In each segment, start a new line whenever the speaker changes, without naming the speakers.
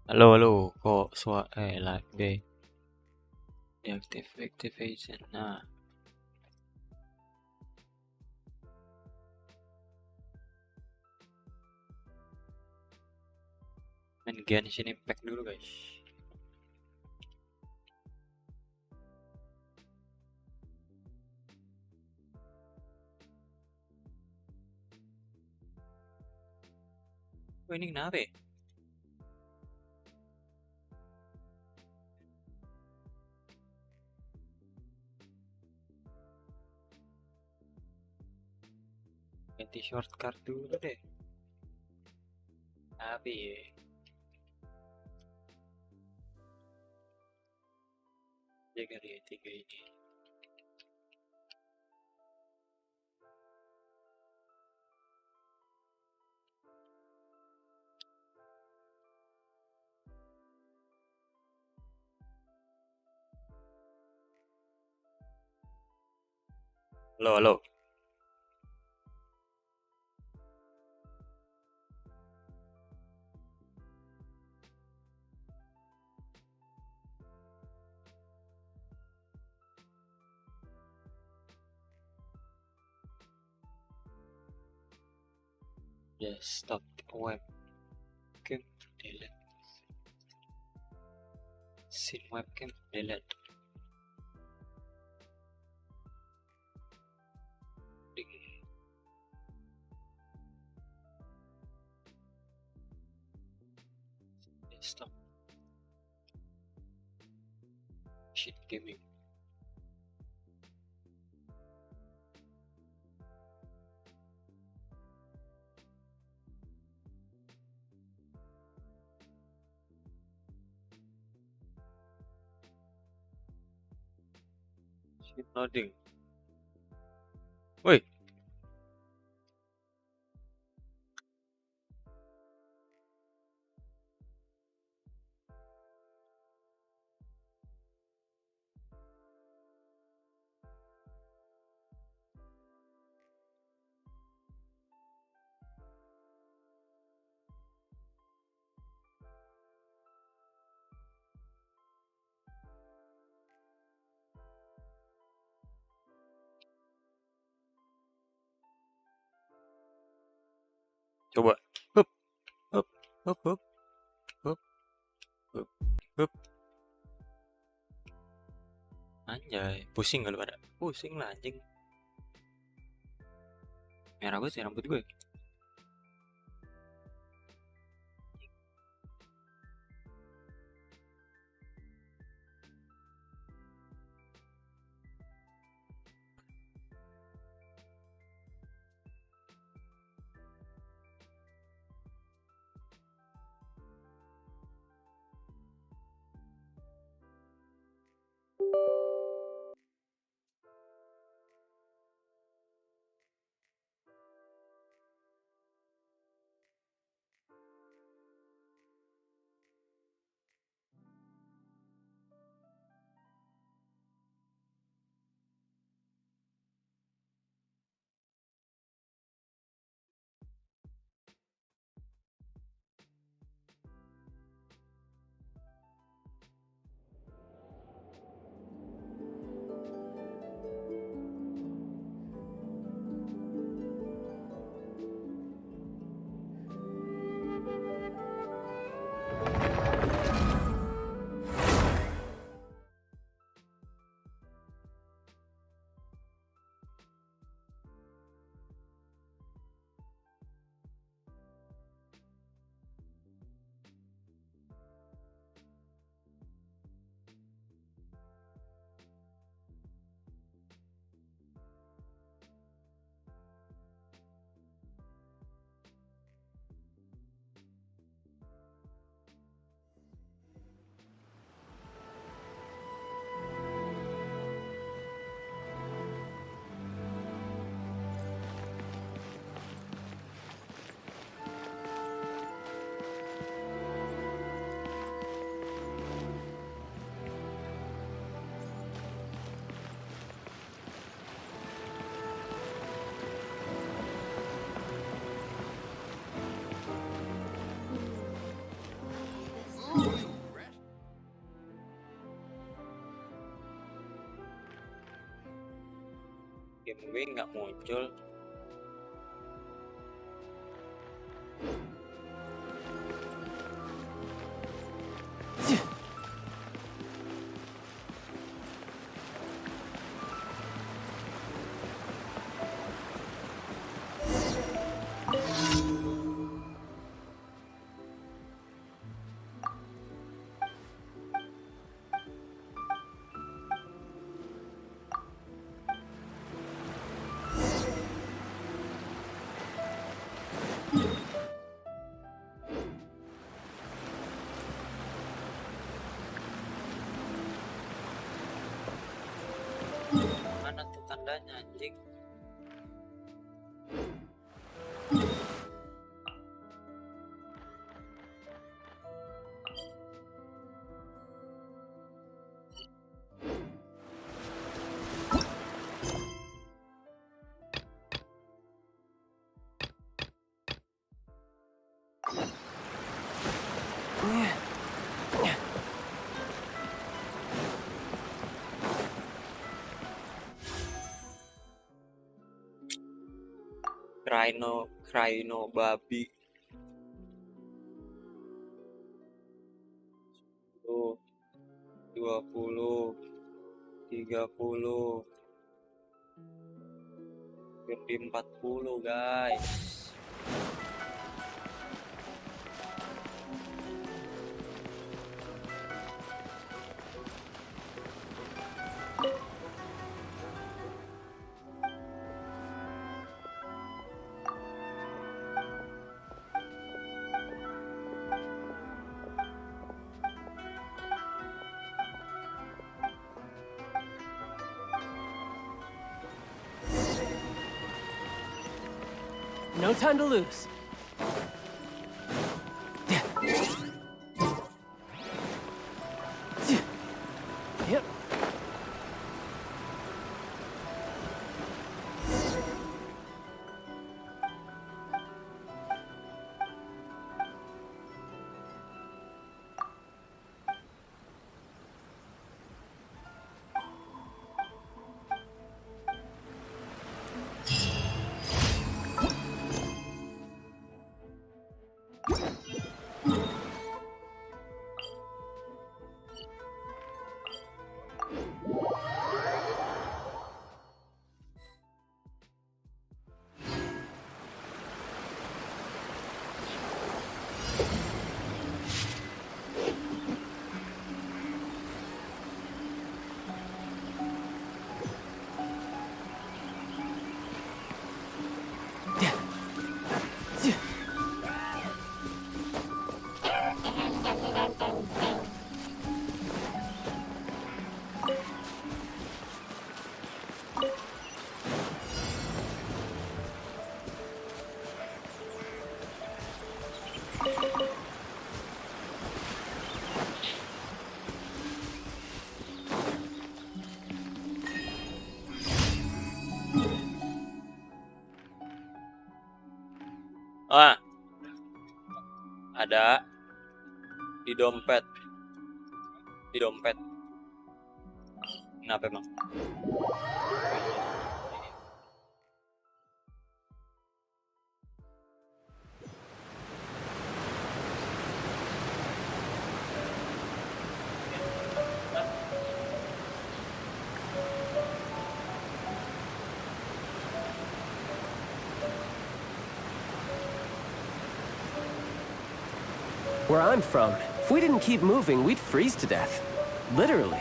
Halo, halo, kok like B deactive activation. Nah, main Genshin Impact dulu guys. Oh, ini kenapa ya? Ganti shortcut dulu deh. Tapi ya. Jaga dia tiga ini. Halo, halo. Just stop webcam delete. Sin webcam delete. Stop. Shit gaming. Shit loading. Woi, coba. Hup, hup, hup, hup, hup, hup, hup. Anjay, pusing gak lu pada? Pusing lah anjing. Merah banget ya rambut gue. Game gue nggak muncul. Mana tuh tandanya anjing? Kraino babi. 20, 30, jadi 40 guys.
No time to lose. Yep.
Ah, ada di dompet. Kenapa emang?
Where I'm from, if we didn't keep moving, we'd freeze to death. Literally.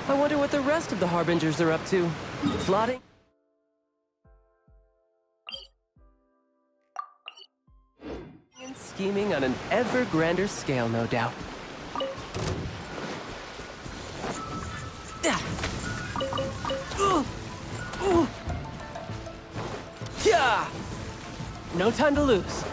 I wonder what the rest of the Harbingers are up to. Plotting? scheming on an ever grander scale, no doubt. Yeah! No time to lose.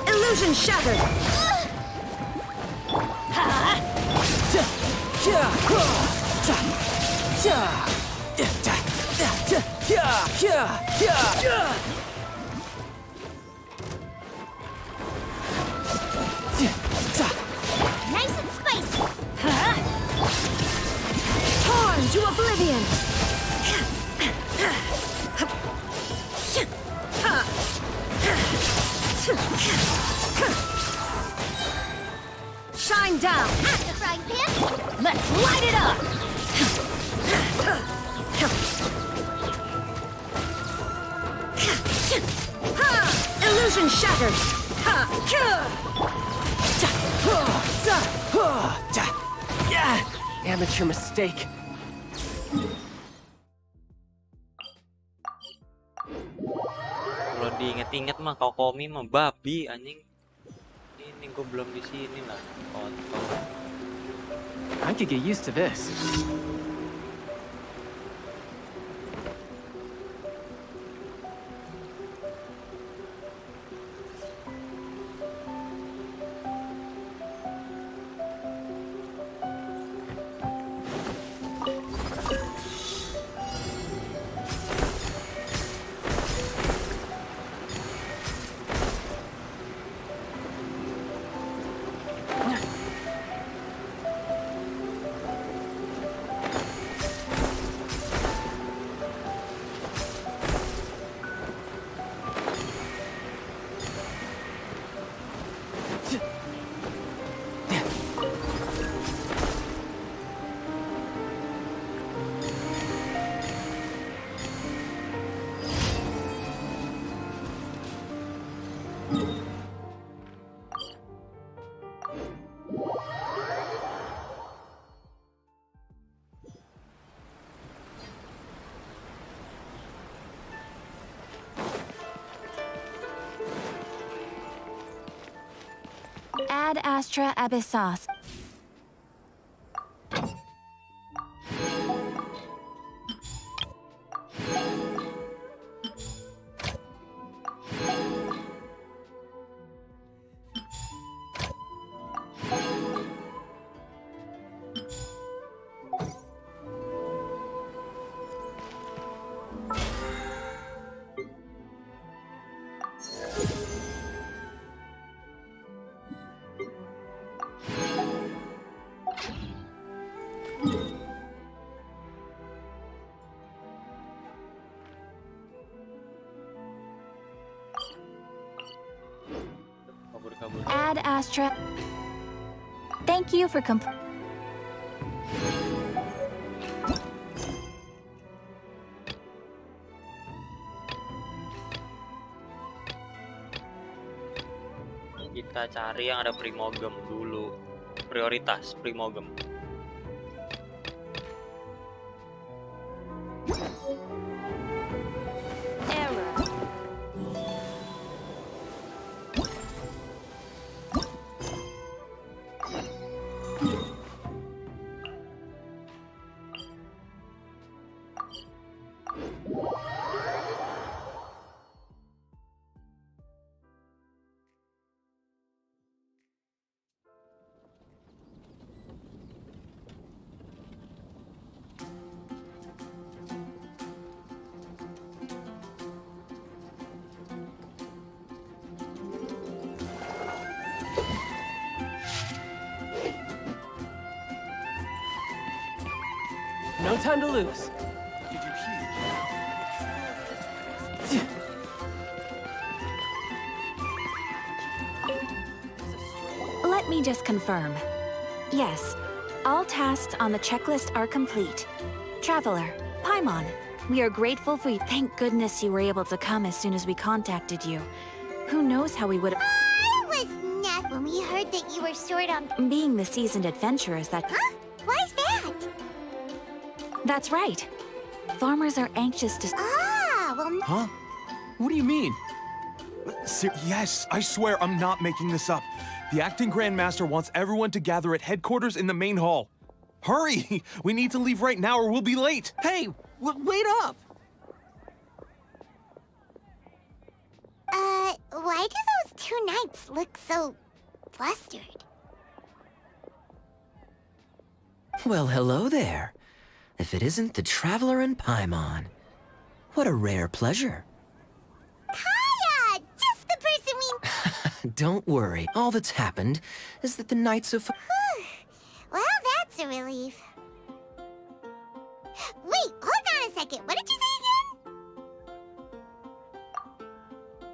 Illusion shattered!
Nice and spicy.
Torn to oblivion! Shine down!
At the frying pan.
Let's light it up! Illusion shattered!
Amateur mistake.
Kalau diinget-inget mah Kokomi mah babi anjing. Ini gue belum di sini lah. Kontol.
I could get used to this.
Ad Astra Abyssos. Ad Astra. Thank you for
Kita cari yang ada primogem dulu. Prioritas primogem.
No time to lose.
Let me just confirm. Yes, all tasks on the checklist are complete. Traveler, Paimon, we are grateful for you. Thank goodness you were able to come as soon as we contacted you. Who knows how we would have...
I was not when we heard that you were sort of...
Being the seasoned adventurers that...
Huh? Why's that?
That's right. Farmers are anxious to...
Ah, well...
Huh? What do you mean? Yes, I swear I'm not making this up. The acting Grandmaster wants everyone to gather at headquarters in the main hall. Hurry! We need to leave right now or we'll be late.
Hey, wait up!
Why do those two knights look so flustered?
Well, hello there. If it isn't the Traveler and Paimon. What a rare pleasure.
Kaya! Just the person we...
Don't worry. All that's happened is that the Knights of...
Well, that's a relief. Wait, hold on a second. What did you say again?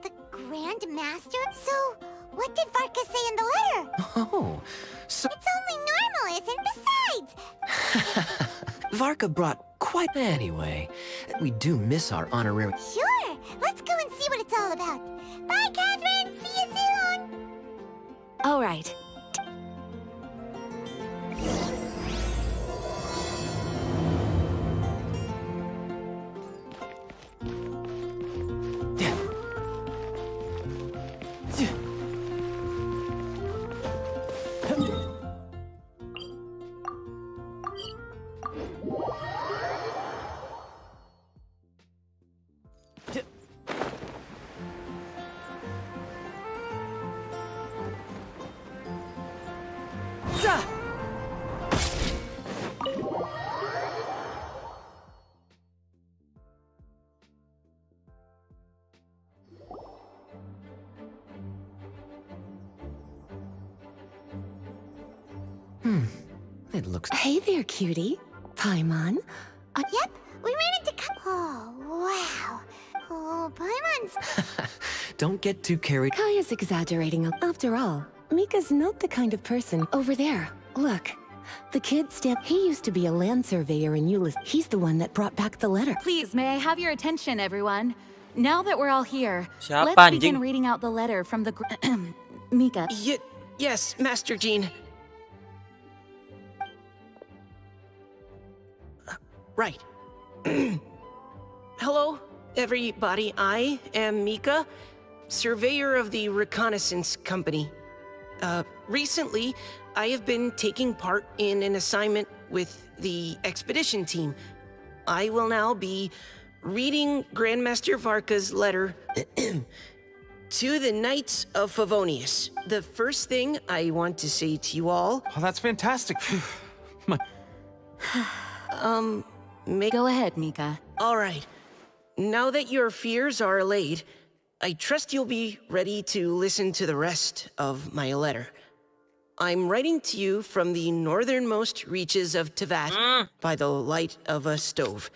The Grand Master? So, what did Varka say in the letter?
Oh, so...
It's only normal, isn't it? Besides...
Varka brought quite... Anyway, we do miss our honorary...
Sure, let's go and see what it's all about. Bye, Catherine. See you soon.
All right.
It looks...
Hey there, cutie. Paimon.
Yep, we ran into... Oh, wow. Oh, Paimon's...
Don't get too carried...
Kaya's exaggerating. After all, Mika's not the kind of person... Over there, look. The kid he used to be a land surveyor in Euless. He's the one that brought back the letter.
Please, may I have your attention, everyone? Now that we're all here,
Siapa,
let's begin
anjing?
reading out the letter from the... Mika.
Yes, Master Jean. Right. Hello, everybody. I am Mika, surveyor of the Reconnaissance Company. Recently, I have been taking part in an assignment with the expedition team. I will now be reading Grandmaster Varka's letter to the Knights of Favonius. The first thing I want to say to you all...
Oh, that's fantastic.
Go ahead, Mika.
All right. Now that your fears are allayed, I trust you'll be ready to listen to the rest of my letter. I'm writing to you from the northernmost reaches of Tevat by the light of a stove.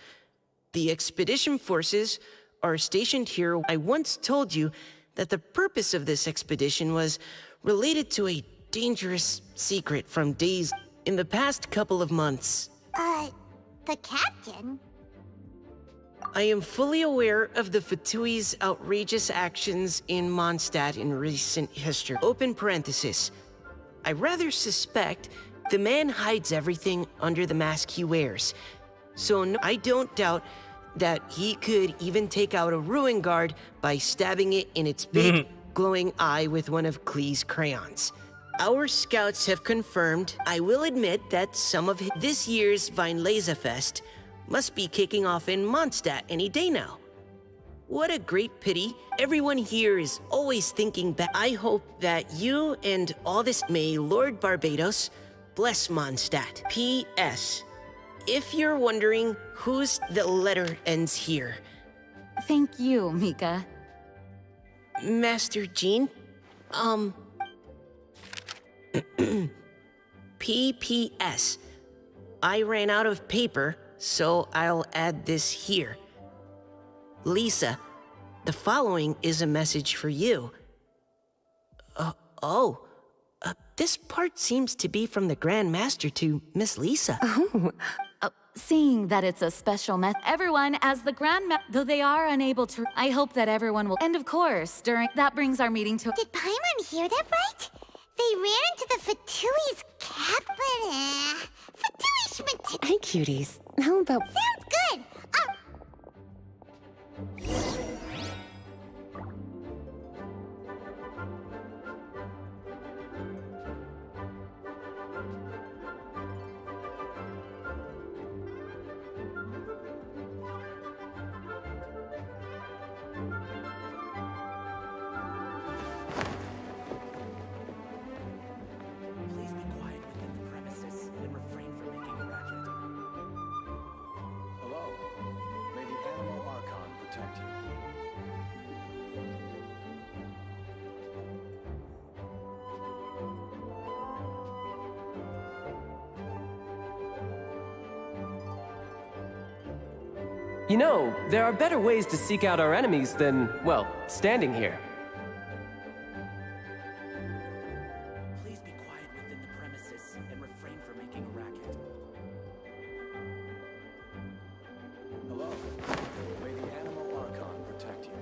The expedition forces are stationed here. I once told you that the purpose of this expedition was related to a dangerous secret from days in the past couple of months.
The captain?
I am fully aware of the Fatui's outrageous actions in Mondstadt in recent history. Open parenthesis. I rather suspect the man hides everything under the mask he wears. So no, I don't doubt that he could even take out a ruin guard by stabbing it in its big, glowing eye with one of Klee's crayons. Our scouts have confirmed, I will admit, that some of this year's Weinlesefest must be kicking off in Mondstadt any day now. What a great pity. Everyone here is always thinking back. I hope that you and all this... May Lord Barbados bless Mondstadt. P.S. If you're wondering whose the letter ends here.
Thank you, Mika.
Master Jean, P.P.S. I ran out of paper, so I'll add this here. Lisa, the following is a message for you. This part seems to be from the Grand Master to Miss Lisa.
Seeing that it's a special everyone as the though they are unable to, I hope that everyone will. And of course, that brings our meeting to.
Did Paimon hear that right? They ran into the Fatui's cap, but Fatui Schmidt.
Hey, cuties. How about...
Sounds good.
Please be quiet within the premises and refrain from making a racket.
Hello. May the Animal Archon protect you.
You know, there are better ways to seek out our enemies than, well, standing here. Please be quiet within the premises and refrain from making a racket.
Hello. May the Animal Archon protect you.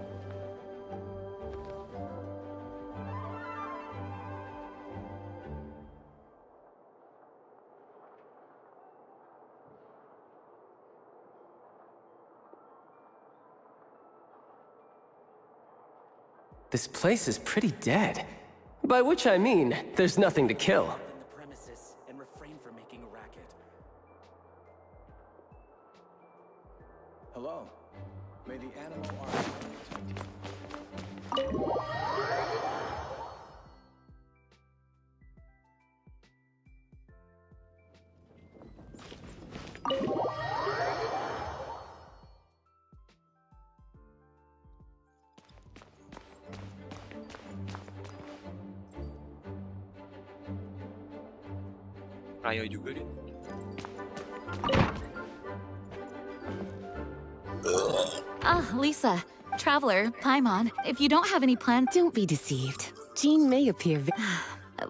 This place is pretty dead. By which I mean, there's nothing to kill. Within the premises and refrain from making a racket.
Hello. May the Animal Archon protect you.
Raya juga deh.
Lisa, Traveler, Paimon, if you don't have any plans.
Don't be deceived. Jean may appear...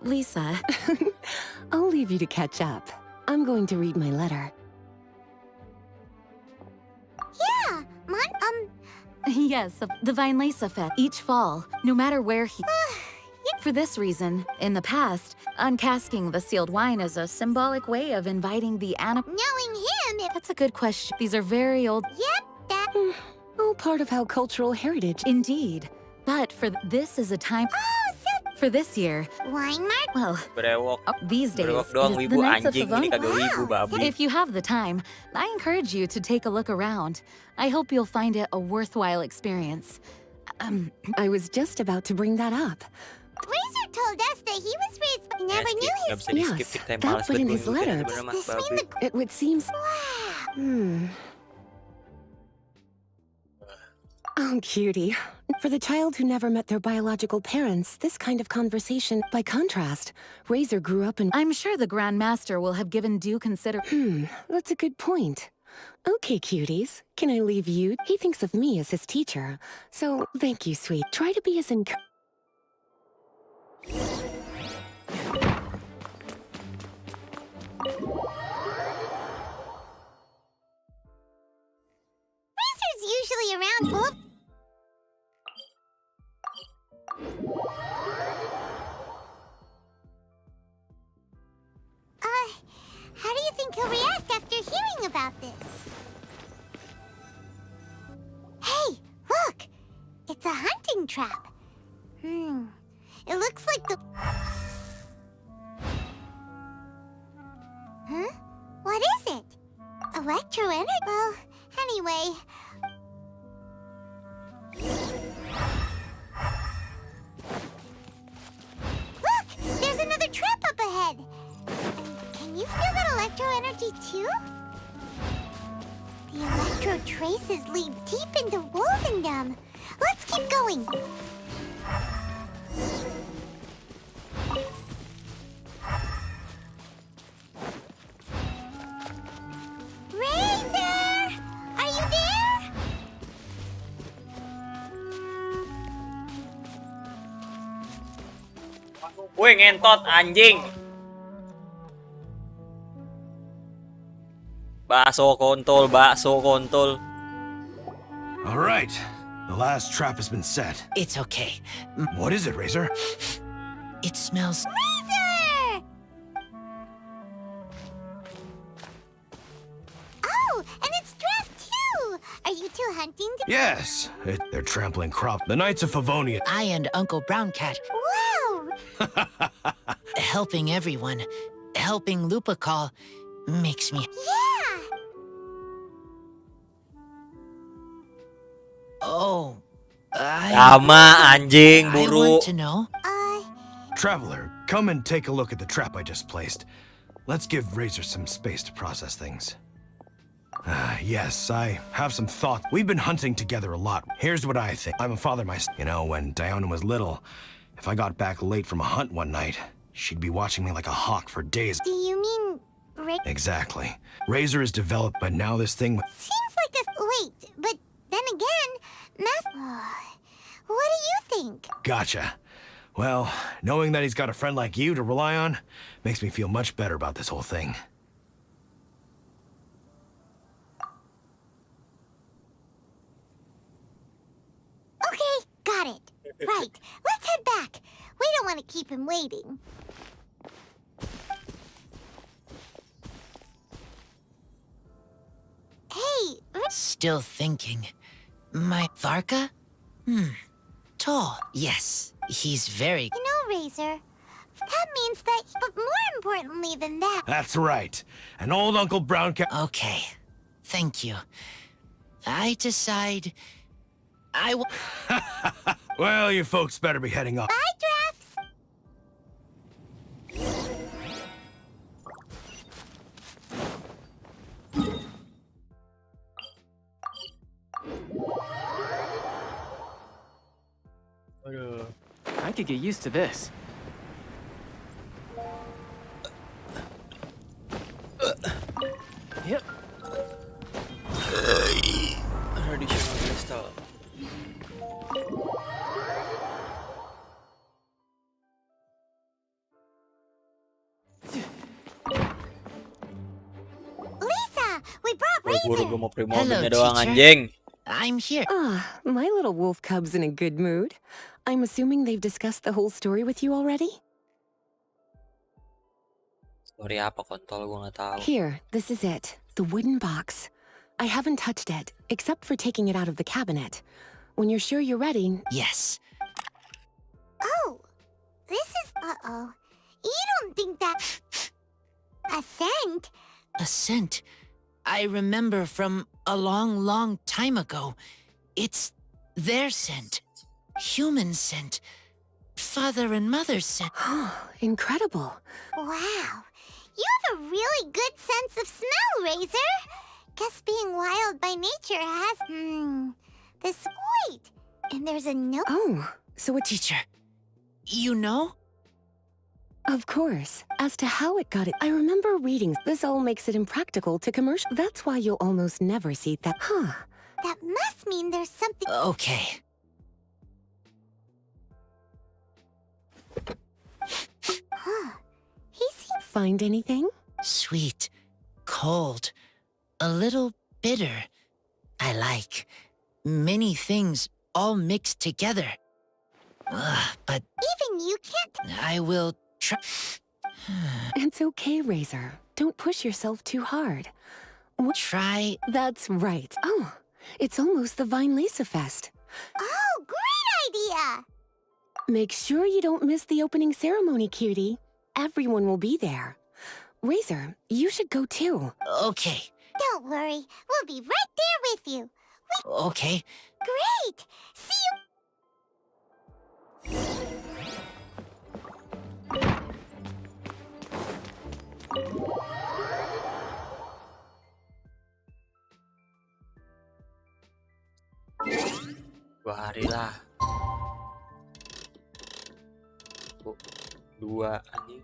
Lisa.
I'll leave you to catch up. I'm going to read my letter.
Yeah,
Yes, the Vine Lisa Fest each fall, no matter where he. For this reason, in the past, uncasking the sealed wine is a symbolic way of inviting the
knowing him,
That's a good question. These are very old.
yep, that.
All part of how cultural heritage...
Indeed. But this is a time. For this year,
Wine mark?
well,
Berewok.
these days,
Berewok doang
it is
wibu
the Knights of
anjing, ini
Favonius.
kagak wibu babi.
If you have the time, I encourage you to take a look around. I hope you'll find it a worthwhile experience.
I was just about to bring that up.
Razor told us that he was raised by never knew
Nggak
his.
bisa di skip
Yes,
kita yang
that
males
but in
banget
his
ngikutin
letter.
bener Mas
Does this
babi.
mean the
It would seem...
wow?
Oh, cutie. For the child who never met their biological parents, this kind of conversation... By contrast, Razor grew up in...
I'm sure the Grand Master will have given due consideration.
That's a good point. Okay, cuties. Can I leave you? He thinks of me as his teacher. So, thank you, sweet. Try to be as
Razor's usually around. Oh. How do you think he'll react after hearing about this? Hey, look! It's a hunting trap. It looks like the... Huh? What is it? Electro-energy? Well, anyway... Look! There's another trap up ahead! Can you feel that electro-energy too? The electro traces lead deep into Wolvendom. Let's keep going. Razor!
Woi ngentot anjing. Bakso kontol.
All right. The last trap has been set.
It's okay.
What is it, Razor?
It smells.
Razor! Oh, and it's draft too! Are you two hunting together?
Yes. They're trampling crop. The Knights of Favonia.
I and Uncle Brown Cat
Wow!
helping everyone. Helping Lupical makes me.
Yeah!
Oh.
Sama anjing
I
buru.
want to know.
Traveler, come and take a look at the trap I just placed. Let's give Razor some space to process things. Yes, I have some thought. We've been hunting together a lot. Here's what I think. I'm a father myself. You know, when Diana was little, if I got back late from a hunt one night, she'd be watching me like a hawk for days.
Do you mean
Exactly. Razor is developed, but now this thing...
Seems like a... Wait, but then again, what do you think?
Gotcha. Well, knowing that he's got a friend like you to rely on makes me feel much better about this whole thing.
Okay, got it. Right, let's head back. We don't want to keep him waiting. Hey,
Still thinking. My Varka? Tall. Yes, he's very.
you know, Razor, that means that... But more importantly than that...
That's right. An old Uncle Brown Cat...
Okay. Thank you. I decide. I will.
Well, you folks better be heading off.
Bye, Drafts!
I could get used to this. Yep.
Traditional style.
Lisa, we brought
Buru
Razor!
gue mau
Hello,
primogennya doang
teacher.
anjing.
I'm here.
Ah, my little wolf cub's in a good mood. I'm assuming they've discussed the whole story with you already?
Story apa kontol gue nggak tahu.
Here, this is it. The wooden box. I haven't touched it, except for taking it out of the cabinet. When you're sure you're ready...
Yes.
Oh, this is... Uh-oh. You don't think that... A scent?
A scent. I remember from a long, long time ago. It's their scent. Human scent. Father and mother's scent.
Incredible.
Wow. You have a really good sense of smell, Razor. Guess being wild by nature has... This... Wait. And there's a note...
Oh, so it's...
Teacher, you know?
Of course. As to how it got it, I remember reading. This all makes it impractical to commercial. That's why you'll almost never see that. Huh.
That must mean there's something...
Okay.
Huh. He seems...
Find anything?
Sweet. Cold. A little bitter. I like. Many things all mixed together. But
Even you can't...
I will try.
It's okay, Razor. Don't push yourself too hard.
Try.
That's right. Oh, it's almost the Vine Lisa Fest.
Oh, great idea!
Make sure you don't miss the opening ceremony, cutie. Everyone will be there. Razor, you should go too.
Okay.
Don't worry. We'll be right there with you.
Okay.
Great! See you...
Dua hari lah. Dua anjing.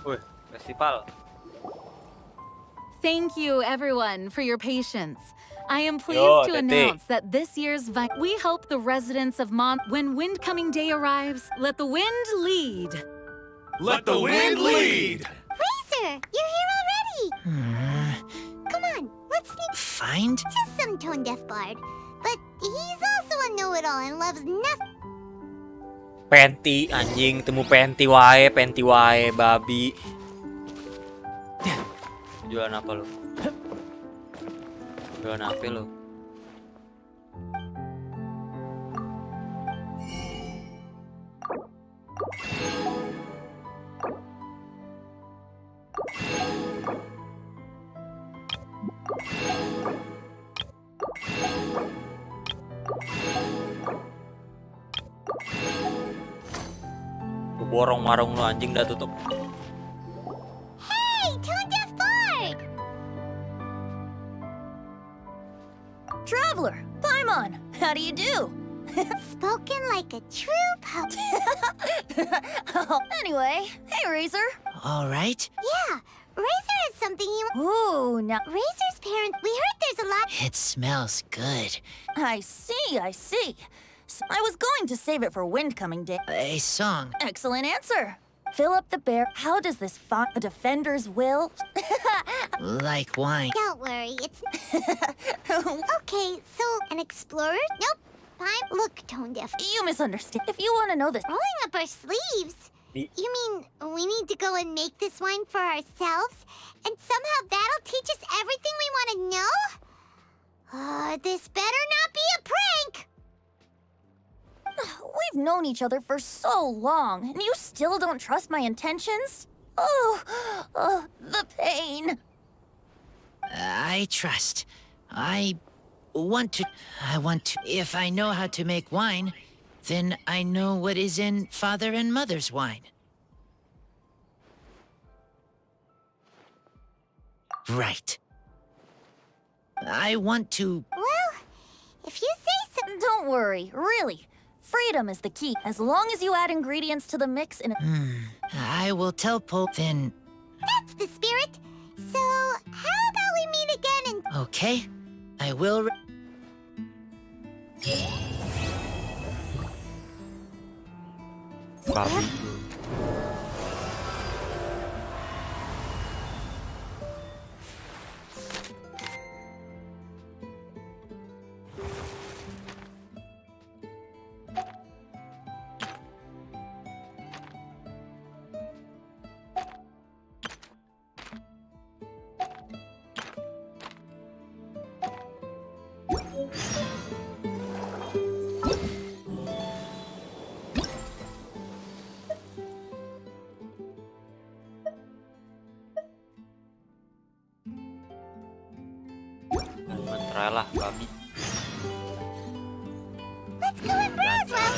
Wih, festival.
Thank you, everyone, for your patience. I am pleased
Yo,
to
Tete.
announce that this year's we hope the residents of when Windcoming Day arrives, let the wind lead.
Let the wind lead!
Razor, you're here already! Come on, let's sneak
Find?
just some tone-deaf bard. But he's also a know-it-all and loves nothing.
Penti anjing, temu penti wae babi. Jualan apa lo? Jualan apa lo? Gua borong warung lo anjing, dah tutup.
Hey, tone-deaf bard!
Traveler, Paimon, how do you do?
Spoken like a true pup.
Anyway, hey Razor.
All right.
Yeah, Razor has something he
Ooh, now
Razor's parents, we heard there's a lot.
It smells good.
I see, I see. I was going to save it for Windcoming Day.
A song.
Excellent answer. Fill up the bear. How does this font the defender's will?
Like wine.
Don't worry, it's... Okay, so an explorer? Nope. Fine. Look, tone-deaf.
You misunderstand. If you want to know this,
Rolling up our sleeves? You mean we need to go and make this wine for ourselves? And somehow that'll teach us everything we want to know? This better not be a prank!
we've known each other for so long, and you still don't trust my intentions? Oh, the pain.
I trust. I want to. If I know how to make wine, then I know what is in father and mother's wine. Right. I want to.
Well, if you say so.
Don't worry, really. Freedom is the key. As long as you add ingredients to the mix in a...
I will tell Pope then.
That's the spirit. So, how about we meet again and...
Okay, I will.
Babi. Mantra lah, babi.
Let's go and browse, well.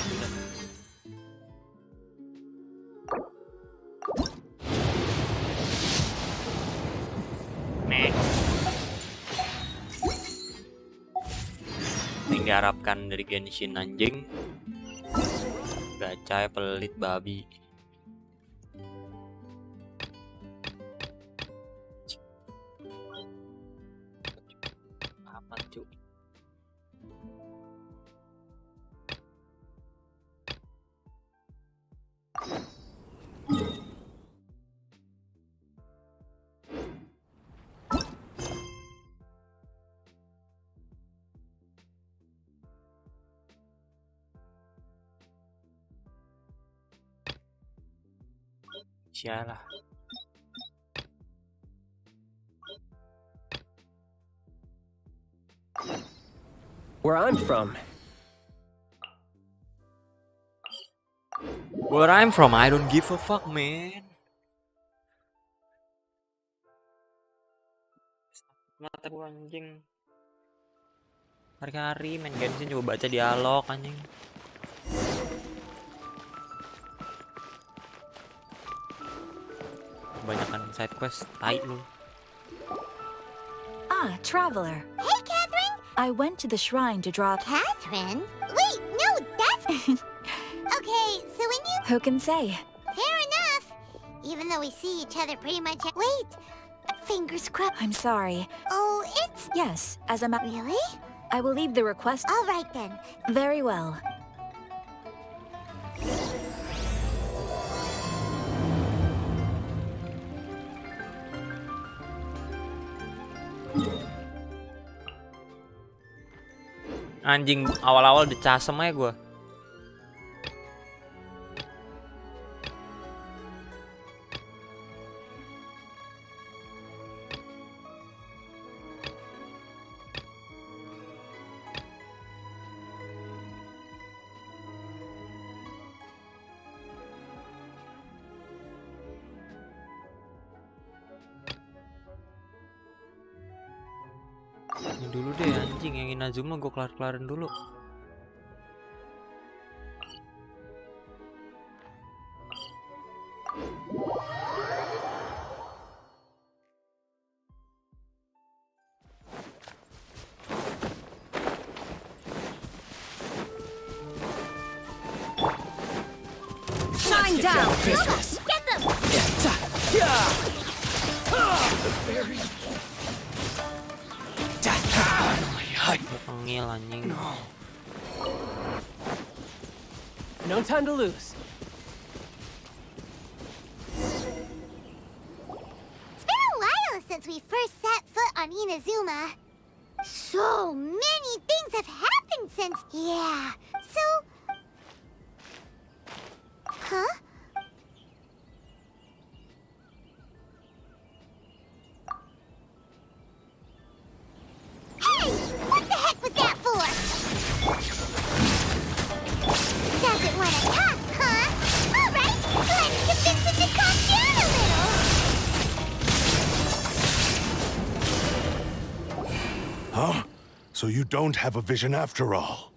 Nih. Yang diharapkan dari Genshin anjing. Gacha pelit babi. Apa cu? Sialah.
Where I'm from,
Where I'm from, I don't give a fuck, man. Mata gua anjing. Hari-hari main Genshin coba baca dialog anjing. Kebanyakan side quest, tai lu.
Ah, traveler.
Hey, Catherine!
I went to the shrine to draw.
Catherine? Wait, no, that's... Okay, so when you...
Who can say?
Fair enough. Even though we see each other pretty much... Wait, fingers crossed.
I'm sorry.
Oh, it's...
Yes, as a
Really?
I will leave the request.
All right then.
Very well.
Anjing, awal-awal dicasem aja gua. Ini dulu deh anjing, yang Inazuma gue kelar-kelarin dulu.
Shine down!
Get them!
Pengil anjing.
No time to lose.
It's been a while since we first set foot on Inazuma. So many things have happened since... Yeah, so... Huh? Hey! What the heck was that for? Doesn't want to talk, huh? All right, let's convince him to calm down a little.
Huh? So you don't have a vision after all?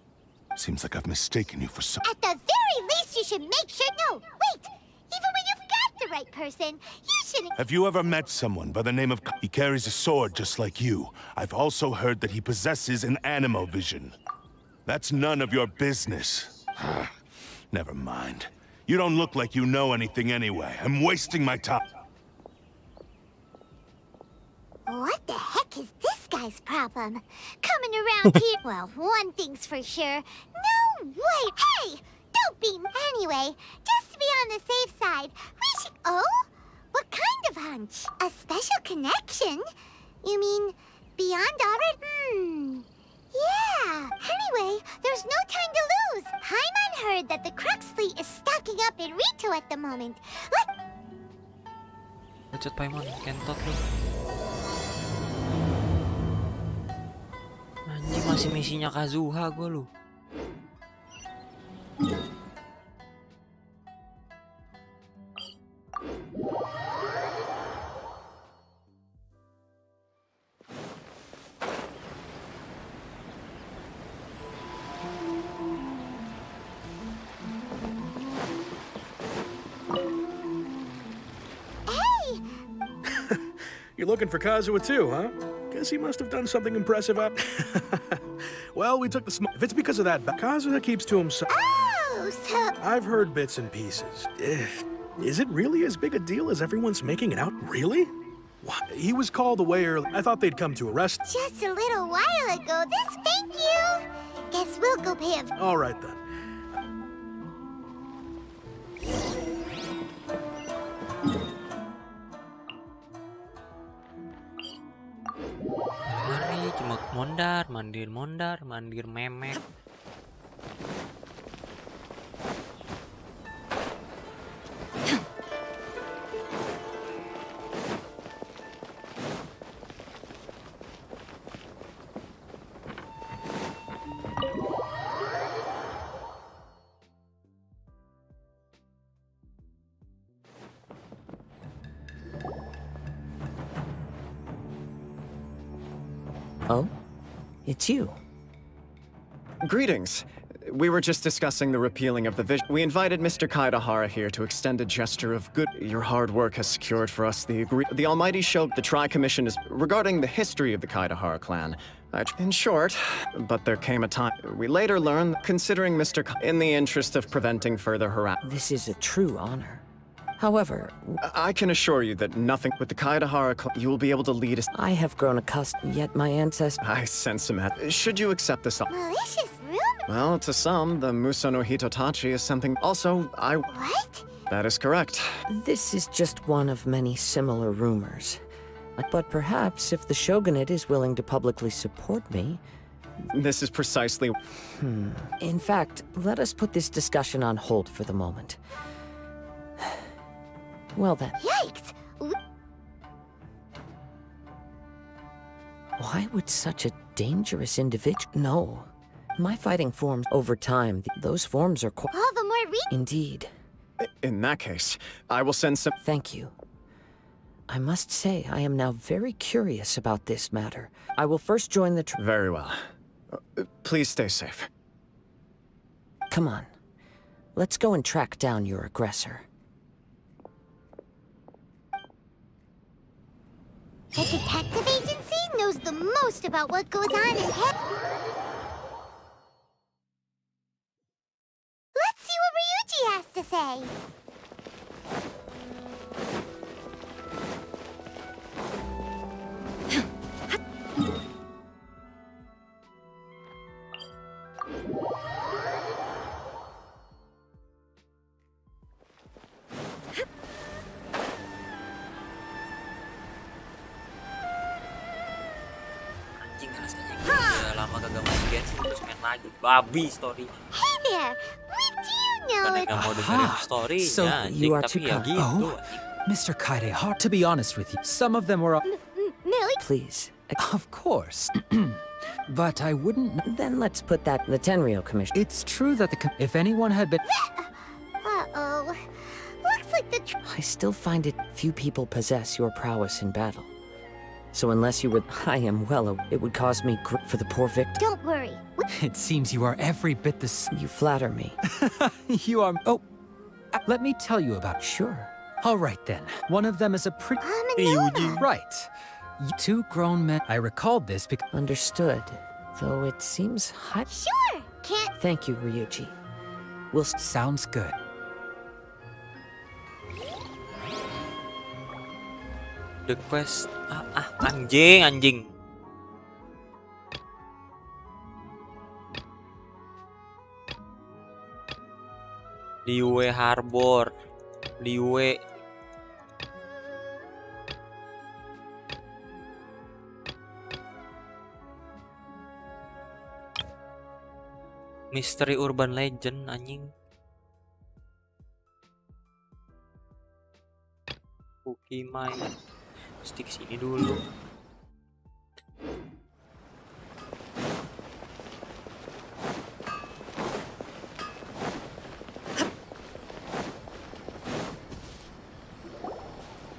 Seems like I've mistaken you for some...
At the very least, you should make sure... No, wait! Even when you've got the right person, you shouldn't...
Have you ever met someone by the name of... He carries a sword just like you. I've also heard that he possesses an animal vision. That's none of your business. Never mind. You don't look like you know anything anyway. I'm wasting my time.
What the heck is this guy's problem? Coming around here... Well, one thing's for sure. No way! Hey! Don't be... Anyway, just to be on the safe side, we should... Oh? What kind of hunch? A special connection? You mean beyond already? Yeah. Anyway, there's no time to lose. Paimon heard that the Crux fleet is stocking up in Rito at the moment.
Bacot Paimon, kentot lu. Anjing, masih misinya Kazuha gua lu.
You're looking for Kazuha too, huh? Guess he must have done something impressive up. Well, we took the smoke. If it's because of that, Kazuha keeps to himself.
Oh, so...
I've heard bits and pieces. Is it really as big a deal as everyone's making it out? Really? What? He was called away early. I thought they'd come to arrest.
Just a little while ago, this... Thank you! Guess we'll go pay a...
All right, then.
Hari cuma mondar, mandir memek.
Oh? It's you.
Greetings. We were just discussing the repealing of the vision. We invited Mr. Kaidahara here to extend a gesture of good. Your hard work has secured for us the Almighty Show. The Tri-Commission is regarding the history of the Kaidahara clan. In short, but there came a time. We later learned, considering Mr. In the interest of preventing further harassment.
This is a true honor. However,
I can assure you that nothing with the Kaidahara clan, you will be able to lead us.
I have grown accustomed, yet my ancestors.
I sense some. Should you accept this?
Malicious rumor.
Well, to some, the Muso no Hitotachi is something. Also,
What?
That is correct.
This is just one of many similar rumors. But perhaps if the shogunate is willing to publicly support me...
This is precisely...
In fact, let us put this discussion on hold for the moment. Well then.
Yikes!
Why would such a dangerous individual... No. My fighting forms over time, those forms are quite...
All the more
Indeed.
In that case, I will send some...
Thank you. I must say, I am now very curious about this matter. I will first join the...
Very well. Please stay safe.
Come on. Let's go and track down your aggressor.
The detective agency knows the most about what goes on in head. Let's see what Ryuji has to say.
Anjing rasanya gue udah lama kagak main Genshin terus main lagi. Babi story.
Hey there, what do you know?
Karena gak mau dengerin story-nya
So
anjing,
you are
tapi
too
ya
kind.
gitu.
Oh, Mr. Kaidehara, to be honest with you, some of them were...
Millie?
Please.
Of course. But I wouldn't...
Then let's put that in the Tenryo Commission.
It's true that if anyone had been...
Uh-oh. Looks like the
I still find it few people possess your prowess in battle. So unless you would... I am well aware it would cause me for the poor victim.
Don't worry.
It seems you are every bit the...
You flatter me.
You are... Oh, let me tell you about...
Sure.
All right, then. One of them is a pretty... Right. Two grown men... I recalled this because...
Understood. Though it seems hot.
Sure. Can't...
Thank you, Ryuji.
Sounds good.
The quest... anjing. Liyue Harbor. Liyue. Misteri Urban Legend anjing. Pokimai. Mesti kesini dulu.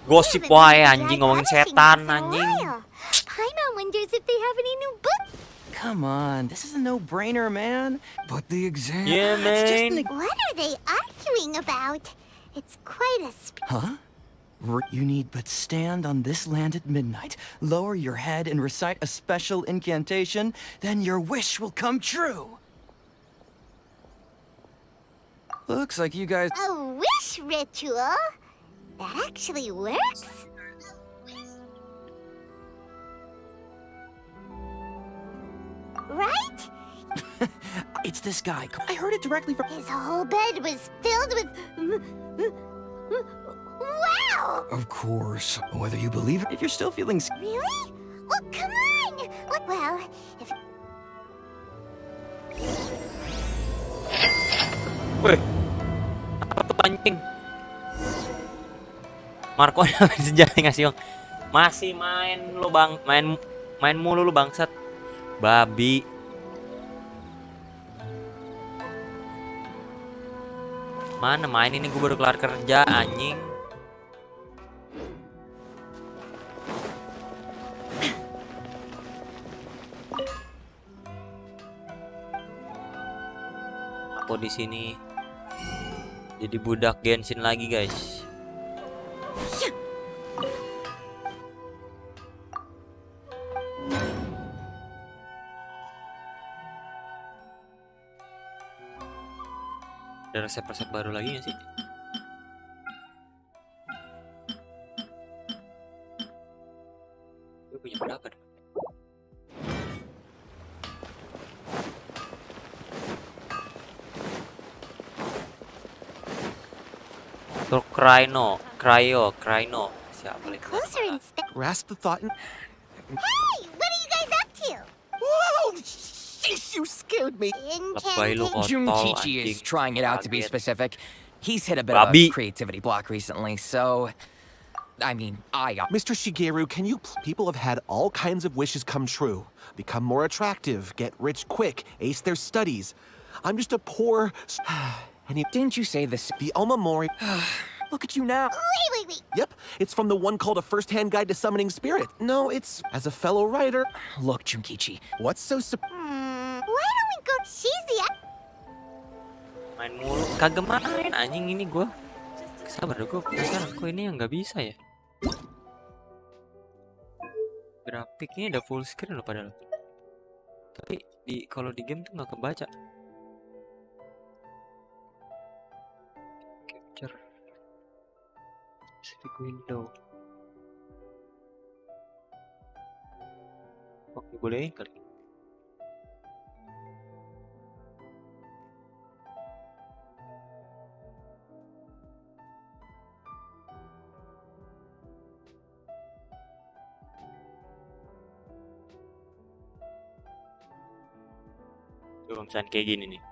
Gosip wae anjing, ngomongin setan anjing.
Paimon wonders if they have any new books.
Come on, this is a no-brainer, man.
But the exam...
Yeah, man.
What are they arguing about? It's quite a...
Huh? You need but stand on this land at midnight, lower your head and recite a special incantation, then your wish will come true. Looks like you guys...
A wish ritual? That actually works? Right?
It's this guy. I heard it directly from...
His whole bed was filled with... Wow!
Of course. Whether you believe it, if you're still feeling...
Really? Well, come on! Well, if...
Weh, apa tuh anjing? Marco sejarah ngasih bang. Masih main lu bang, main mulu lu bangsat, babi. Mana main ini, gue baru kelar kerja anjing. aku di sini jadi budak Genshin lagi, guys. Ada resep-resep baru lagi nggak sih? Gue punya berapa deh? Cryo. Siapa lagi?
Grasp the thought and...
Hey, what are you guys up to?
Whoa! Sheesh, you scared me.
Lebay lu kontol,
Junkichi
anjing.
is trying it out to be
Kaget.
specific. He's hit a bit of
Babi.
a creativity block recently, so... I mean,
Mr. Shigeru, can you... People have had all kinds of wishes come true. Become more attractive, get rich quick, ace their studies. I'm just a poor... And
didn't you say this?
The Omamori... Look at you now.
Wait.
Yep, it's from the one called A First-Hand Guide to Summoning Spirit. No, it's... As a fellow writer...
Look, Junkichi.
What's so...
Why don't we go... She's the...
Main mulu. Kagak main, anjing ini gua. Sabar deh, gua penasaran kok ini yang nggak bisa ya. Grafiknya udah full screen loh padahal. Tapi kalau di game tuh nggak kebaca. Capture specific window. Oke, boleh kali. Coba misalnya kayak gini nih.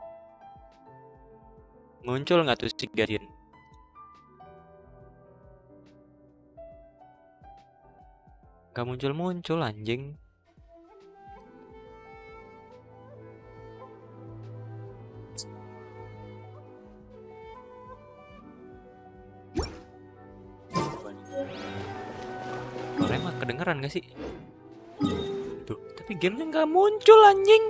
Muncul nggak tuh si Gadin? Gak muncul anjing. Suaranya mah kedengeran gak sih? Tuh, tapi gamenya nggak muncul anjing.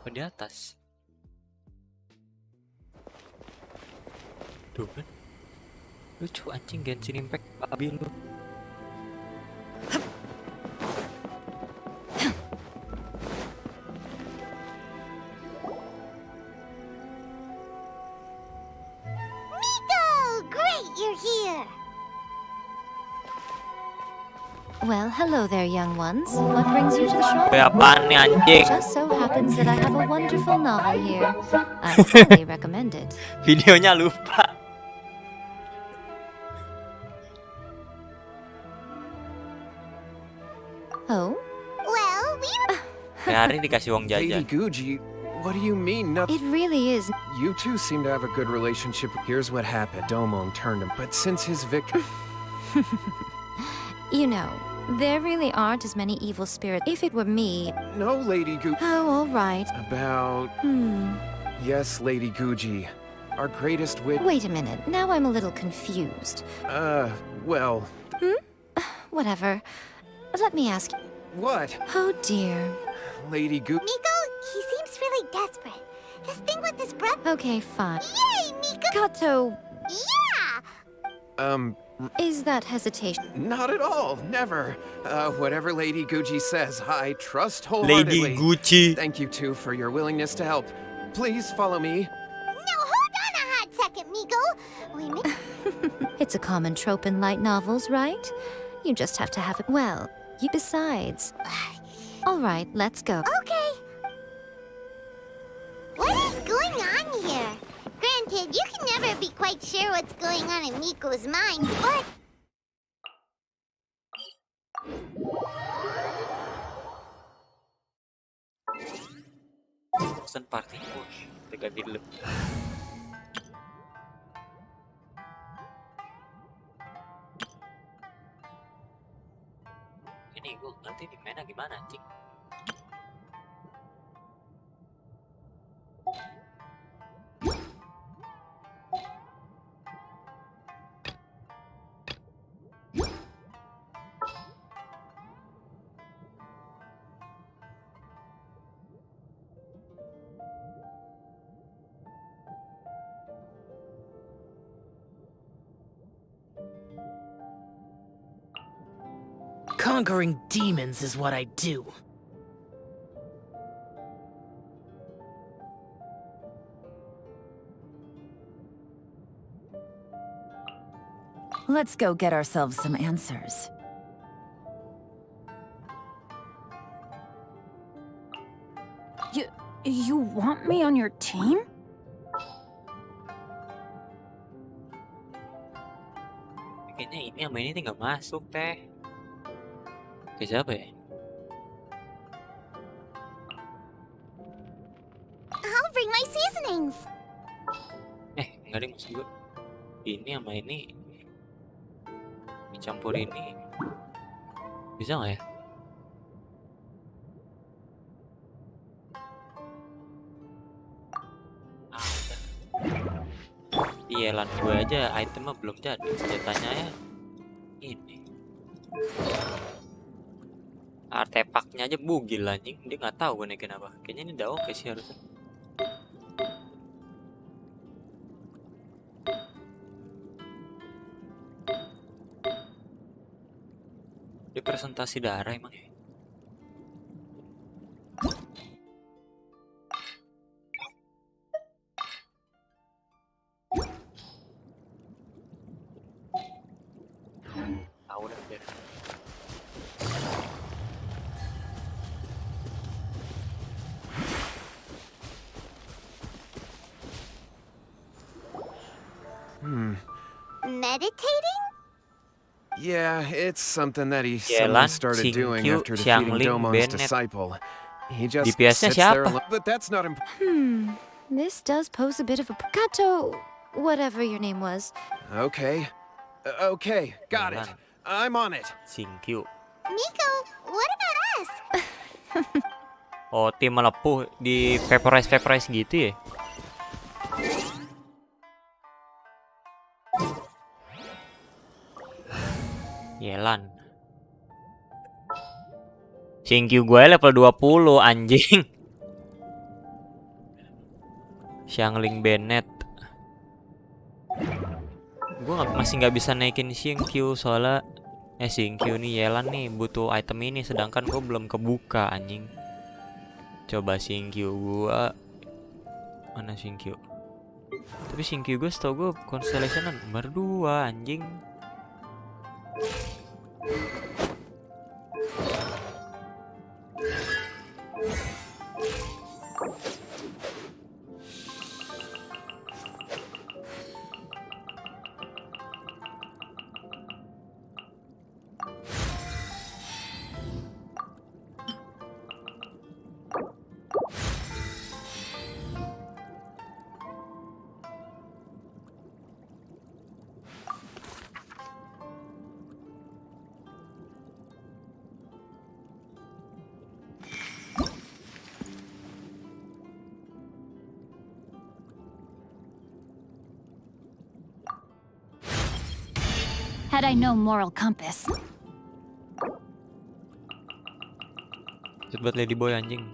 Di atas. Tuh kan. Lucu anjing Genshin Impact babi lu.
Miko! Great, you're here!
Well, hello there, young ones. What brings you to the shop?
Apaan nih anjing?
Just so happens that I have a wonderful novel here. I highly recommend it.
Videonya lupa.
Oh?
Well, we...
Hari dikasih uang
Lady
jajan.
Guji, what do you mean? Nothing.
It really is.
You two seem to have a good relationship. Here's what happened. Domon turned him, but since his victim...
You know, there really aren't as many evil spirits. If it were me...
No, Lady Guji.
Oh, all right.
About... Yes, Lady Guji. Our greatest wit...
Wait a minute. Now I'm a little confused.
Well...
Whatever. Let me ask...
What?
Oh, dear.
Lady Guji...
Miko, he seems really desperate. His thing with his breath...
Okay, fine.
Yay, Miko!
Kato...
Yeah!
Is that hesitation?
Not at all. Never. Whatever Lady Guji says, I trust wholeheartedly.
Lady Gucci.
Thank you, too, for your willingness to help. Please follow me.
No, hold on a hot second, Miko. We may...
It's a common trope in light novels, right? You just have to have it. Well, besides. All right, let's go.
Okay. What is going on here? Granted, you can never be quite sure what's going on in Miko's mind, but...
Pesan party. Kita ganti dulu. Ini gue nanti di mana gimana anjing?
Conquering demons is what I do.
Let's go get ourselves some answers. You want me on your team?
Kayaknya ini sama ini nggak masuk teh. Ke siapa ya?
I'll bring my seasonings.
Nggak ada yang maksud gue. Ini sama ini dicampur ini bisa nggak ya? Iya lan gue aja itemnya belum jadi, senjatanya ya ini artefaknya aja bugil anjing, dia nggak tahu gue naikin apa. Kayaknya ini udah oke sih harusnya. Dia presentasi darah emang ya. Tahu dah dia.
Meditating?
Yeah, it's something that he
Jalan,
suddenly started doing
Shinkyu,
after defeating
Xiangling,
Domon's
Bennett.
disciple. He just
DPS-nya
sits there
siapa?
alone. But that's not important.
This does pose a bit of a... Kato, whatever your name was.
Okay. Okay, got it. I'm on it.
Shinkyu.
Miko, what about us?
Oh, tim melepuh di vaporize gitu ya? Yelan. Shinkyu gue level 20 anjing. Xiangling Bennett. Gue masih nggak bisa naikin Shinkyu soalnya Shinkyu nih Yelan nih butuh item ini sedangkan gue belum kebuka anjing. Coba Shinkyu gua mana Shinkyu? Tapi Shinkyu gue setau gue Constellation nomor 2 anjing.
Had I no moral compass.
Buat Ladyboy anjing.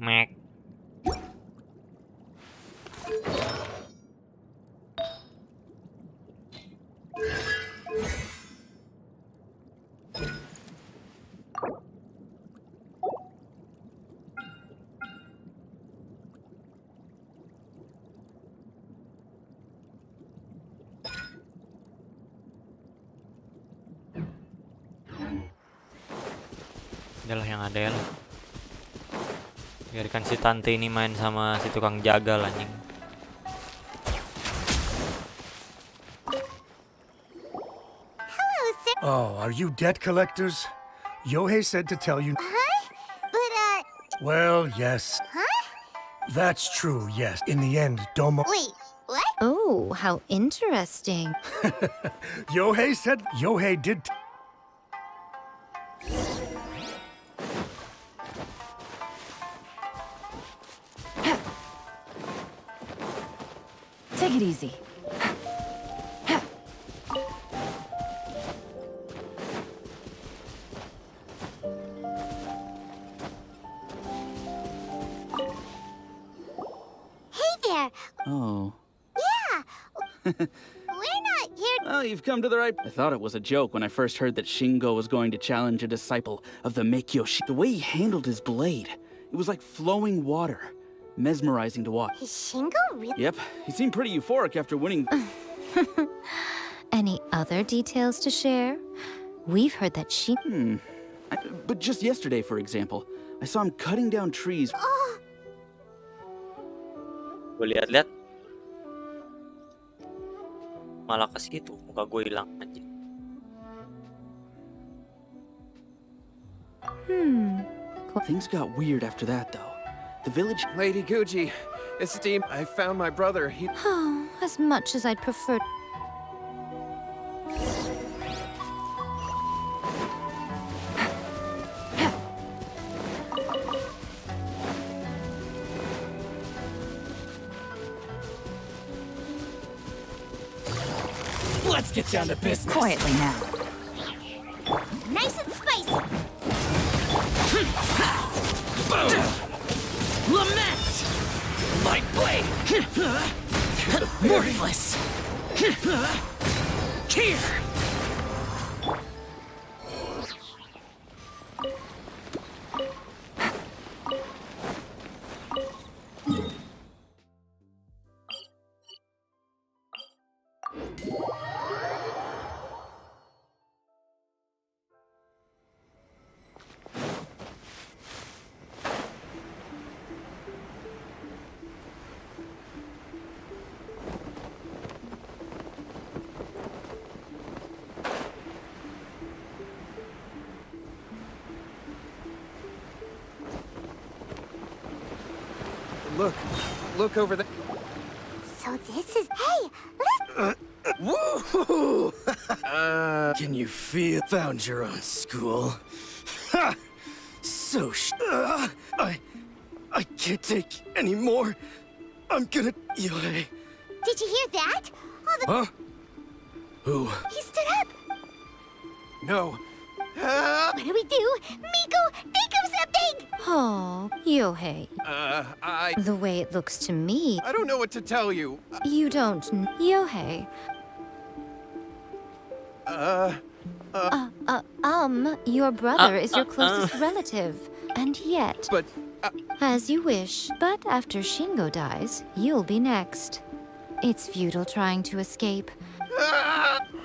Mek. Adalah yang ada ya lah. Biarkan si tante ini main sama si tukang jagal anjing.
Oh, are you debt collectors? Yohei said to tell you...
Huh? But,
Well, yes.
Huh?
That's true, yes. In the end, Domo...
Wait, what?
Oh, how interesting.
Yohei said... Yohei did...
Take it easy.
Oh.
Yeah! We're not here.
Oh, you've come to the right. I thought it was a joke when I first heard that Shingo was going to challenge a disciple of the Meikyo. The way he handled his blade, it was like flowing water. Mesmerizing to watch.
Is Shingo really?
Yep, he seemed pretty euphoric after winning.
Any other details to share? We've heard that she...
But just yesterday, for example, I saw him cutting down trees.
Gue lihat-lihat. Malakas gitu, muka gue hilang aja.
Things got weird after that, though. The village...
Lady Guji, esteemed, I found my brother. He...
Oh, as much as I'd prefer...
Let's get down to business.
Quietly now.
Nice and spicy.
Boom! Lament! Light blade! Worthless! Here!
Look over there.
So this is... Hey, let's...
Woo! Can you feel? Found your own school. Ha! So I can't take any more. I'm gonna... Yohei.
Did you hear that?
Huh? Who?
He stood up.
No.
What do we do? Miko, think of something!
Oh, Yohei.
I...
The way it looks to me...
I don't know what to tell you.
You don't... Yohei. Your brother is your closest relative. And yet...
But...
As you wish. But after Shingo dies, you'll be next. It's futile trying to escape.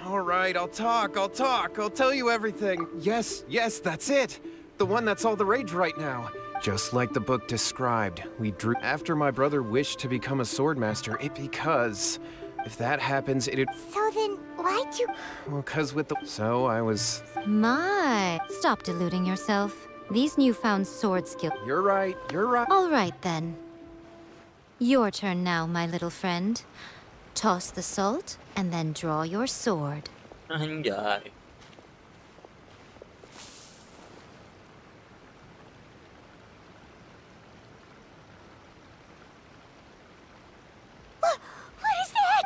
All right, I'll talk. I'll tell you everything. Yes, that's it. The one that's all the rage right now. Just like the book described, we drew after my brother wished to become a swordmaster, because if that happens, it'd...
So then, why'd you...
Well, 'cause with the... So I was...
My... Stop deluding yourself. These newfound sword skills...
You're right.
All right, then. Your turn now, my little friend. Toss the salt, and then draw your sword.
Anjay.
What is
that?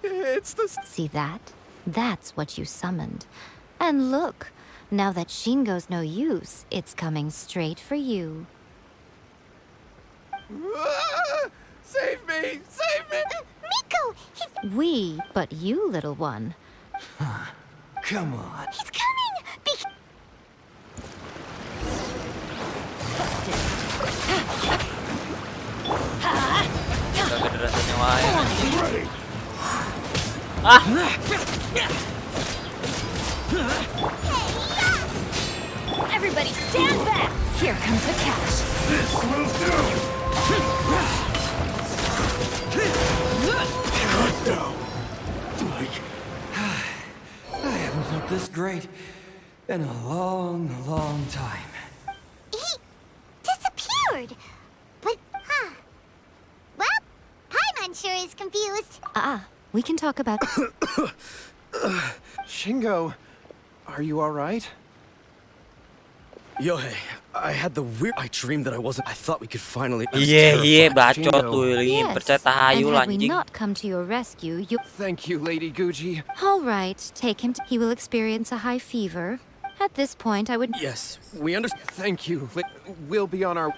It's the...
See that? That's what you summoned. And look, now that Shingo's no use, it's coming straight for you.
Save me!
Miko!
We, but you, little one.
Come on.
He's coming!
Everybody stand back! Here comes the catch.
This will do! I haven't felt this great in a long, long time.
He disappeared! But, well, Paimon sure is confused.
We can talk about...
Shingo, are you all right?
Yohei, I had the weird... I dreamed that I wasn't... I thought we could finally...
Iya, bacot lu, Lin.
Yes,
Percaya tahayul,
and had we
anjing.
not come to your rescue, you...
Thank you, Lady Guji.
All right, take him to... He will experience a high fever. At this point, I would...
Yes, we understand.
Thank you. We'll be on our...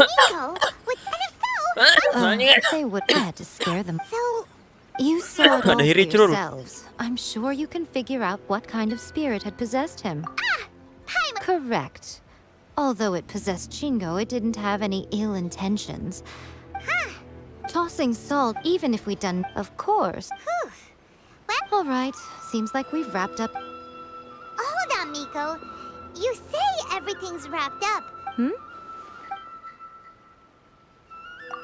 Nico, what kind of
They would had to scare them.
So,
You saw it all
Ada
for
hiri curur.
yourselves. I'm sure you can figure out what kind of spirit had possessed him. Correct. Although it possessed Shingo, it didn't have any ill intentions. Tossing salt, even if we'd done, of course. All right, seems like we've wrapped up.
hold on, Miko. You say everything's wrapped up.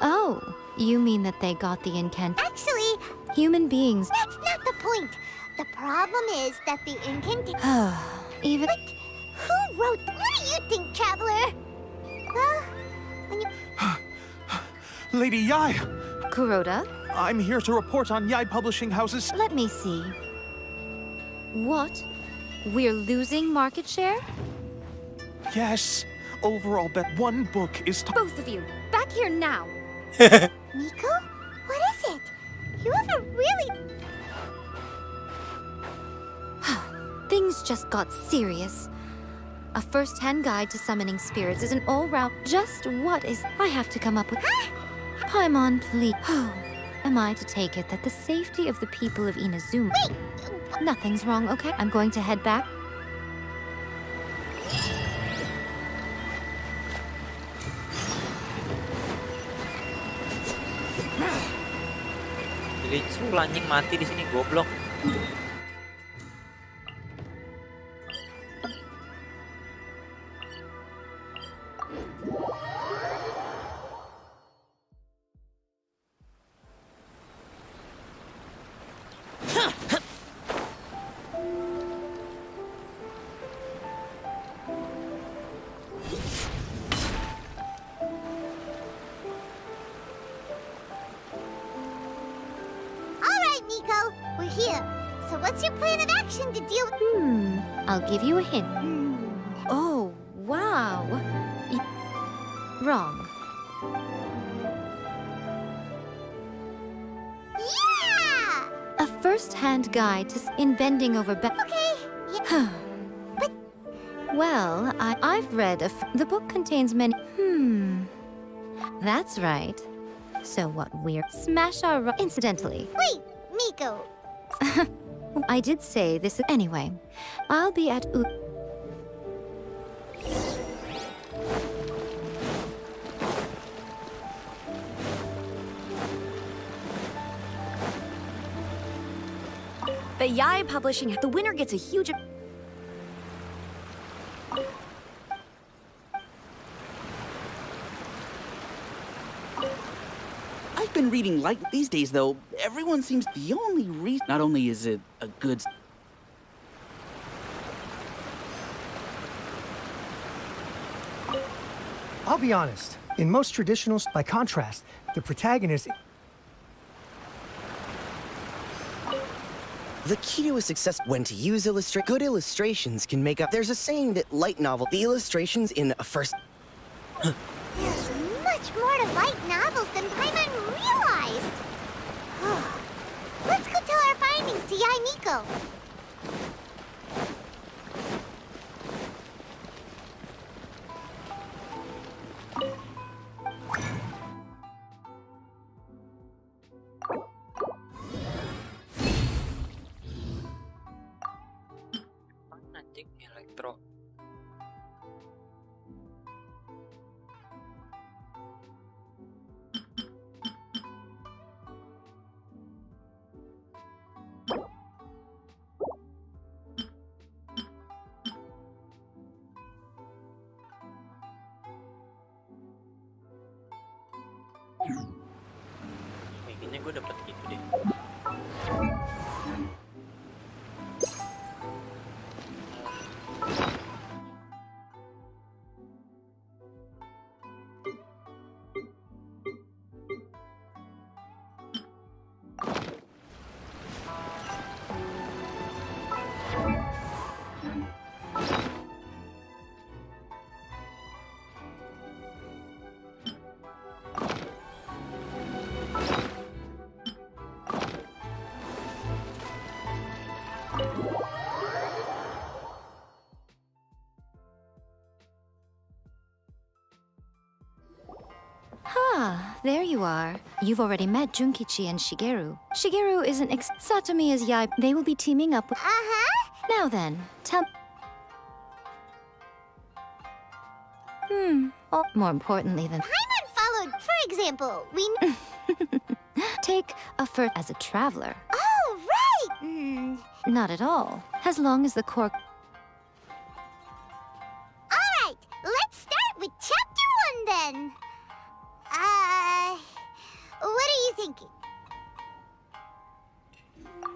Oh, you mean that they got the incant?
Actually,
Human beings.
that's not the point. The problem is that the incantation...
Even.
But who wrote... What do you think, Traveler? Well, when you...
Lady Yai!
Kuroda?
I'm here to report on Yai Publishing House's...
Let me see. What? We're losing market share?
Yes. Overall bet one book is...
Both of you, back here now!
Miko? What is it? You have a really...
Things just got serious. A first-hand guide to summoning spirits is an all-round... Just what is... I have to come up with... Paimon, please. Am I to take it that the safety of the people of Inazuma...
Wait!
Nothing's wrong, okay? I'm going to head back.
Licu anjing mati di sini goblok.
Miko, we're here. So what's your plan of action to deal with...
I'll give you a hint. Oh, wow. Wrong.
Yeah!
A first-hand guide to in bending over
Okay. Yeah. But...
Well, I've read the book contains many... That's right. So what we're... Smash our... Incidentally...
Wait, Miko.
I did say this... Anyway, I'll be at...
The Yai Publishing, the winner gets a huge...
I've been reading light these days, though. Everyone seems the only reason... Not only is it a good...
I'll be honest. In most traditionals, by contrast, the protagonist...
The key to a success when to use good illustrations can make up. There's a saying that light novel, the illustrations in a first.
There's much more to light novels than Paimon realized. Let's go tell our findings to Yai Miko.
Anjing elektro. Kayaknya gue dapet gitu deh.
There you are. You've already met Junkichi and Shigeru. Shigeru isn't Satomi is Yai. They will be teaming up with... Now then, tell... Oh, more importantly than...
Paimon followed, for example, we...
Take a fur as a traveler.
Oh, right!
Not at all. As long as the core...
Alright, let's start with Chapter 1 then. What are you thinking? No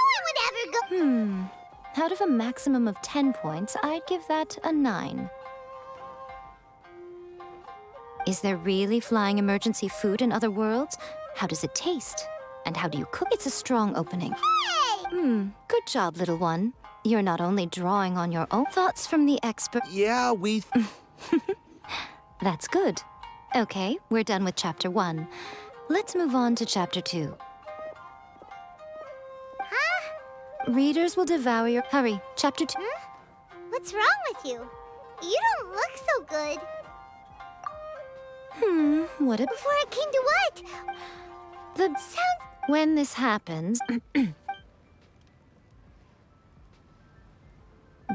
one would ever go...
Out of a maximum of 10 points, I'd give that a 9. Is there really flying emergency food in other worlds? How does it taste? And how do you cook? It's a strong opening.
Hey!
Good job, little one. You're not only drawing on your own thoughts from the expert...
Yeah, we...
That's good. Okay, we're done with Chapter 1. Let's move on to Chapter 2. Readers will devour your... Hurry, Chapter 2.
What's wrong with you? You don't look so good.
What if...
Before it came to what?
The sound... When this happens...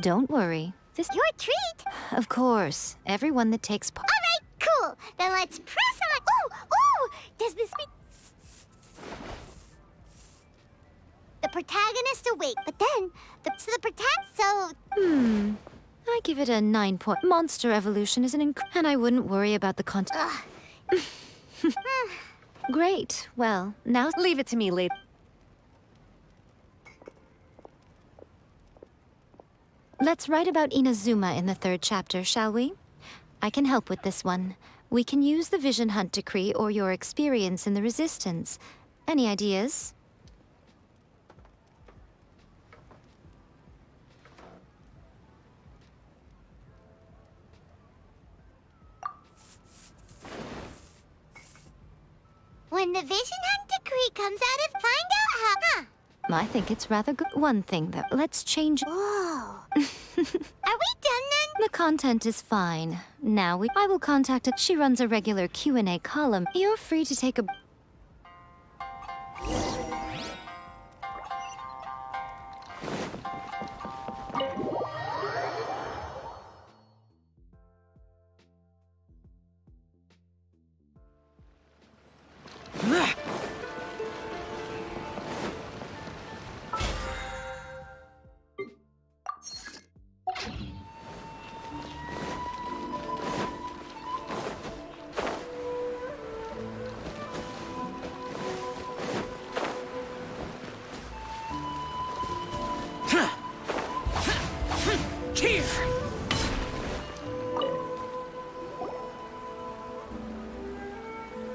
Don't worry. This...
Your treat?
Of course. Everyone that takes part...
Alright, cool. Then let's press on. Ooh! Does this mean... The protagonist awake, but then... the protagonist... So...
I give it a 9 point. Monster evolution is an and I wouldn't worry about the content. Great. Well, now leave it to me, lady. Let's write about Inazuma in the 3rd chapter, shall we? I can help with this one. We can use the Vision Hunt Decree or your experience in the Resistance. Any ideas?
When the Vision Hunt Decree comes out, find out how...
I think it's rather good. One thing, though. Let's change...
Whoa. Are we done then?
The content is fine. Now I will contact her. She runs a regular Q&A column. You're free to take a...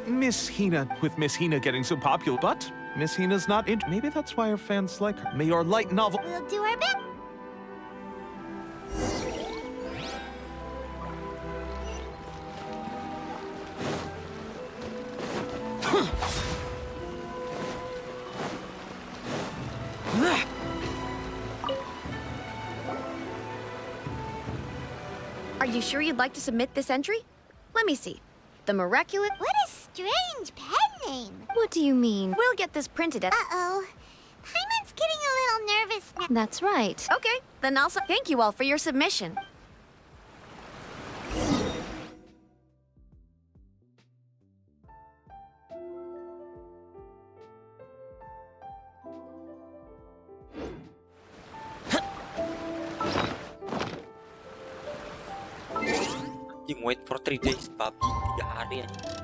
Miss Hina, with Miss Hina getting so popular, but Miss Hina's not in. Maybe that's why her fans like her. May our light novel.
We'll do our best.
Are you sure you'd like to submit this entry? Let me see. The Miraculous...
What a strange pen name.
What do you mean?
We'll get this printed at...
Uh-oh. Paimon's getting a little nervous now.
That's right.
Okay, then I'll... Thank you all for your submission.
Anjing, wait for 3 days, babi. 3 hari aja.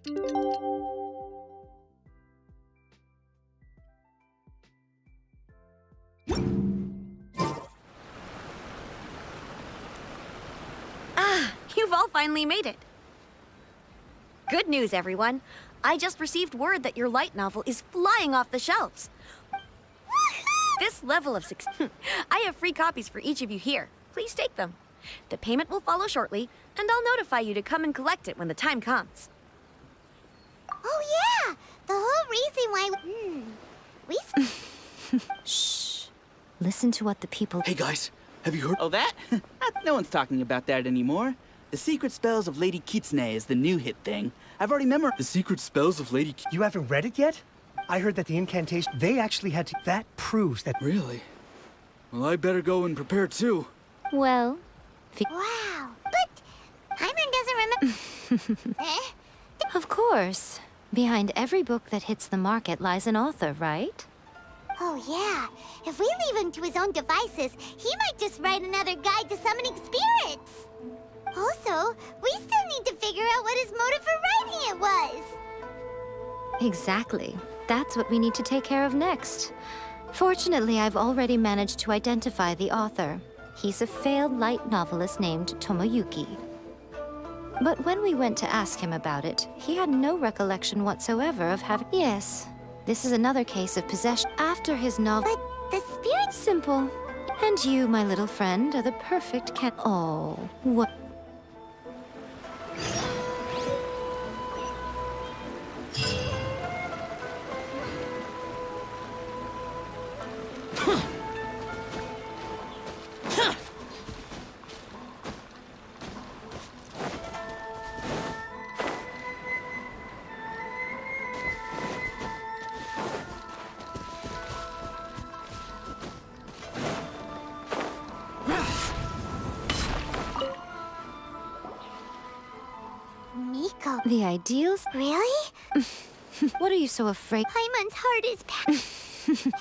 Ah, you've all finally made it. Good news, everyone. I just received word that your light novel is flying off the shelves. This level of success. I have free copies for each of you here. Please take them. The payment will follow shortly, and I'll notify you to come and collect it when the time comes.
Oh yeah! The whole reason why we
Shh. Listen to what the people...
Hey guys, have you heard? Oh, that? No one's talking about that anymore. The Secret Spells of Lady Kitsune is the new hit thing. I've already memorized the Secret Spells of Lady
You haven't read it yet? I heard that the incantation, they actually had to... That proves that...
Really? Well, I better go and prepare too.
Well...
Wow! But Paimon doesn't remember...
Of course. Behind every book that hits the market lies an author, right?
Oh yeah. If we leave him to his own devices, he might just write another guide to summoning spirits. Also, we still need to figure out what his motive for writing it was.
Exactly. That's what we need to take care of next. Fortunately, I've already managed to identify the author. He's a failed light novelist named Tomoyuki. But when we went to ask him about it, he had no recollection whatsoever of having... Yes, this is another case of possession. After his novel...
But the spirit...
Simple. And you, my little friend, are the perfect Oh, what...
Miko.
The ideals?
Really?
What are you so afraid?
Paimon's heart is... Hey!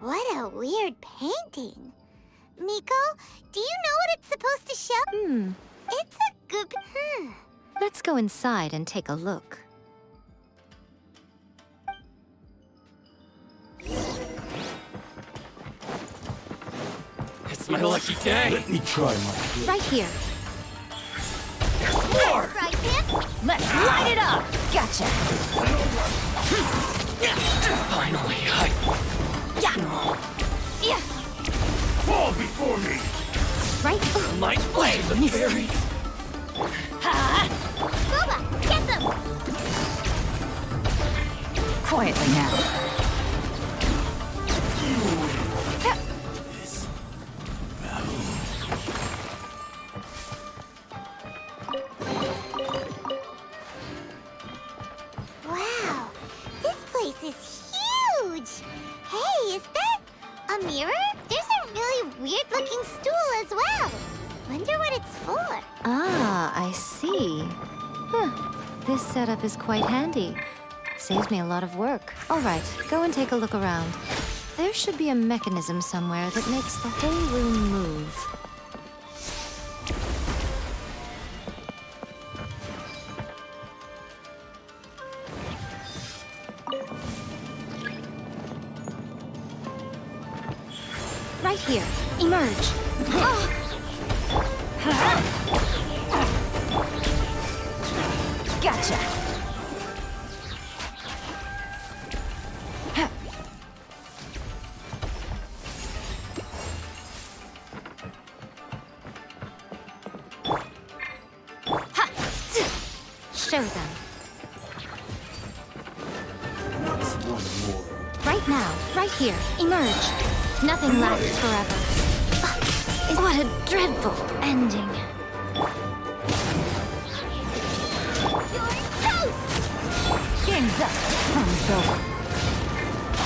What a weird painting. Miko, do you know what it's supposed to show? It's a good...
Let's go inside and take a look.
It's my lucky day.
Let me try my...
Right here.
More! Right, Pip?
Let's light it up!
Gotcha.
Finally,
Yeah.
Fall before me!
Right.
My blade, the fairies.
Boba, get them!
Quietly now.
Wow, this place is huge! Hey, is that a mirror? There's a really weird-looking stool as well. Wonder what it's for.
Ah, I see. Huh. This setup is quite handy. Saves me a lot of work. All right, go and take a look around. There should be a mechanism somewhere that makes the whole room move. Right here. Emerge.
Gotcha.
Show them. Right now, right here. Emerge. Nothing lasts forever. What a dreadful ending.
Game's up. Fun's over.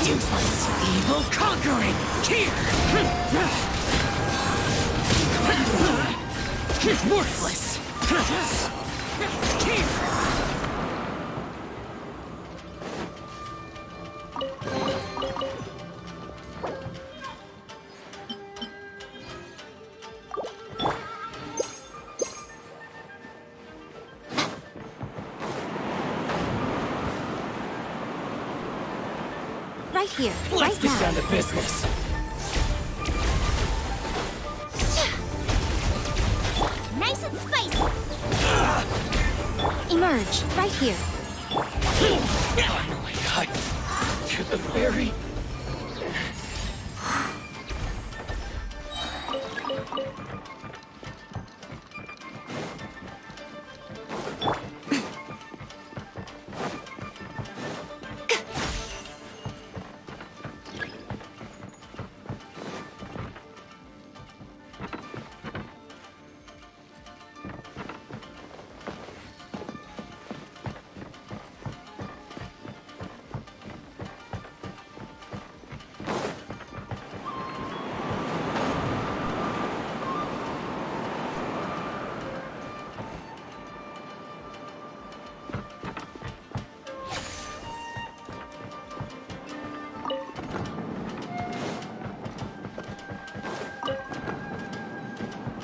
Useless. Evil conquering. Here. Worthless. Here.
Right here,
Let's
right
get
now.
down to business.
Nice and spicy.
Emerge, right here.
Finally, to the very...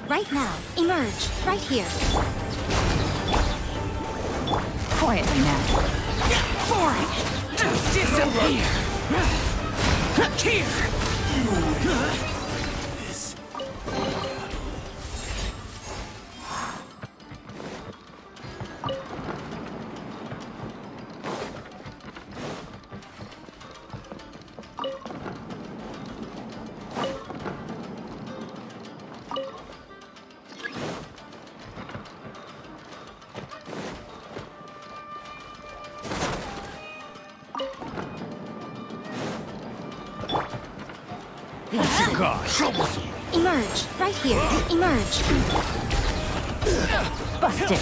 Right now, emerge, right here.
Quietly now. For it! Disappear! Here!
Emerge, right here. Emerge.
Busted!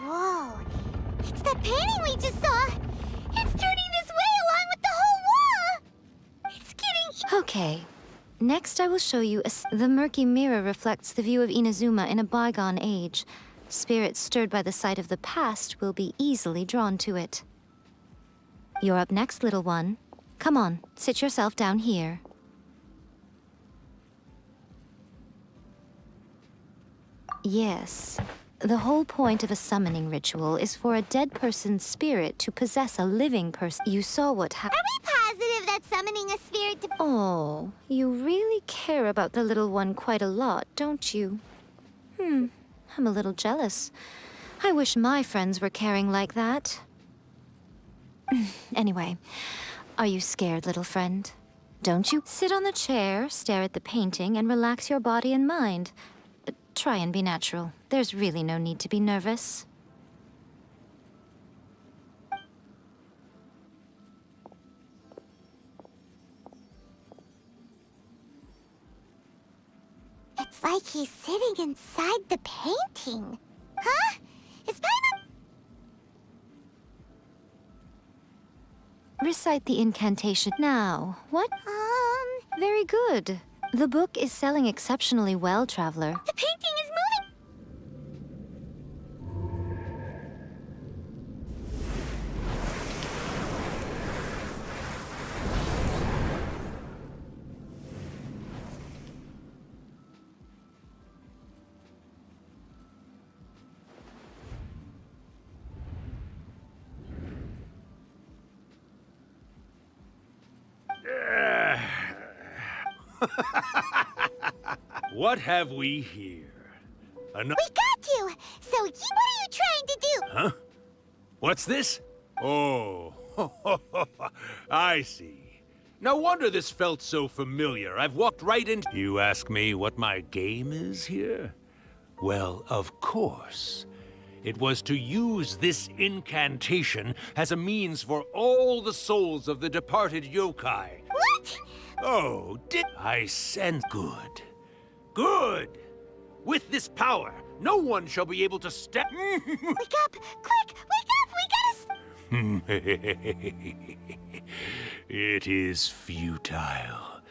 Whoa. It's that painting we just saw. It's turning this way along with the whole wall. It's getting...
Okay. Next, I will show you the murky mirror reflects the view of Inazuma in a bygone age. Spirits stirred by the sight of the past will be easily drawn to it. You're up next, little one. Come on, sit yourself down here. Yes. The whole point of a summoning ritual is for a dead person's spirit to possess a living person. You saw what happened.
Are we positive that summoning a spirit to...
Oh, you really care about the little one quite a lot, don't you? I'm a little jealous. I wish my friends were caring like that. Anyway, are you scared, little friend? Don't you? Sit on the chair, stare at the painting, and relax your body and mind. Try and be natural. There's really no need to be nervous.
It's like he's sitting inside the painting. Huh? Is Paimon...
Recite the incantation. Now, what? Very good. The book is selling exceptionally well, Traveler.
The painting is moving!
What have we here?
We got you! So, what are you trying to do?
Huh? What's this? Oh, I see. No wonder this felt so familiar. I've walked right into... You ask me what my game is here? Well, of course. It was to use this incantation as a means for all the souls of the departed yokai.
What?
Oh, did I sense good? Good! With this power, no one shall be able to step...
Wake up! Quick! Wake up! We gotta...
It is futile.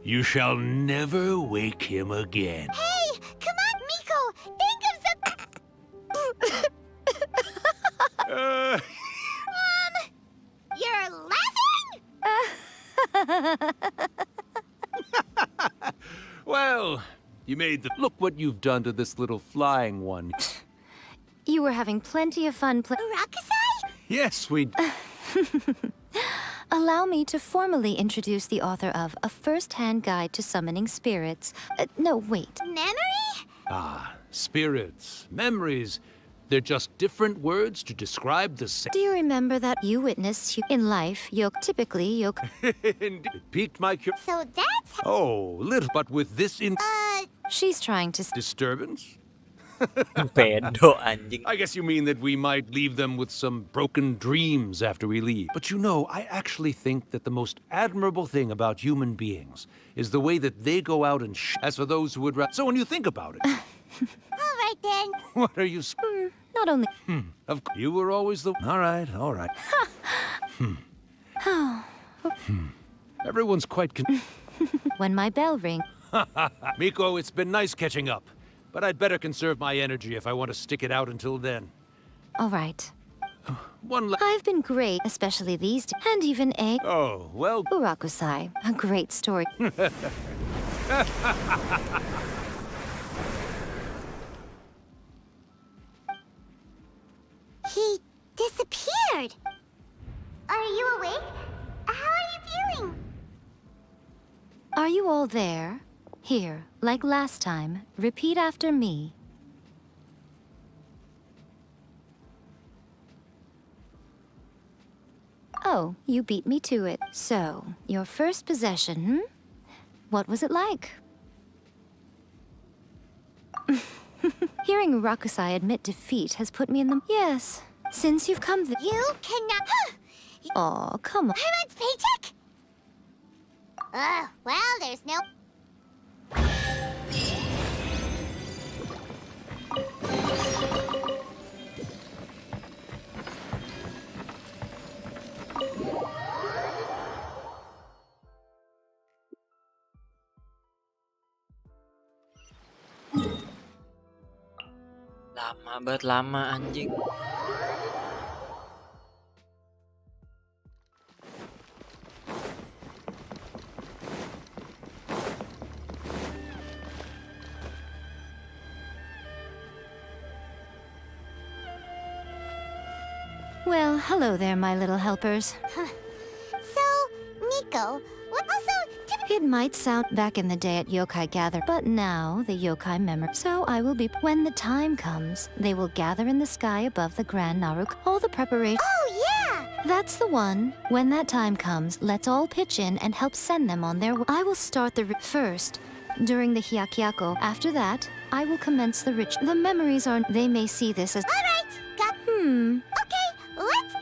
You shall never wake him again.
Hey! Come on, Miko! Think of some... You're laughing?
Well, you made the... Look what you've done to this little flying one.
You were having plenty of fun
Rakusai?
Yes, we...
Allow me to formally introduce the author of A First-Hand Guide to Summoning Spirits. No, wait.
Memory?
Ah, spirits, memories. They're just different words to describe the same...
Do you remember that you witnessed in life, typically,
It piqued my
So that's...
Oh, little, but with this in...
She's trying to...
Disturbance?
Pedo anjing.
I guess you mean that we might leave them with some broken dreams after we leave. But you know, I actually think that the most admirable thing about human beings is the way that they go out and as for those who would... So when you think about it...
All right, then.
What are you...
Not only...
Of course, you were always the... All right. Everyone's quite...
When my bell rings...
Miko, it's been nice catching up. But I'd better conserve my energy if I want to stick it out until then.
All right.
One
I've been great, especially these two. And even a...
Oh, well...
Urakusai. A great story.
He disappeared. Are you awake? How are you feeling?
Are you all there? Here, like last time, repeat after me. Oh, you beat me to it. So, your first possession, What was it like? Hearing Rakusai admit defeat has put me in the... Yes, since you've come
You cannot...
Aw, come on.
Paimon paycheck? Well, there's no...
Lama banget, lama anjing.
Well, hello there, my little helpers.
So, Nico, what also...
It might sound back in the day at Yokai Gather, but now the Yokai memory. So I will be... When the time comes, they will gather in the sky above the Grand Naruk. All the preparation...
Oh, yeah!
That's the one. When that time comes, let's all pitch in and help send them on their way. I will start the... First, during the Hyakyako. After that, I will commence the rich... The memories are... They may see this as...
All right, got... Okay, let's...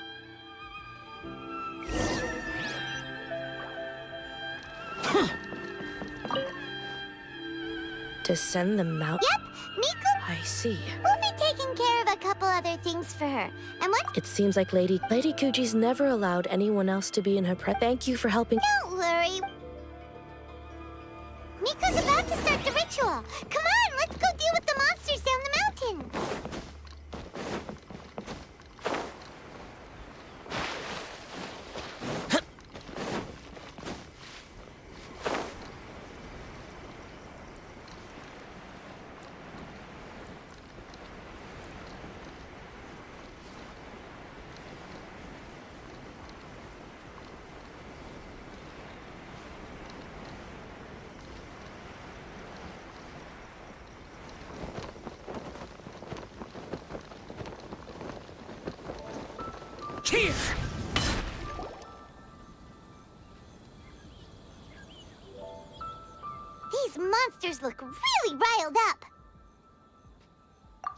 To send them out?
Yep, Miko...
I see.
We'll be taking care of a couple other things for her. And once—
It seems like Lady Kuji's never allowed anyone else to be in her Thank you for helping.
Don't worry. Miko's about to start the ritual. Come on, let's go deal with the monsters down the mountain.
Here!
These monsters look really riled up.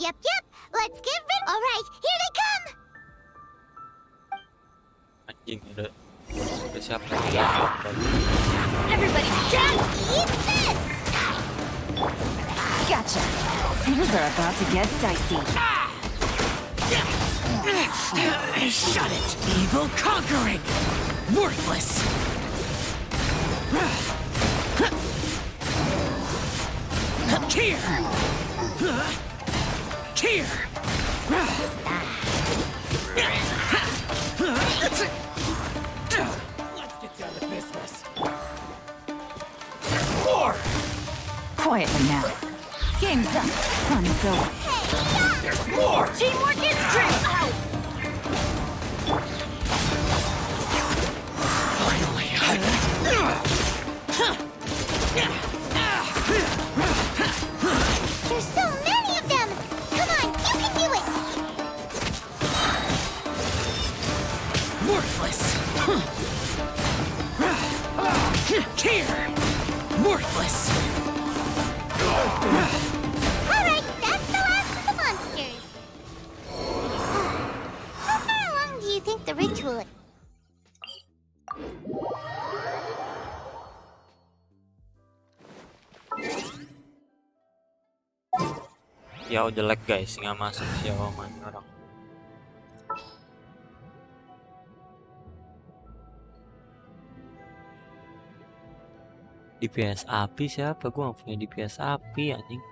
Yep. Let's get rid— All right, here they come!
Anjing, ada siapa?
Everybody stop! Eat this!
Gotcha. Things are about to get dicey. Shut it! Evil conquering! Worthless! Here! Here! Let's get down to business. More! Quietly now. Game's up. Fun is over. There's more!
Teamwork is great!
Finally.
There's so many of them! Come on, you can do it!
Worthless! Here! Worthless!
Alright, that's the last of the monsters. How far along do you think the ritual is?
Ya jelek guys, nggak masuk siapa main orang. DPS api siapa? Gue nggak punya DPS api anjing.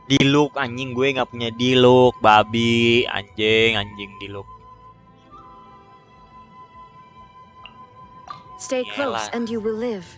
Diluk anjing, gue nggak punya diluk babi anjing diluk.
Stay close
Yalah.
and you will live.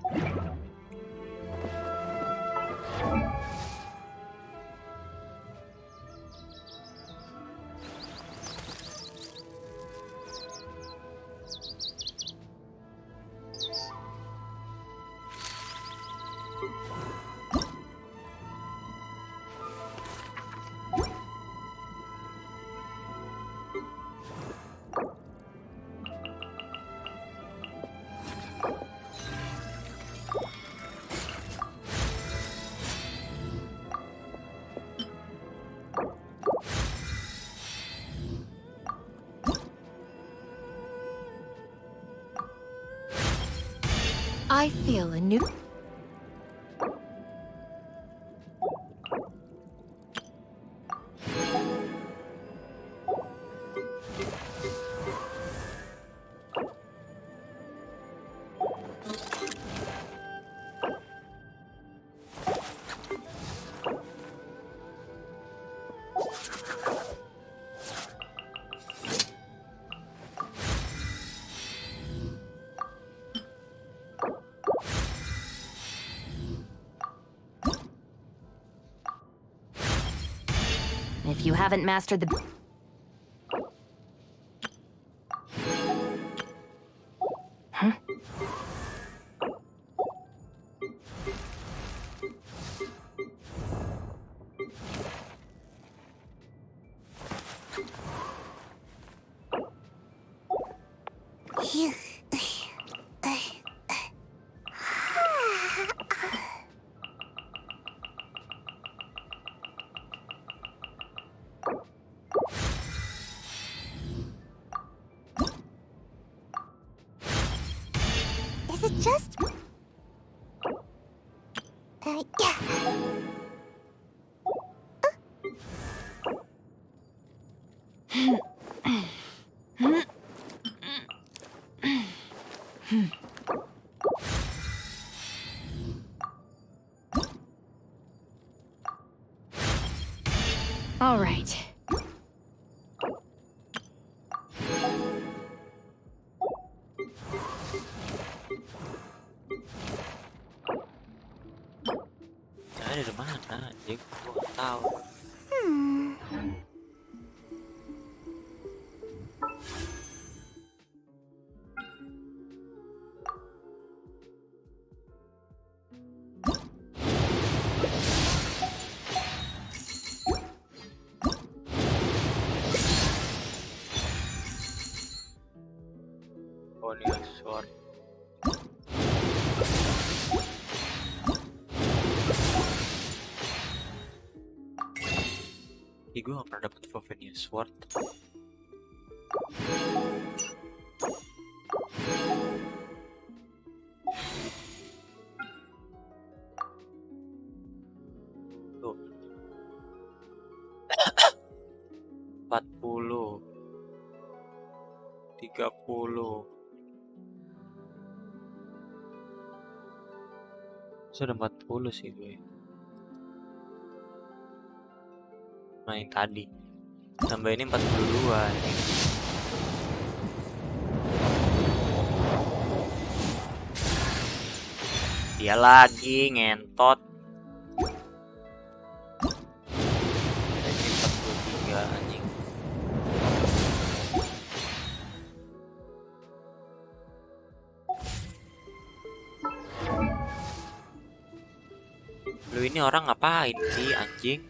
I feel a new...
If you haven't mastered the... Huh?
Is it just... yeah.
dari mana anjing? Gua nggak tahu. Oh, ini sword. Gue gak pernah dapet Fovenia Sword. Tuh. 40 30 sudah 40 sih gue. Nah yang tadi tambah ini 42 nih. Dia lagi ngentot. Ini 43 anjing. Lu ini orang ngapain sih anjing?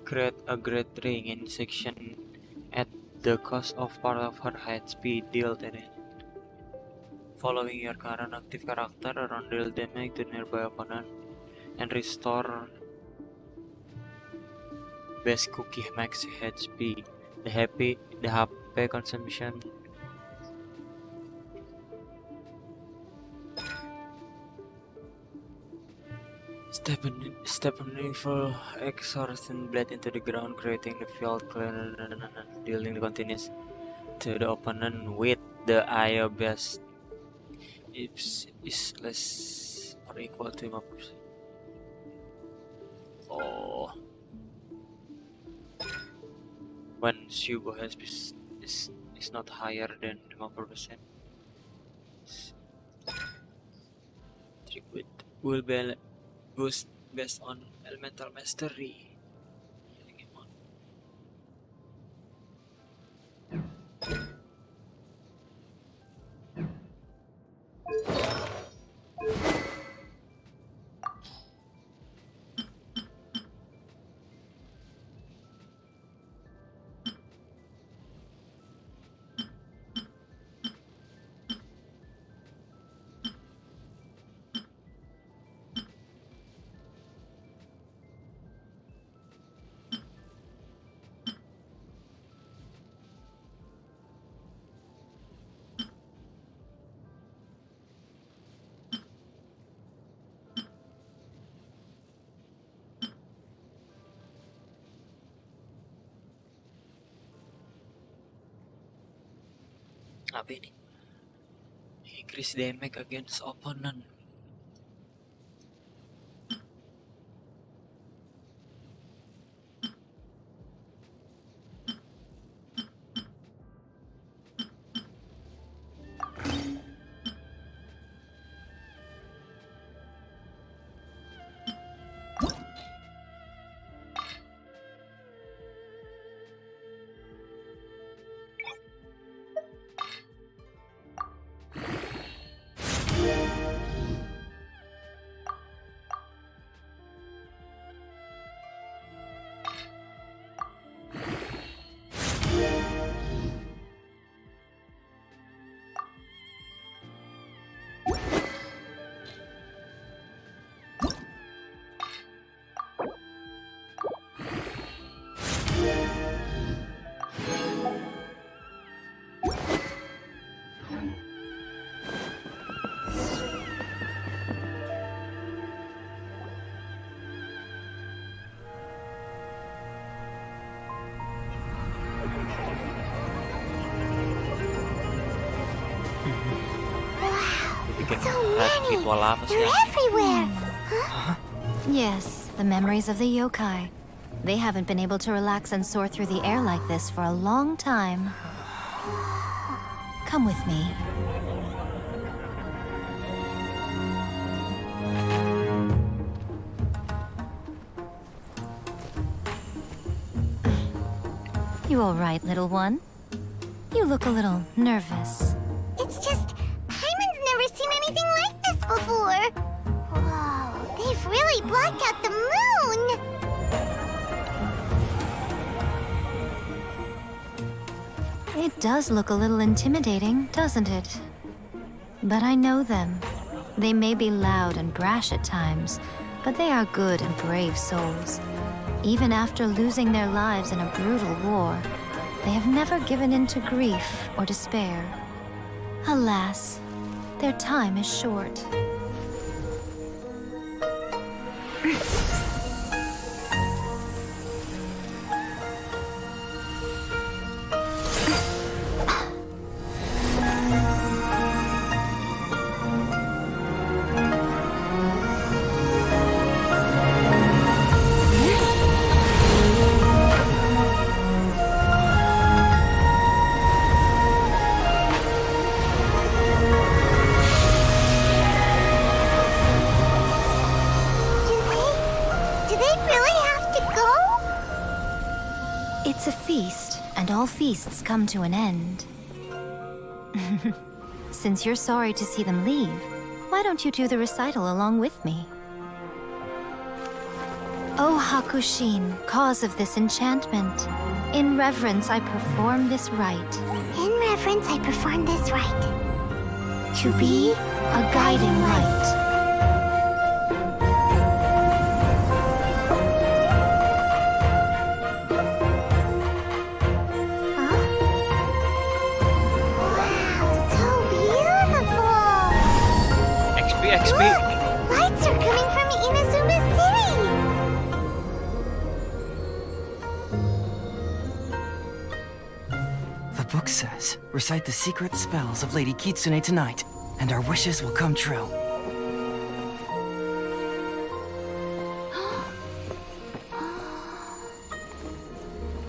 Create a great ring in section at the cost of part of her head speed dealt in it. Following your current active character, around deal damage to nearby opponent and restore best cookie max HP. The HP consumption Step an evil exorcism blade into the ground, creating the field clear, dealing the continuous to the opponent with the IO best is less or equal to 5%. Oh, when Sebuah is not higher than 5%, tribute will be boost based on elemental mastery. Apa ini? Increase damage against opponent.
Yes, the memories of the yokai. They haven't been able to relax and soar through the air like this for a long time. Come with me. You all right, little one? You look a little nervous.
It's just, Paimon's never seen anything like this before. Whoa, they've really blocked out the moon!
It does look a little intimidating, doesn't it? But I know them. They may be loud and brash at times, but they are good and brave souls. Even after losing their lives in a brutal war, they have never given in to grief or despair. Alas, their time is short. It's a feast, and all feasts come to an end. Since you're sorry to see them leave, why don't you do the recital along with me? O Hakushin, cause of this enchantment, in reverence I perform this rite.
In reverence, I perform this rite.
To be a guiding light.
XP.
Lights are coming from Inazuma City!
The book says, recite the secret spells of Lady Kitsune tonight, and our wishes will come true.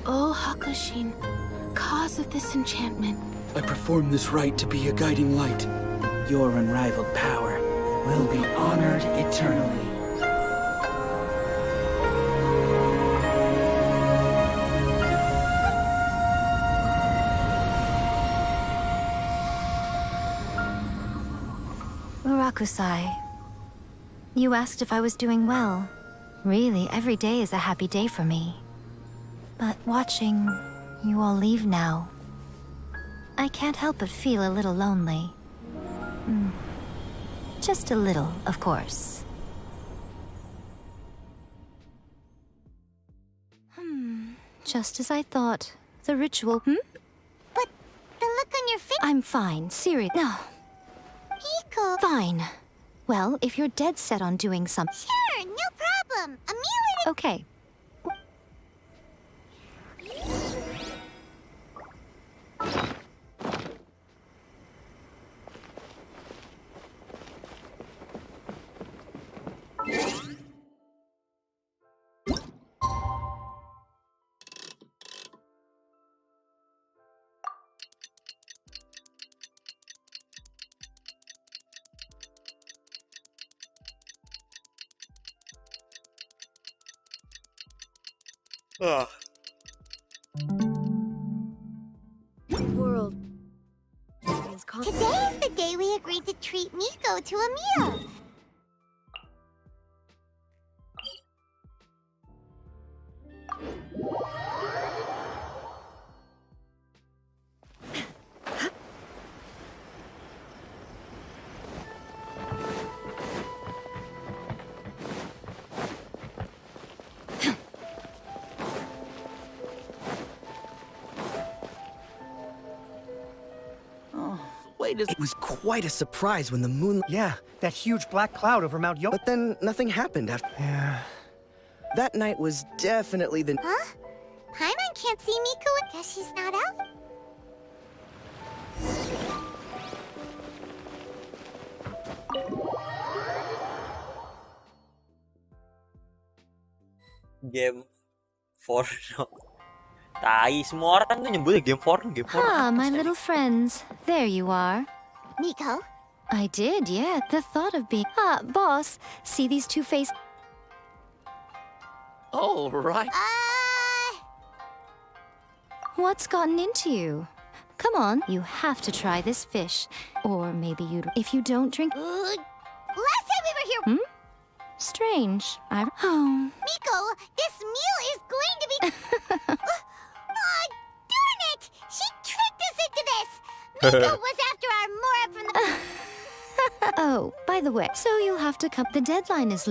O Hakushin, cause of this enchantment.
I perform this rite to be a guiding light. Your unrivaled power will be honored eternally.
Urakusai, you asked if I was doing well. Really, every day is a happy day for me. But watching you all leave now, I can't help but feel a little lonely. Just a little, of course. Just as I thought. The ritual,
But the look on your face...
I'm fine, serious. No.
Miko...
Fine. Well, if you're dead set on doing something...
Sure, no problem. Amelia...
Okay.
World.
Today is the day we agreed to treat Miko to a meal.
It
was quite a surprise when the moon...
Yeah, that huge black cloud over Mount Yo...
But then nothing happened after...
Yeah.
That night was definitely the...
Huh? Paimon can't see Miko. Guess she's not out.
Game Porno. Tai, semua orang tuh nyebutnya game porno, game porno.
Ah, my little friends. There you are.
Nico?
I did, yeah. The thought of being... Ah, boss, see these two faces?
All right.
What's gotten into you? Come on, you have to try this fish. Or maybe you'd... If you don't drink...
Last time we were here...
Hmm? Strange. Oh.
Miko, this meal is going to be... oh, darn it! She tricked us into this! Miko was after our Mora from the...
Oh, by the way, so you'll have to come... The deadline is...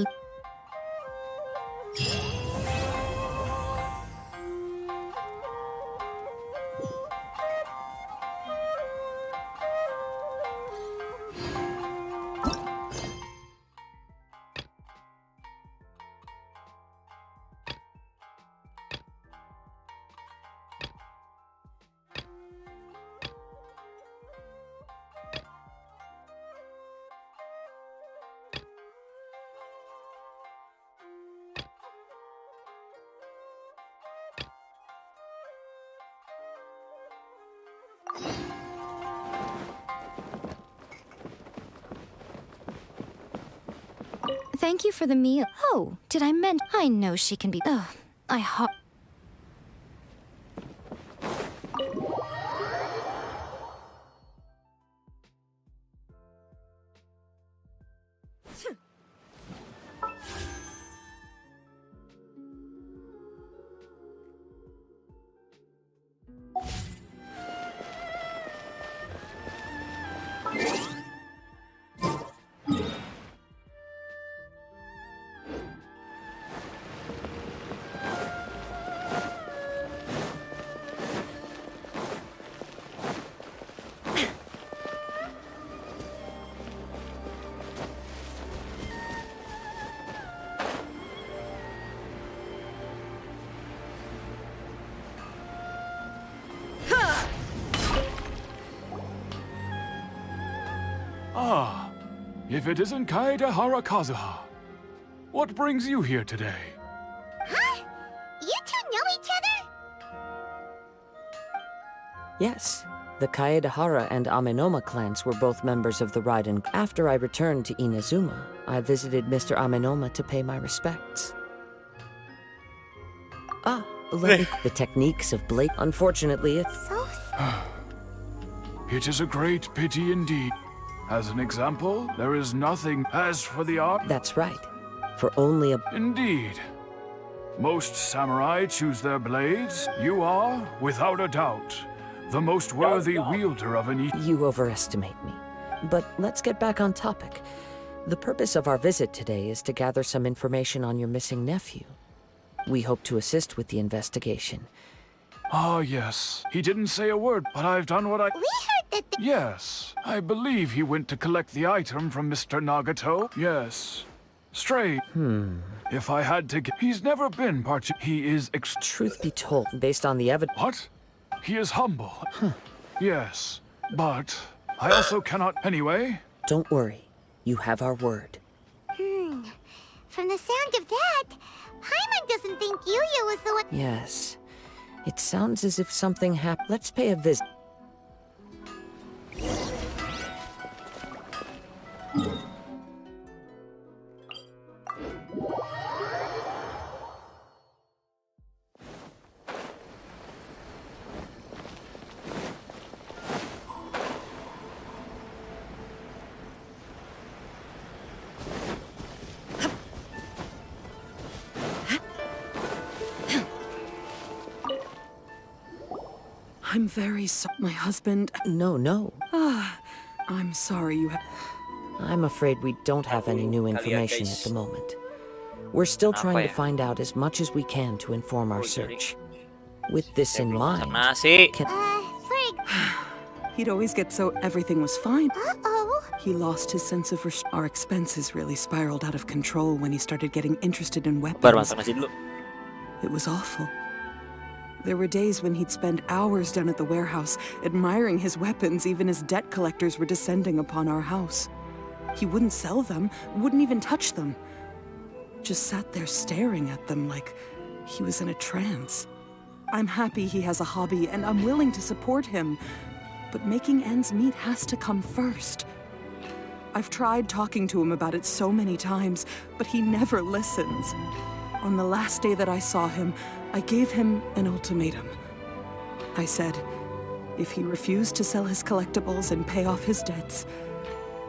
Thank you for the meal. Oh, did I meant... I know she can be... Oh, I hope...
Ah, if it isn't Kaede Harakazuha. What brings you here today?
Huh? You two know each other?
Yes. The Kaedehara and Amenoma clans were both members of the Raiden. After I returned to Inazuma, I visited Mr. Amenoma to pay my respects. Ah, let me... The techniques of blade... Unfortunately, it's...
So...
It is a great pity indeed. As an example, there is nothing. As for the art...
That's right. For only a...
Indeed. Most samurai choose their blades. You are, without a doubt, the most worthy wielder of an...
You overestimate me. But let's get back on topic. The purpose of our visit today is to gather some information on your missing nephew. We hope to assist with the investigation.
Ah, yes. He didn't say a word, but I've done what I...
We heard that...
Yes. I believe he went to collect the item from Mr. Nagato. Yes. Straight. If I had to... He's never been He is...
Truth be told, based on the evidence...
What? He is humble. Yes. But I also cannot... Anyway...
Don't worry. You have our word.
From the sound of that, Paimon doesn't think Yuya was the one...
Yes. It sounds as if something happened. Let's pay a visit.
I'm very sorry. My husband...
No.
I'm sorry you have...
I'm afraid we don't have any new information at the moment. We're still trying to find out as much as we can to inform our search. With this in mind...
He'd always get so everything was fine.
Uh-oh.
He lost his sense of... Our expenses really spiraled out of control when he started getting interested in weapons. It was awful. There were days when he'd spend hours down at the warehouse, admiring his weapons even as debt collectors were descending upon our house. He wouldn't sell them, wouldn't even touch them. Just sat there staring at them like he was in a trance. I'm happy he has a hobby, and I'm willing to support him. But making ends meet has to come first. I've tried talking to him about it so many times, but he never listens. On the last day that I saw him, I gave him an ultimatum. I said, if he refused to sell his collectibles and pay off his debts,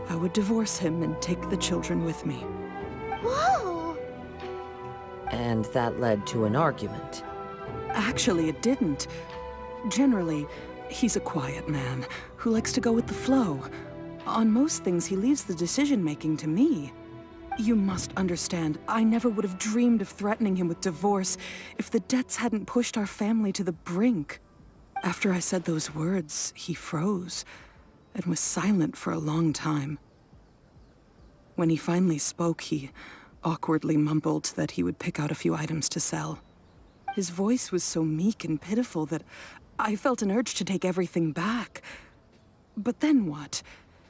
I would divorce him and take the children with me.
Whoa!
And that led to an argument.
Actually, it didn't. Generally, he's a quiet man who likes to go with the flow. On most things, he leaves the decision-making to me. You must understand, I never would have dreamed of threatening him with divorce if the debts hadn't pushed our family to the brink. After I said those words, he froze and was silent for a long time. When he finally spoke, he awkwardly mumbled that he would pick out a few items to sell. His voice was so meek and pitiful that I felt an urge to take everything back. But then what?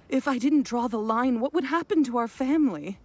If I didn't draw the line, what would happen to our family?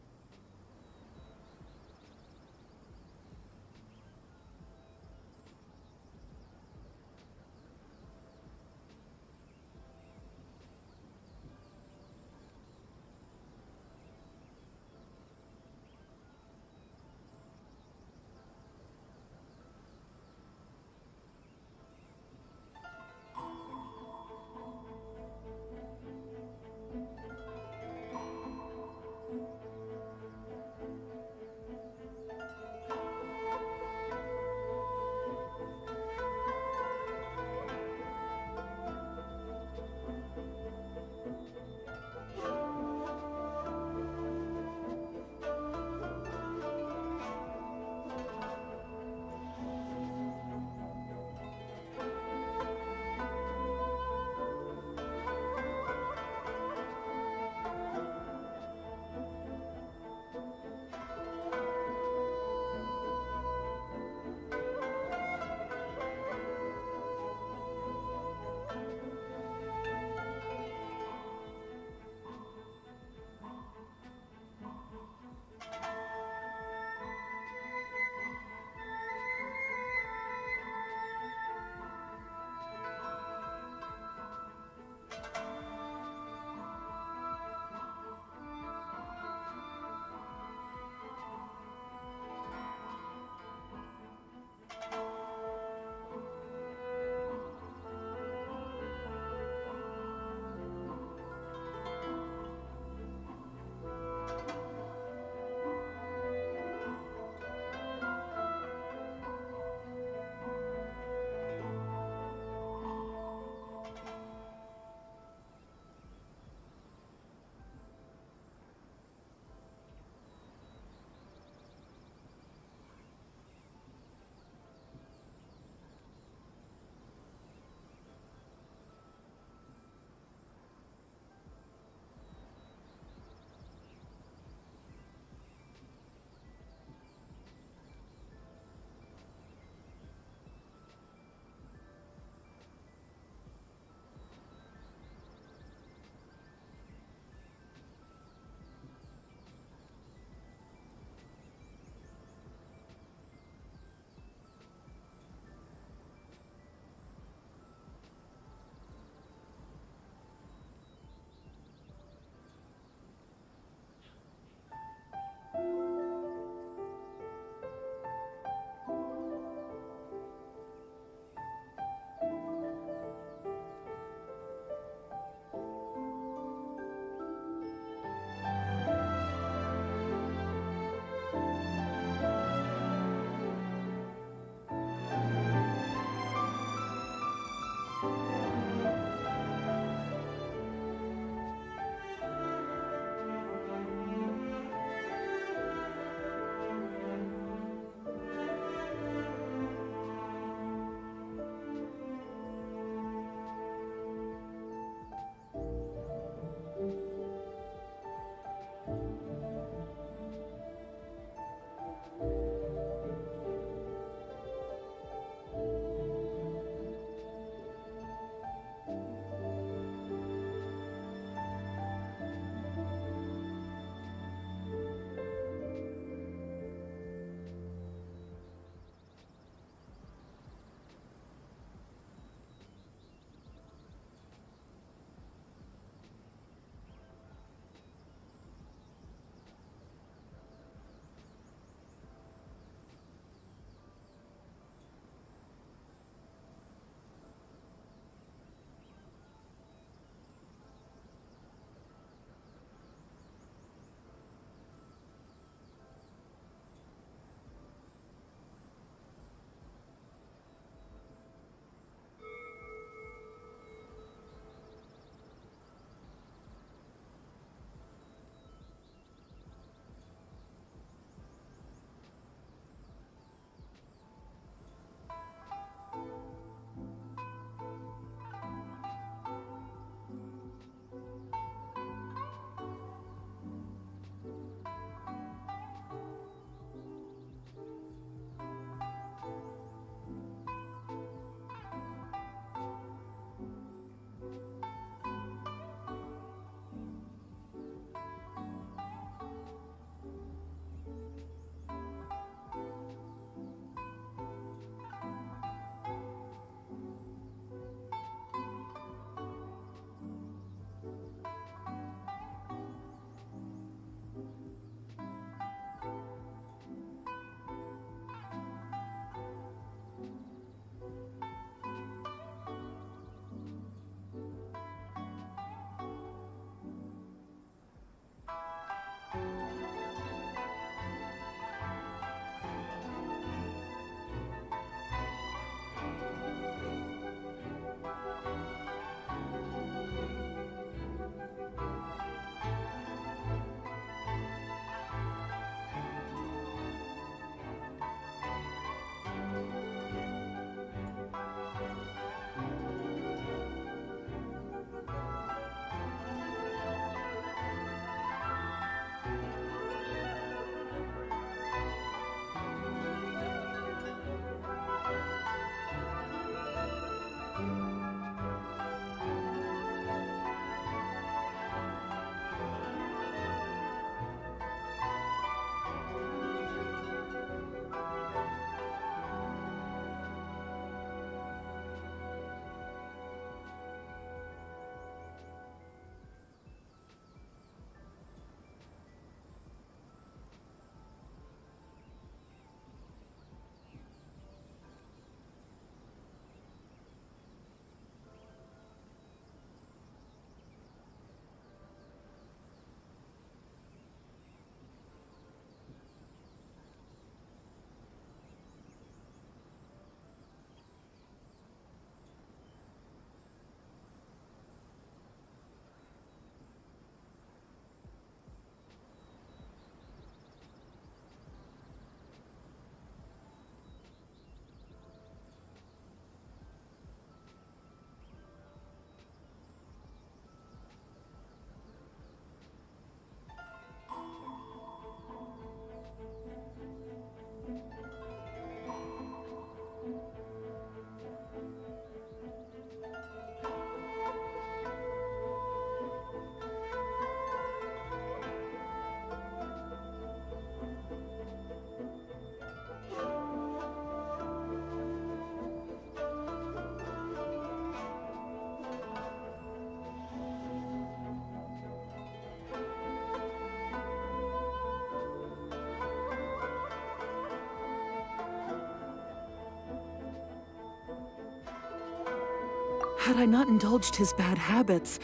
Had I not indulged his bad habits,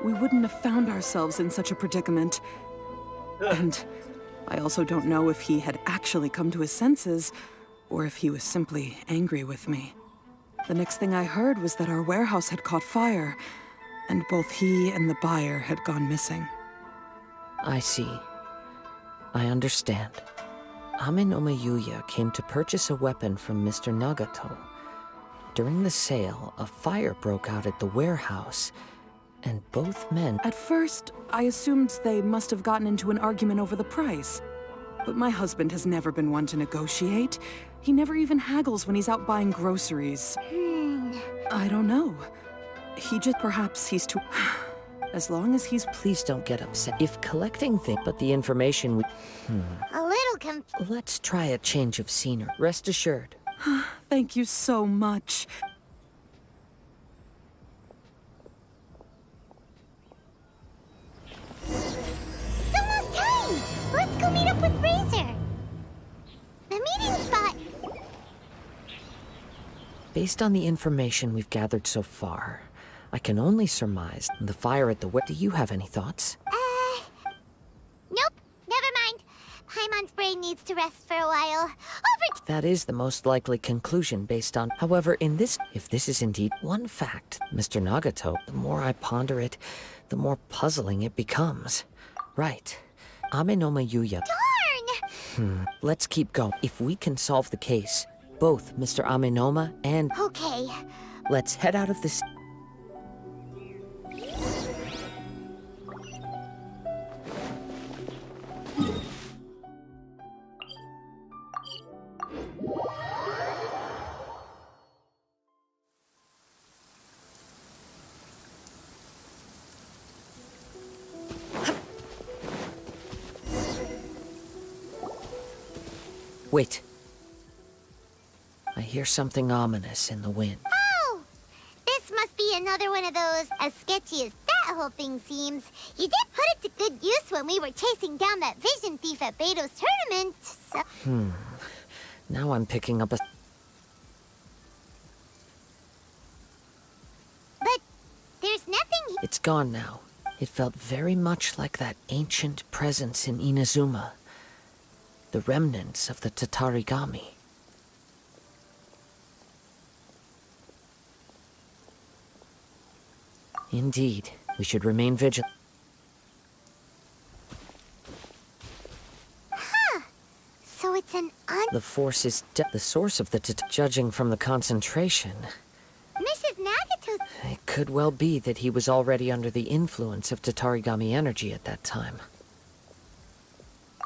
we wouldn't have found ourselves in such a predicament. And I also don't know if he had actually come to his senses, or if he was simply angry with me. The next thing I heard was that our warehouse had caught fire, and both he and the buyer had gone missing.
I see. I understand. Ame no Mayuya came to purchase a weapon from Mr. Nagato. During the sale, a fire broke out at the warehouse, and both men...
At first, I assumed they must have gotten into an argument over the price. But my husband has never been one to negotiate. He never even haggles when he's out buying groceries. I don't know. Perhaps he's too... As long as he's...
Please don't get upset. If collecting things, but the information we...
A little
Let's try a change of scenery. Rest assured.
Thank you so much.
It's almost time! Let's go meet up with Razor. The meeting spot.
Based on the information we've gathered so far, I can only surmise the fire at the Do you have any thoughts?
Nope, never mind. Paimon's brain needs to rest for a while.
That is the most likely conclusion based on... However, if this is indeed one fact, Mr. Nagato, the more I ponder it, the more puzzling it becomes. Right. Ame no Mayuya...
Darn!
Let's keep going. If we can solve the case, both Mr. Amenoma and...
Okay.
Let's head out of this... Wait. I hear something ominous in the wind.
Oh! This must be another one of those, as sketchy as that whole thing seems. You did put it to good use when we were chasing down that vision thief at Beto's tournament, so...
Now I'm picking up a...
But there's nothing...
It's gone now. It felt very much like that ancient presence in Inazuma. The remnants of the Tatarigami. Indeed, we should remain vigilant.
Huh. So it's an
The force is the source of the judging from the concentration.
Mrs. Nagato...
It could well be that he was already under the influence of Tatarigami energy at that time.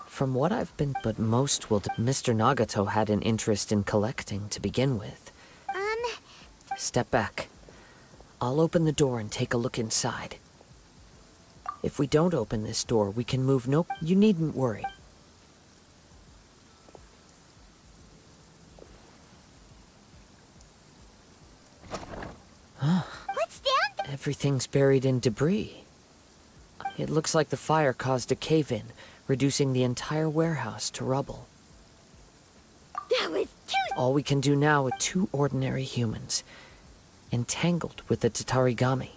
From what I've been... But most will... Mr. Nagato had an interest in collecting to begin with. Step back. I'll open the door and take a look inside. If we don't open this door, we can move You needn't worry.
What's down there?
Everything's buried in debris. It looks like the fire caused a cave-in, reducing the entire warehouse to rubble.
That was too...
All we can do now with two ordinary humans, entangled with the Tatarigami.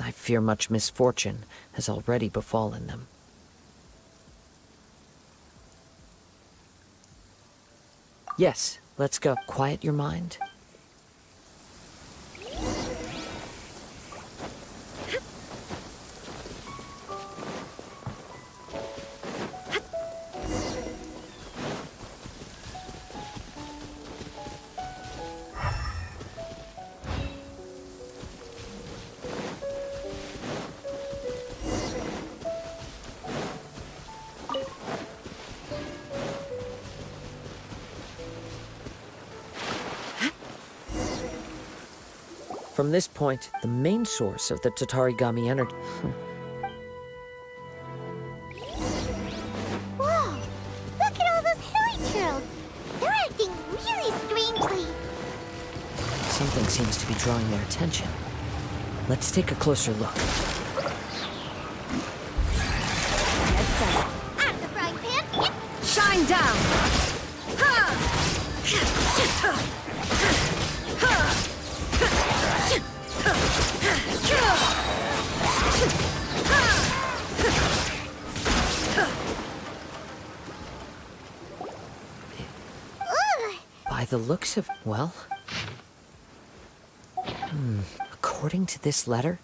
I fear much misfortune has already befallen them. Yes, let's go. Quiet your mind. From this point, the main source of the Tatarigami energy...
Whoa! Look at all those hilly trails! They're acting really strangely.
Something seems to be drawing their attention. Let's take a closer look.
Out of the frying pan!
Shine down!
the looks of... well... According to this letter,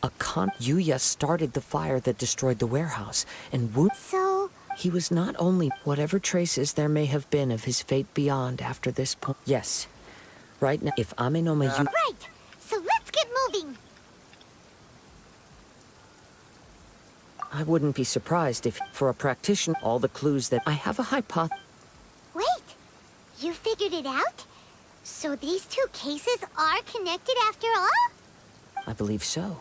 Yuya started the fire that destroyed the warehouse, and
So...
he was not only whatever traces there may have been of his fate beyond after this point. Yes. Right now, if Amenoma Yuya...
Right! So let's get moving!
I wouldn't be surprised if, for a practitioner, all the clues that I have a hypothesis...
Wait! You figured it out? So these two cases are connected after all?
I believe so.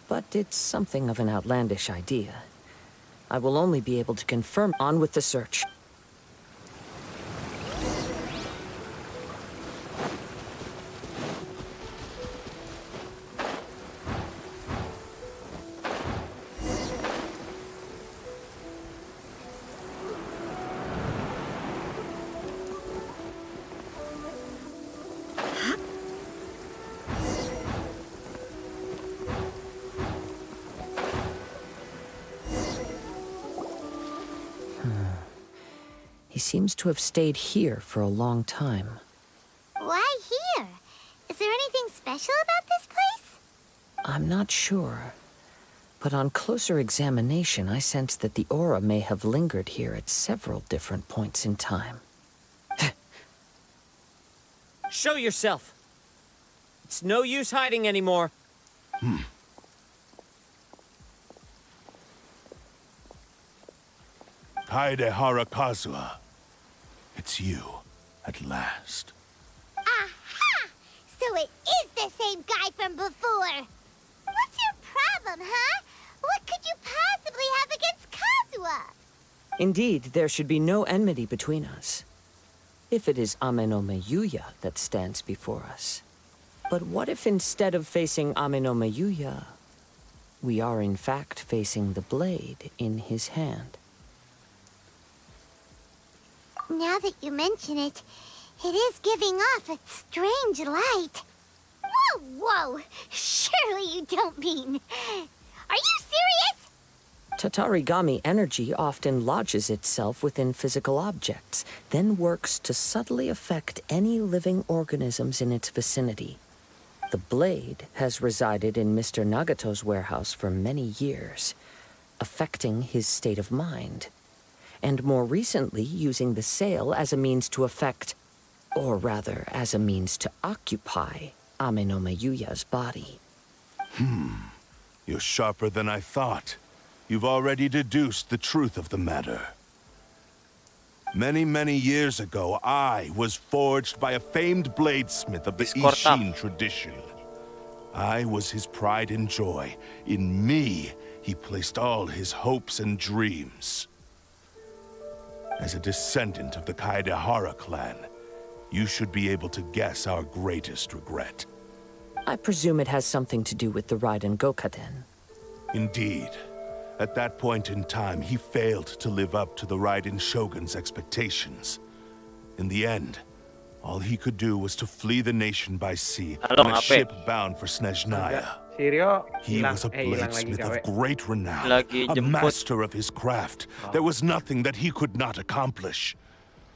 But it's something of an outlandish idea. I will only be able to confirm on with the search. He seems to have stayed here for a long time.
Why here? Is there anything special about this place?
I'm not sure. But on closer examination, I sense that the aura may have lingered here at several different points in time. Show yourself! It's no use hiding anymore.
Kaedehara Kazuha. It's you, at last.
Aha! So it is the same guy from before! What's your problem, huh? What could you possibly have against Kazuha?
Indeed, there should be no enmity between us. If it is Amenoma Yuya that stands before us. But what if instead of facing Amenoma Yuya, we are in fact facing the blade in his hand?
Now that you mention it, it is giving off a strange light. Whoa, whoa! Surely you don't mean... Are you serious?
Tatarigami energy often lodges itself within physical objects, then works to subtly affect any living organisms in its vicinity. The blade has resided in Mr. Nagato's warehouse for many years, affecting his state of mind. And more recently, using the sale as a means to affect, or rather, as a means to occupy, Amenoma Yuya's body.
You're sharper than I thought. You've already deduced the truth of the matter. Many, many years ago, I was forged by a famed bladesmith of the Ishin tradition. I was his pride and joy. In me, he placed all his hopes and dreams. As a descendant of the Kaedehara clan, you should be able to guess our greatest regret.
I presume it has something to do with the Raiden Gokaden.
Indeed. At that point in time, he failed to live up to the Raiden Shogun's expectations. In the end, all he could do was to flee the nation by sea on a ship bound for Snezhnaya. He was a bladesmith of great renown, a master of his craft. There was nothing that he could not accomplish.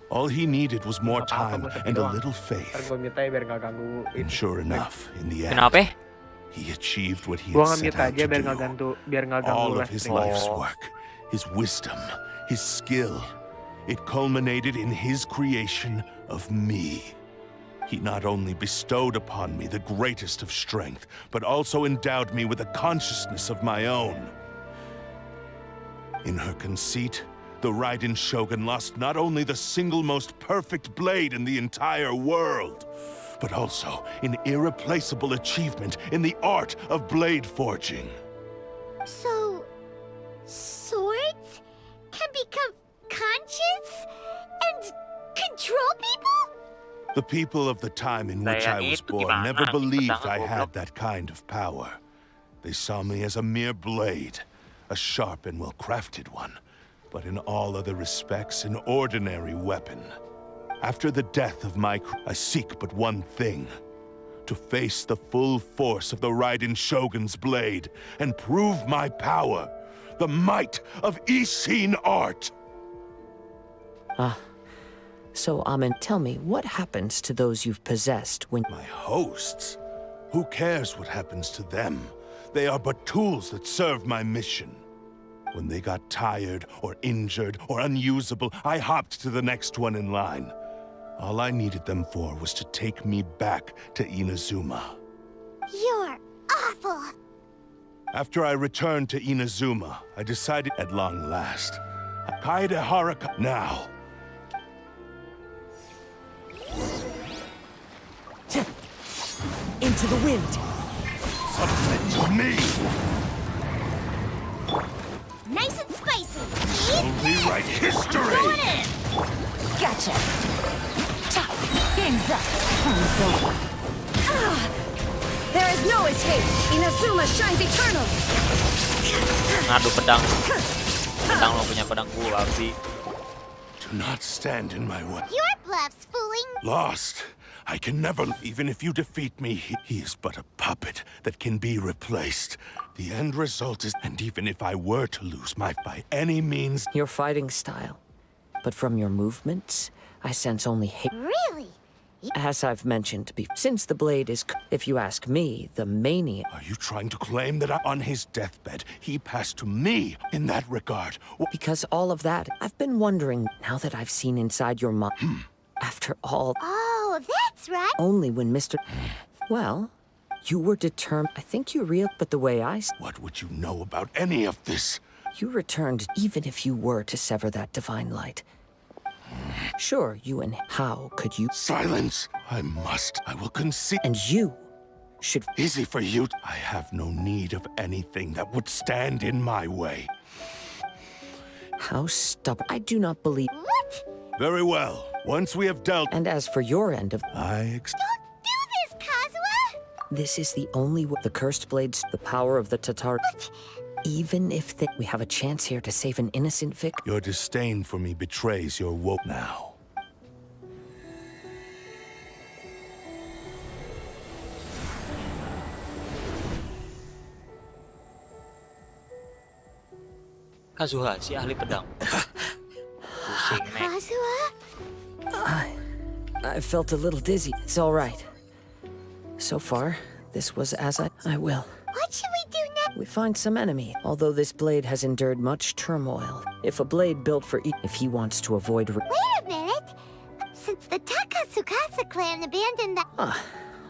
All he needed was more time and a little faith. And sure enough, in the end, he achieved what he had set out to do. All of his life's work, his wisdom, his skill, it culminated in his creation of me. He not only bestowed upon me the greatest of strength, but also endowed me with a consciousness of my own. In her conceit, the Raiden Shogun lost not only the single most perfect blade in the entire world, but also an irreplaceable achievement in the art of blade forging.
So... swords can become conscious and control people?
The people of the time in which I was born never believed I had that kind of power. They saw me as a mere blade, a sharp and well-crafted one, but in all other respects an ordinary weapon. After the death of I seek but one thing: to face the full force of the Raiden Shogun's blade and prove my power, the might of Ishin art.
So, Amin, tell me, what happens to those you've possessed when...
My hosts? Who cares what happens to them? They are but tools that serve my mission. When they got tired, or injured, or unusable, I hopped to the next one in line. All I needed them for was to take me back to Inazuma.
You're awful.
After I returned to Inazuma, I decided at long last. Kaede Haruka now.
Into the wind.
Submit to me.
Nice and spicy.
I'll rewrite history.
Going in.
Gotcha. Game's up. Fun's over.
There is no escape. Inazuma shines eternal.
Ngadu pedang. Pedang lo punya pedang gua, Abi.
Do not stand in my way.
Your bluff's fooling.
Lost. I can never, even if you defeat me, he is but a puppet that can be replaced. The end result is, and even if I were to lose by any means...
Your fighting style. But from your movements, I sense only hate.
Really?
As I've mentioned since the blade is, if you ask me, the mania...
Are you trying to claim that on his deathbed, he passed to me in that regard?
Because all of that, I've been wondering, now that I've seen inside your mind... After all...
Oh, that's right.
Only when Mr... Well, you were determined... I think you but the way I...
What would you know about any of this?
You returned even if you were to sever that divine light. Sure, you and... How could you...
Silence! I will concede...
And you should...
Easy for you. I have no need of anything that would stand in my way.
How stubborn... I do not believe...
What?
Very well. Once we have dealt...
And as for your end of...
Don't
do this, Kazuha!
This is the only way... The cursed blades, the power of the Tatar...
What?
Even if we have a chance here to save an innocent victim...
Your disdain for me betrays your woke now.
Kazuha, si ahli pedang. Pusing, Nek.
Kazuha?
I felt a little dizzy. It's all right. So far, this was as I will.
What should we do next?
We find some enemy, although this blade has endured much turmoil. If a blade built for if he wants to avoid...
Wait a minute! Since the Takasukasa clan abandoned the...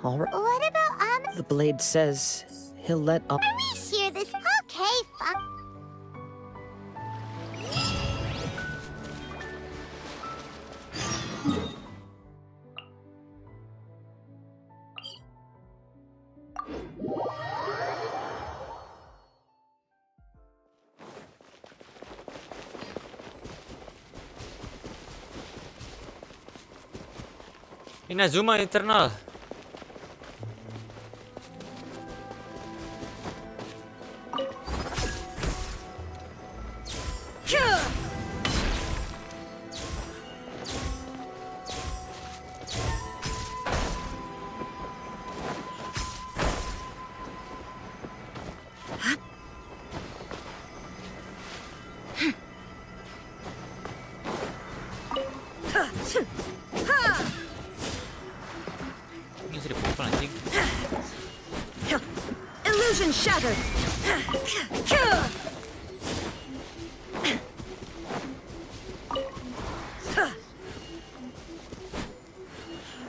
All right.
What about,
The blade says he'll let up...
Are we sure this... Okay, fuck.
Inazuma Eternal.
Illusion shattered.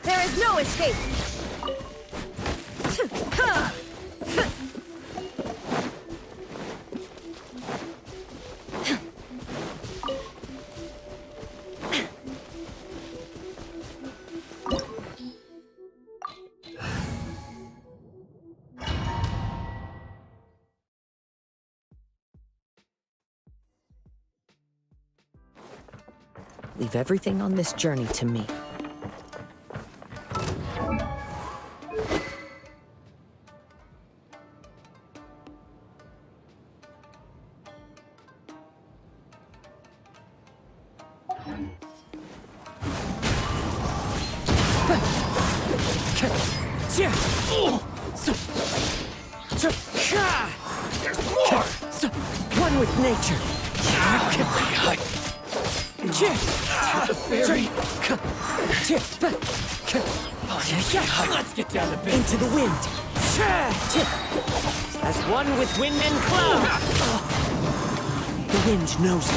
There is no escape.
Leave everything on this journey to me.
There's more!
One with nature.
Fairy. Let's get down to business.
Into the wind. As one with wind and cloud. The wind knows it.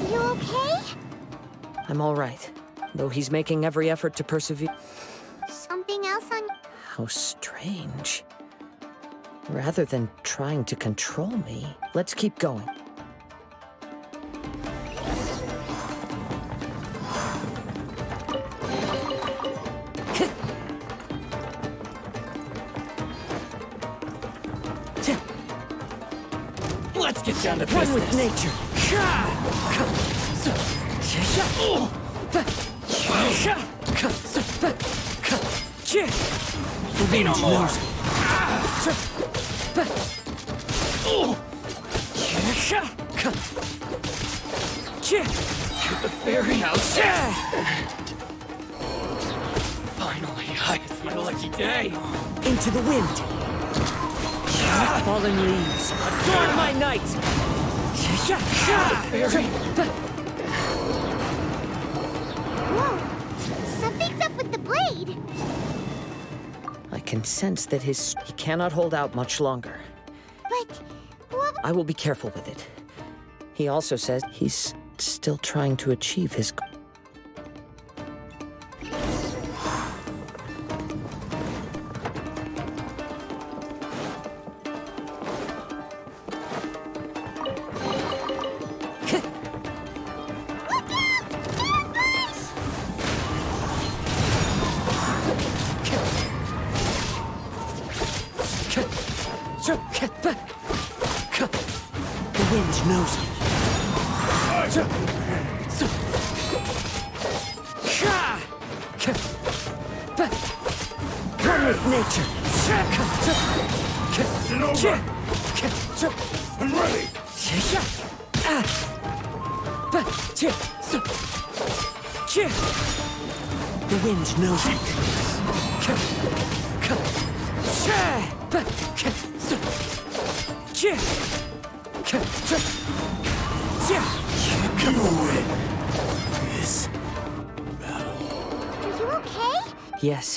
You okay?
I'm all right, though he's making every effort to persevere.
Something else on...
How strange. Rather than trying to control me, let's keep going.
Let's get down to business.
One with nature. The wind knows it.
The fairy house. Finally, it's my lucky day.
Into the wind. Fallen leaves. Adorn my night.
Whoa! Something's up with the blade.
I can sense that he cannot hold out much longer.
But what?
I will be careful with it. He also says he's still trying to achieve his goal. The wind knows it. One with nature.
I'm ready.
The wind knows it.
Are you okay?
Yes,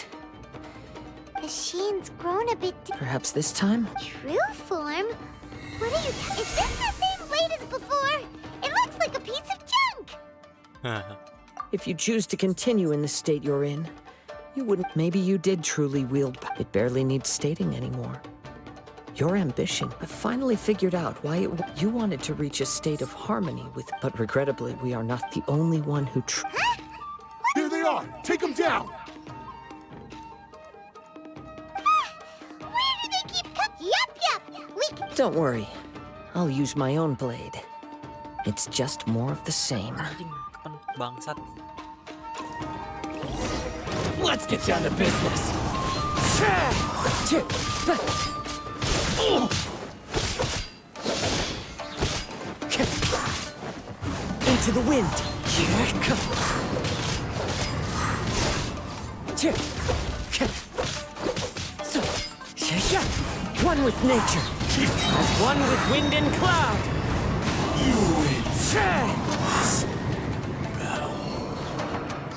The Sheen's grown a bit.
perhaps this time?
True form? What are you? Is this the same blade as before? It looks like a piece of junk.
If you choose to continue in the state you're in, you wouldn't. Maybe you did truly wield. It barely needs stating anymore. Your ambition. I finally figured out why you wanted to reach a state of harmony with. But regrettably, we are not the only one who.
Here they are. Take them down.
Where do they keep Yup. We can...
Don't worry, I'll use my own blade. It's just more of the same.
Bangsat.
Let's get down to business.
Into the wind. One with nature. One with wind and cloud.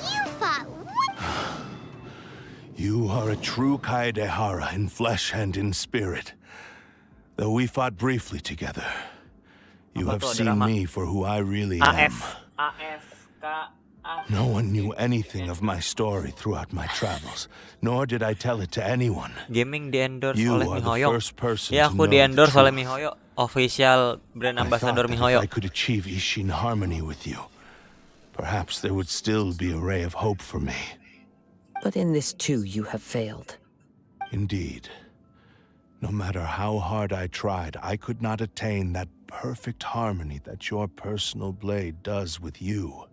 You fought what?
You are a true Kaedehara in flesh and in spirit. Though we fought briefly together, you have seen me for who I really am. No one knew anything of my story throughout my travels, nor did I tell it to anyone.
Gaming di-endorse
You
oleh
are the
MiHoYo.
first person
Ya,
to
aku
know
di-endorse
the
oleh
truth.
MiHoYo, official brand
I
ambassador
thought that if
MiHoYo.
I could achieve Ishin harmony with you, perhaps there would still be a ray of hope for me.
But in this too, you have failed.
Indeed. No matter how hard I tried, I could not attain that perfect harmony that your personal blade does with you.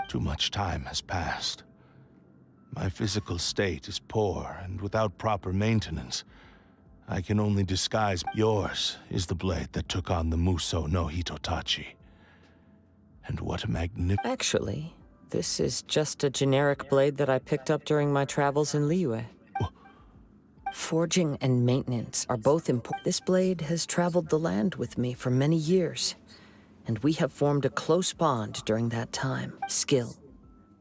Too much time has passed. My physical state is poor, and without proper maintenance, I can only disguise. Yours is the blade that took on the Muso no Hitotachi. And what a
Actually, this is just a generic blade that I picked up during my travels in Liyue. Forging and maintenance are both important. This blade has traveled the land with me for many years, and we have formed a close bond during that time. Skill,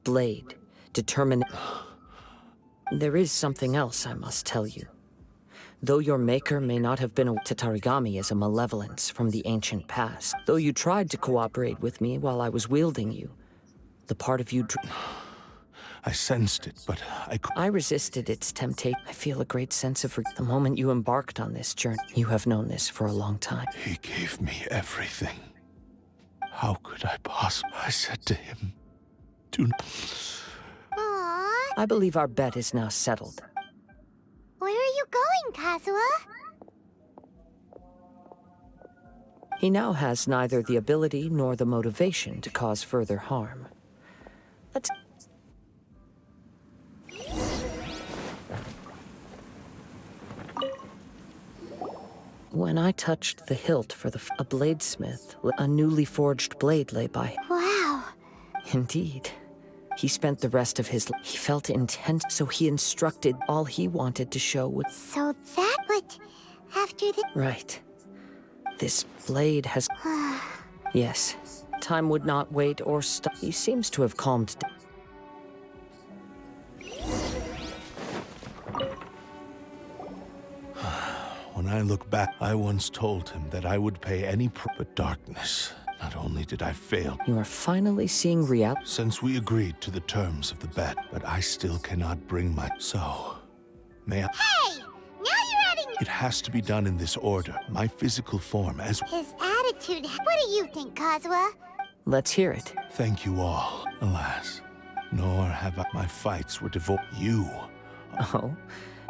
blade, determination. There is something else I must tell you. Though your maker may not have been a Tatarigami is a malevolence from the ancient past. Though you tried to cooperate with me while I was wielding you, the part of you...
I sensed it, but
I resisted its temptation. I feel a great sense of the moment you embarked on this journey. You have known this for a long time.
He gave me everything. How could I possibly? I said to him, do not...
I believe our bet is now settled.
Where are you going, Kazuha?
He now has neither the ability nor the motivation to cause further harm. Let's... When I touched the hilt for a bladesmith, a newly forged blade lay by.
Wow.
Indeed. He spent the rest of his life. He felt intent, so he instructed. All he wanted to show was...
So that what... after the...
Right. This blade has... Yes. Time would not wait or stop. He seems to have calmed down.
When I look back, I once told him that I would pay any price but darkness. Not only did I fail...
You are finally seeing reality.
Since we agreed to the terms of the bet, but I still cannot bring my... So, may I...
Hey! Now you're adding...
It has to be done in this order. My physical form as...
His attitude... What do you think, Kazuha?
Let's hear it.
Thank you all. Alas, nor have I... My fights were devoted... You.
Oh?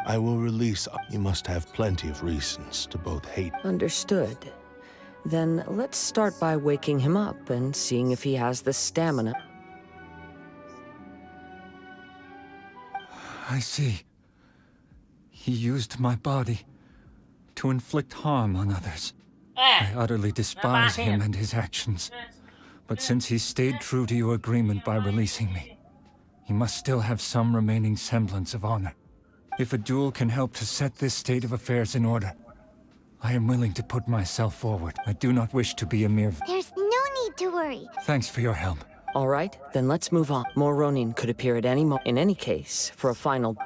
I will release... You must have plenty of reasons to both hate...
Understood. Then let's start by waking him up and seeing if he has the stamina.
I see. He used my body to inflict harm on others. I utterly despise him and his actions. But since he stayed true to your agreement by releasing me, he must still have some remaining semblance of honor. If a duel can help to set this state of affairs in order, I am willing to put myself forward. I do not wish to be a mere...
There's no need to worry.
Thanks for your help.
All right, then let's move on. More Ronin could appear at any moment. In any case, for a final...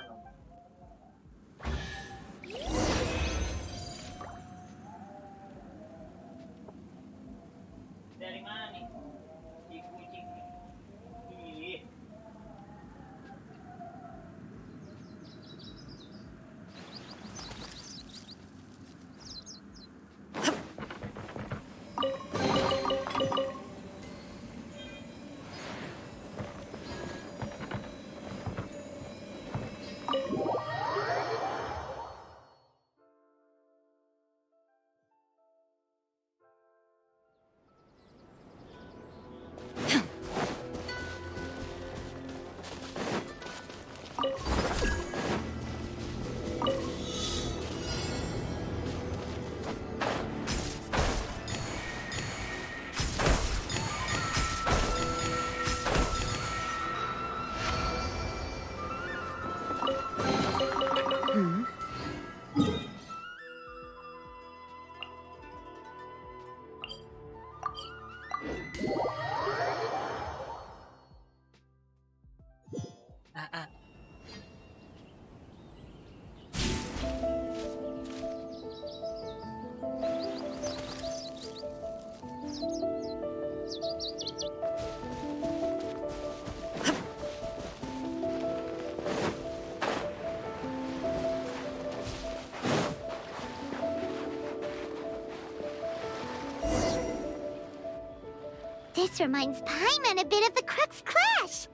This reminds Paimon a bit of the Crux Clash.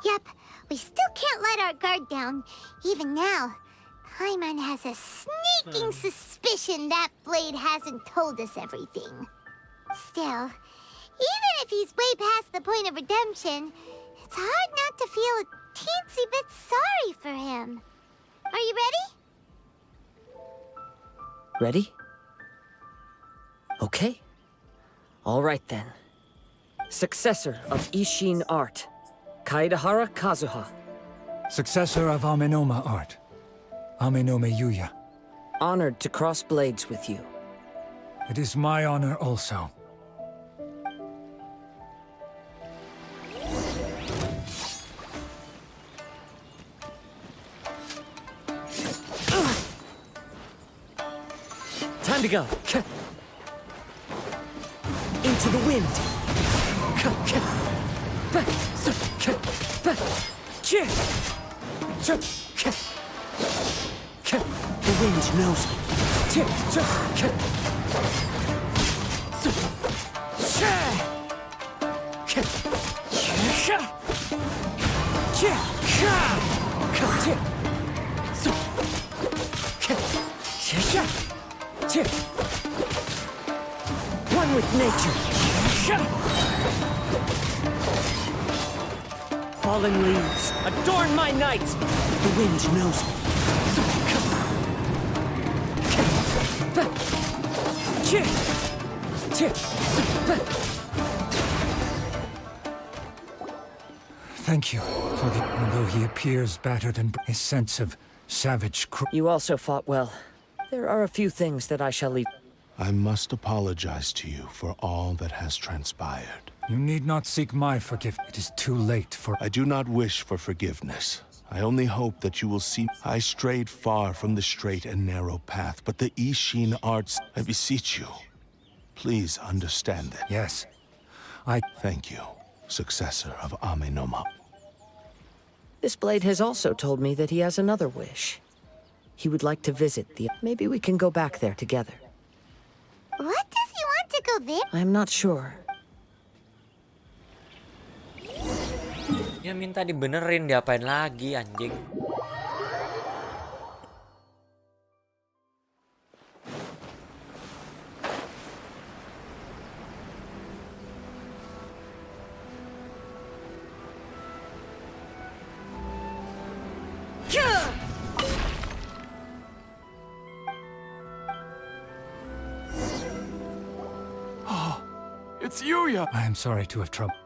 Yep, we still can't let our guard down. Even now, Paimon has a sneaking suspicion that Blade hasn't told us everything. Still, even if he's way past the point of redemption, it's hard not to feel a teensy bit sorry for him. Are you ready?
Ready? Okay. All right then. Successor of Ishin art, Kaedehara Kazuha.
Successor of Amenoma art. Amenome Yuya.
Honored to cross blades with you.
It is my honor also.
Time to go. Into the wind. The wind knows me.
One with nature. Fallen leaves, adorn my night. The wind knows me.
Thank you. Although he appears battered and his sense of savage
You also fought well. There are a few things that I shall leave.
I must apologize to you for all that has transpired.
You need not seek my forgiveness. It is too late for...
I do not wish for forgiveness. I only hope that you will see... I strayed far from the straight and narrow path, but the Ishin arts... I beseech you. Please understand that.
Yes.
Thank you, successor of Amenoma.
This blade has also told me that he has another wish. He would like to visit the... Maybe we can go back there together.
What does he want to go there?
I'm not sure.
Ya minta dibenerin, diapain lagi anjing.
It's Yuya!
I am sorry to have troubled.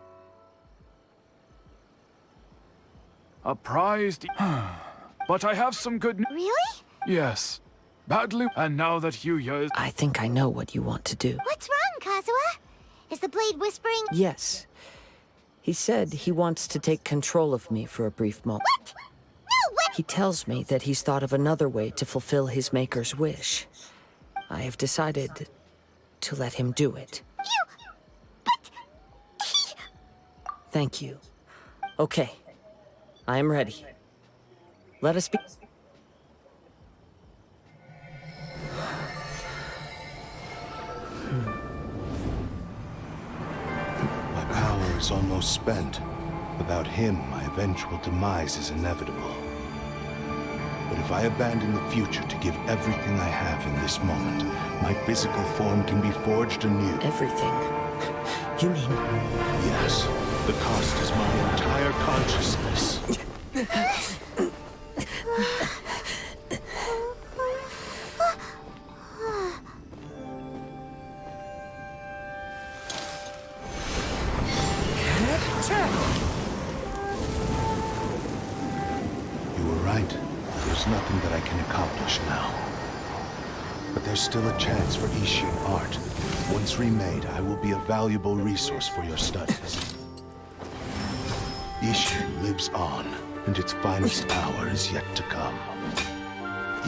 A prized... But I have some good news.
Really?
Yes. Badly... And now that Yuya is...
I think I know what you want to do.
What's wrong, Kazuha? Is the blade whispering?
Yes. He said he wants to take control of me for a brief moment.
What? No way!
He tells me that he's thought of another way to fulfill his maker's wish. I have decided to let him do it. Thank you. Okay. I am ready. Let us be...
My power is almost spent. Without him, my eventual demise is inevitable. But if I abandon the future to give everything I have in this moment, my physical form can be forged anew.
Everything? You mean...
Yes. The cost is my entire consciousness. You were right. There's nothing that I can accomplish now. But there's still a chance for Ishin art. Once remade, I will be a valuable resource for your studies. Ishin lives on, and its finest hour is yet to come.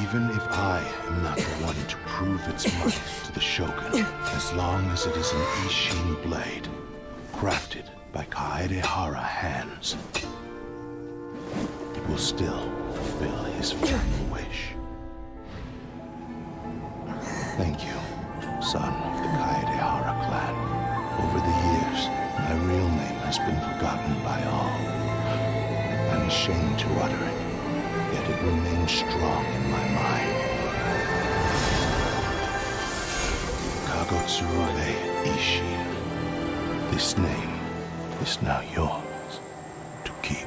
Even if I am not the one to prove its might to the Shogun, as long as it is an Ishin blade, crafted by Kaedehara hands, it will still fulfill his final wish. Thank you, son of the Kaedehara clan. Over the years, my real name has been forgotten by all. I'm ashamed to utter it, yet it remains strong in my mind. Kagotsurube Ishin. This name is now yours to keep.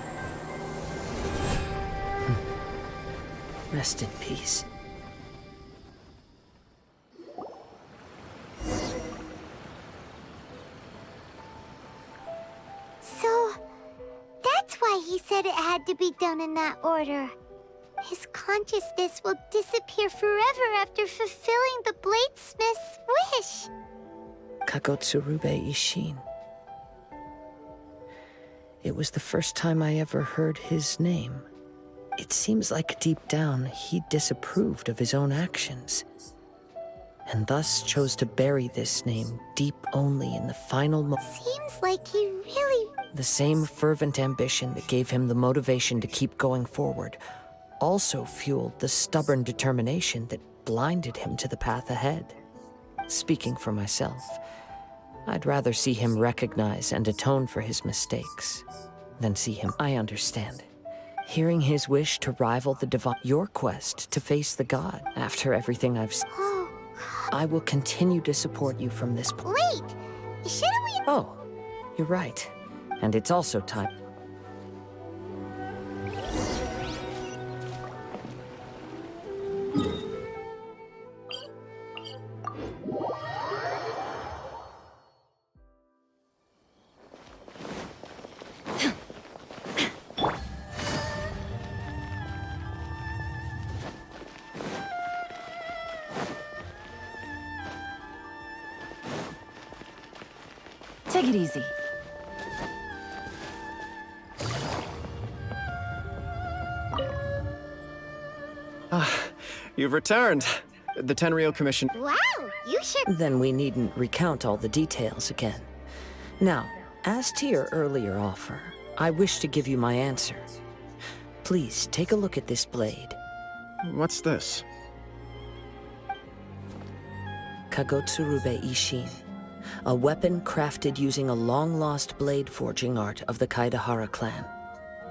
Rest in peace.
So, that's why he said it had to be done in that order. His consciousness will disappear forever after fulfilling the bladesmith's wish.
Kagotsurube Ishin. It was the first time I ever heard his name. It seems like deep down he disapproved of his own actions, and thus chose to bury this name deep only in the final
Seems like he really...
The same fervent ambition that gave him the motivation to keep going forward also fueled the stubborn determination that blinded him to the path ahead. Speaking for myself, I'd rather see him recognize and atone for his mistakes than see him. I understand. Hearing his wish to rival the divine, your quest to face the god after everything I've seen. I will continue to support you from this point.
Wait! Shouldn't we...
Oh, you're right. And it's also time.
Take it easy.
You've returned. The Tenryou Commission...
Wow, you sure...
Then we needn't recount all the details again. Now, as to your earlier offer, I wish to give you my answer. Please take a look at this blade.
What's this?
Kagotsurube Ishin. A weapon crafted using a long-lost blade forging art of the Kaidahara clan.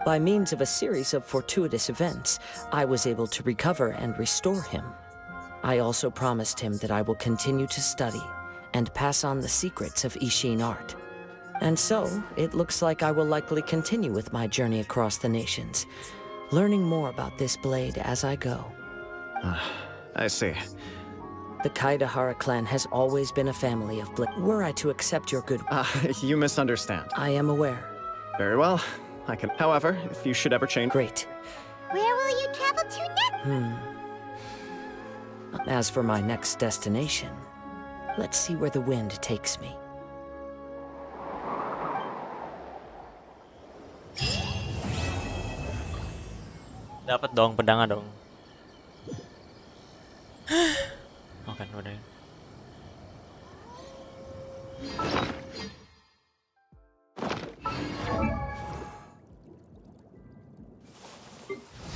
By means of a series of fortuitous events, I was able to recover and restore him. I also promised him that I will continue to study and pass on the secrets of Ishin art. And so, it looks like I will likely continue with my journey across the nations, learning more about this blade as I go.
I see.
The Kaidahara clan has always been a family of Were I to accept your good...
You misunderstand.
I am aware.
Very well. I can... However, if you should ever change...
Great.
Where will you travel to next?
As for my next destination, let's see where the wind takes me.
Dapat dong pedangnya dong. Oh kan udah.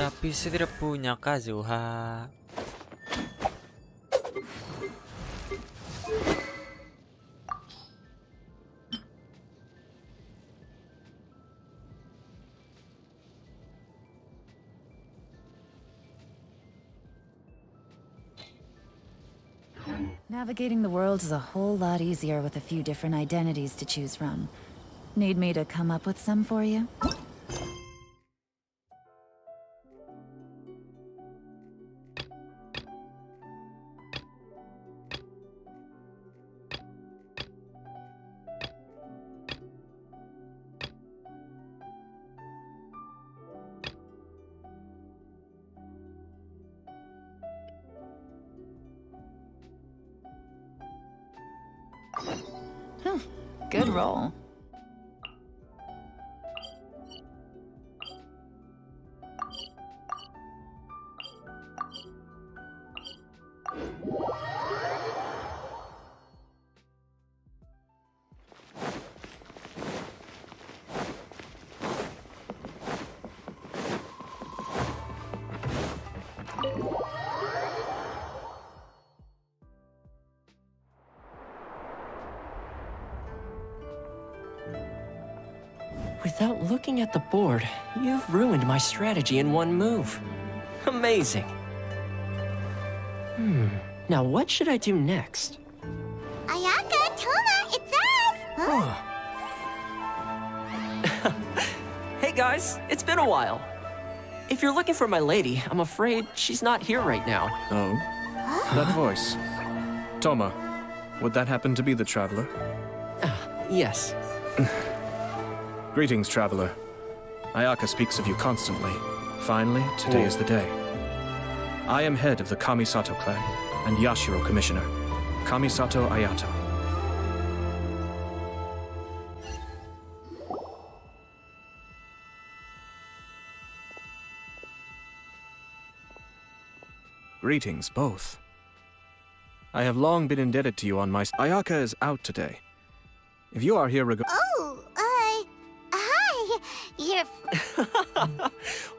Tapi saya tidak punya Kazuha.
Navigating the world is a whole lot easier with a few different identities to choose from. Need me to come up with some for you? Good roll.
Without looking at the board, you've ruined my strategy in one move. Amazing. Now what should I do next?
Ayaka, Toma, it's us! Huh?
Hey guys, it's been a while. If you're looking for my lady, I'm afraid she's not here right now.
Oh? That voice. Toma, would that happen to be the traveler?
Yes.
Greetings, traveler. Ayaka speaks of you constantly. Finally, today is the day. I am head of the Kamisato clan and Yashiro commissioner, Kamisato Ayato. Greetings, both. I have long been indebted to you on my... Ayaka is out today. If you are here
Oh, hi. You're...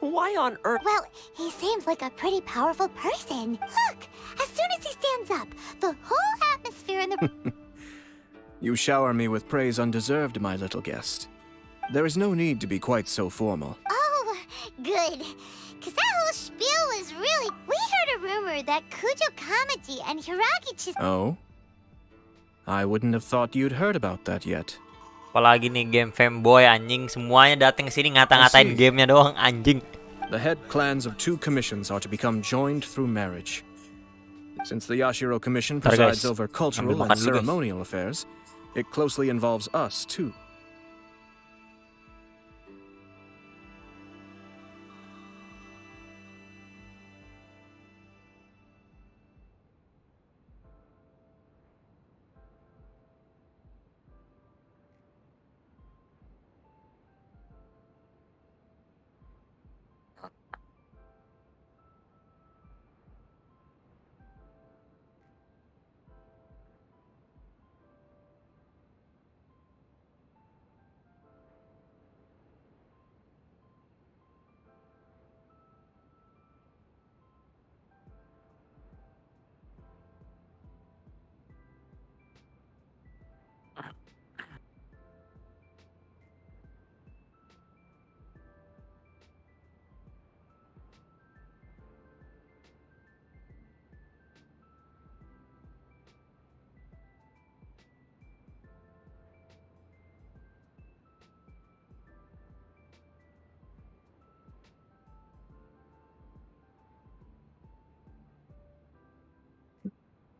Why on earth?
Well, he seems like a pretty powerful person. Look, as soon as he stands up, the whole atmosphere in the...
You shower me with praise undeserved, my little guest. There is no need to be quite so formal.
Oh, good. Because that whole spiel was really... We heard a rumor that Kujo Kamaji and Hiragi...
Oh? I wouldn't have thought you'd heard about that yet.
Apalagi nih game fanboy anjing, semuanya datang ke sini ngata-ngatain gamenya doang anjing.
The head clans of 2 commissions are to become joined through marriage. Since the Yashiro Commission presides over cultural and ceremonial affairs, it closely involves us too.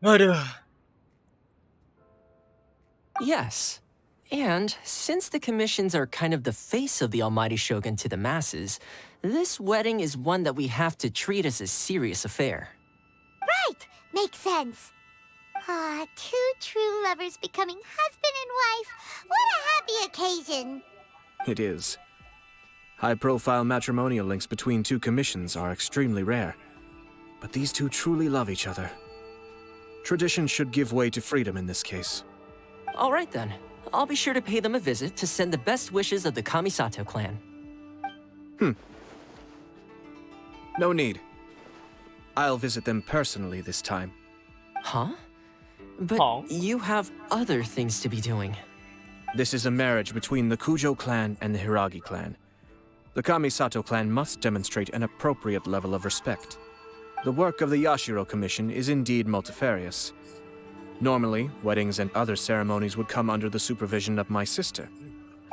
Aduh.
Yes. And since the commissions are kind of the face of the almighty shogun to the masses, this wedding is one that we have to treat as a serious affair.
Right! Makes sense. Ah, 2 true lovers becoming husband and wife. What a happy occasion.
It is. High-profile matrimonial links between 2 commissions are extremely rare. But these 2 truly love each other. Tradition should give way to freedom in this case.
All right then. I'll be sure to pay them a visit to send the best wishes of the Kamisato clan.
No need. I'll visit them personally this time.
Huh? But you have other things to be doing.
This is a marriage between the Kujo clan and the Hiragi clan. The Kamisato clan must demonstrate an appropriate level of respect. The work of the Yashiro Commission is indeed multifarious. Normally, weddings and other ceremonies would come under the supervision of my sister.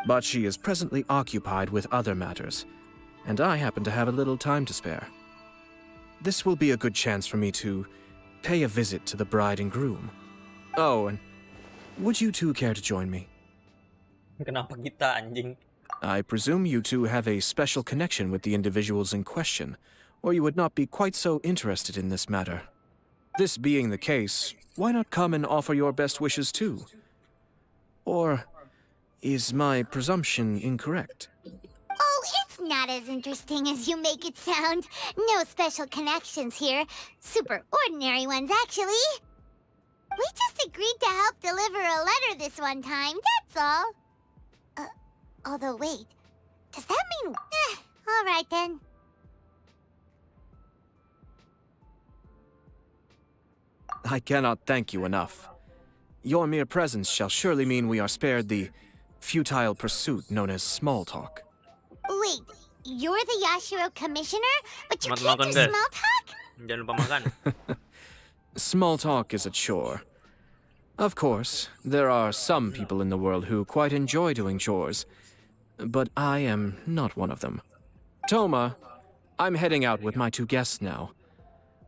But she is presently occupied with other matters, and I happen to have a little time to spare. This will be a good chance for me to pay a visit to the bride and groom. Oh, and would you 2 care to join me?
Kenapa kita anjing?
I presume you 2 have a special connection with the individuals in question, or you would not be quite so interested in this matter. This being the case, why not come and offer your best wishes too? Or is my presumption incorrect?
Oh, it's not as interesting as you make it sound. No special connections here. Super ordinary ones, actually. We just agreed to help deliver a letter this one time, that's all. Although, wait. Does that mean... all right, then.
I cannot thank you enough. Your mere presence shall surely mean we are spared the futile pursuit known as small talk.
Wait, you're the Yashiro commissioner? But you can't do small talk?
Jangan lupa makan.
Small talk is a chore. Of course, there are some people in the world who quite enjoy doing chores, but I am not one of them. Toma, I'm heading out with my 2 guests now.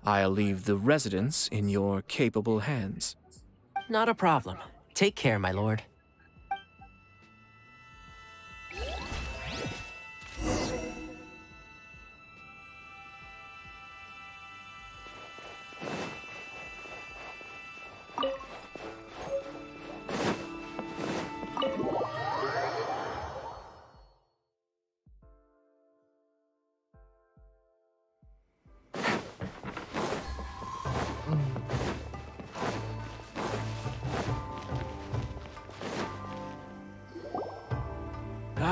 I'll leave the residence in your capable hands.
Not a problem. Take care, my lord.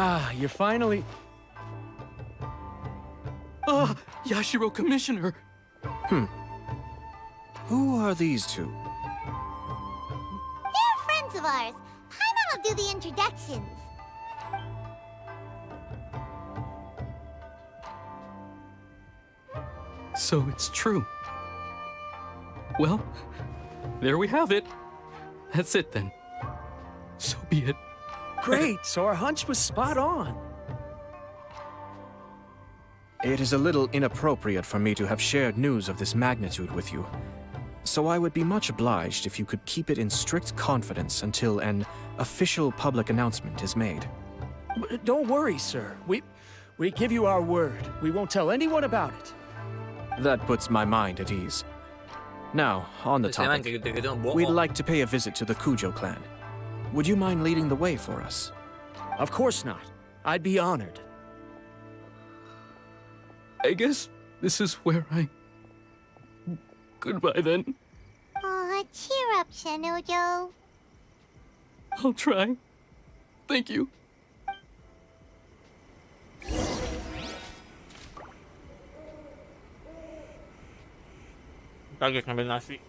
Ah, you're finally... Ah, Yashiro Commissioner!
Who are these two?
They're friends of ours. Paimon will do the introductions.
So it's true. Well, there we have it. That's it then. So be it.
Great, so our hunch was spot on.
It is a little inappropriate for me to have shared news of this magnitude with you. So I would be much obliged if you could keep it in strict confidence until an official public announcement is made.
Don't worry, sir. We give you our word. We won't tell anyone about it.
That puts my mind at ease. Now, on the topic, we'd like to pay a visit to the Kujo clan. Would you mind leading the way for us?
Of course not. I'd be honored.
I guess this is where I... Goodbye then.
Aw, cheer up, Shinojo.
I'll try. Thank you.
Kaget ngambil nasi.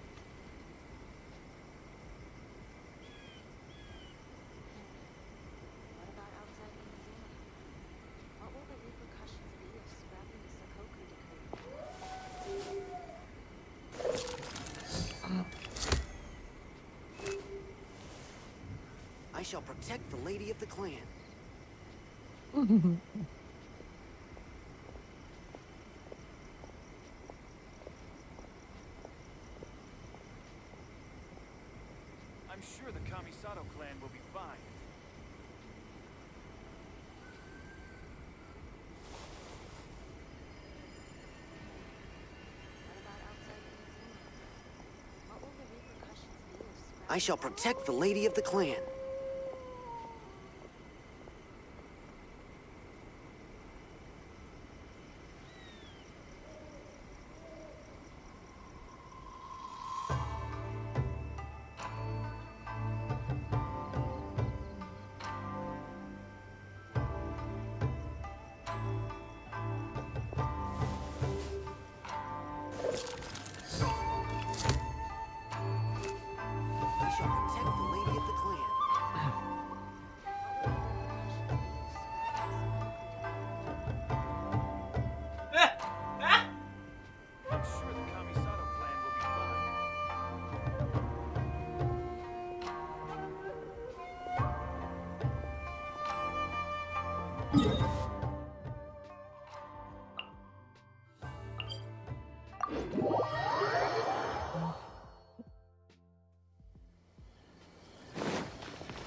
I shall protect the lady of the clan.
I'm sure the Kamisato clan will be fine.
I shall protect the lady of the clan.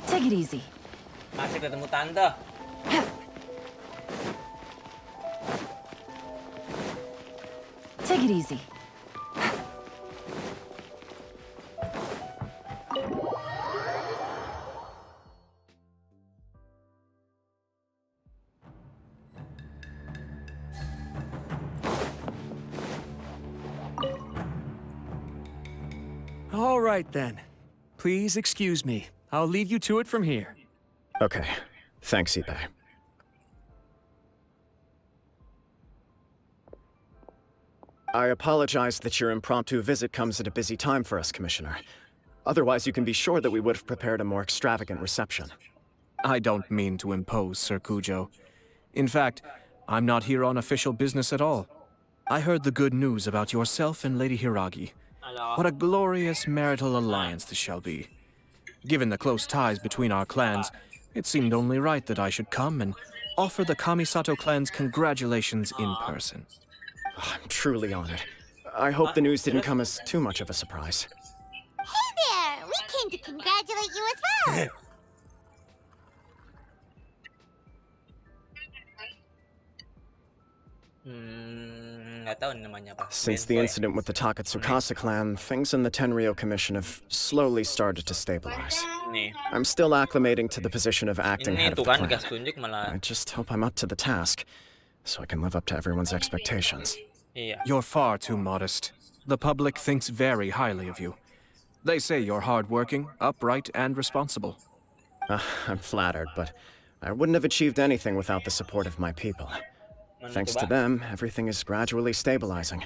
Take it easy.
Masih ketemu tante.
Take it easy.
All right then. Please excuse me. I'll leave you to it from here.
Okay. Thanks, Ippei. I apologize that your impromptu visit comes at a busy time for us, Commissioner. Otherwise, you can be sure that we would have prepared a more extravagant reception.
I don't mean to impose, Sir Kujo. In fact, I'm not here on official business at all. I heard the good news about yourself and Lady Hiragi. What a glorious marital alliance this shall be. Given the close ties between our clans, it seemed only right that I should come and offer the Kamisato clan's congratulations in person.
I'm truly honored. I hope the news didn't come as too much of a surprise.
Hey there! We came to congratulate you as well!
Nggak tahu namanya apa.
Since the incident with the Takatsukasa clan, things in the Tenryo Commission have slowly started to stabilize.
Nih.
I'm still acclimating to the position of acting
Ini
head of
tuh
the
kan
clan.
gas tunjuk malah.
I just hope I'm up to the task, so I can live up to everyone's expectations.
Iya.
You're far too modest. The public thinks very highly of you. They say you're hardworking, upright, and responsible.
I'm flattered, but I wouldn't have achieved anything without the support of my people. Thanks to them, everything is gradually stabilizing.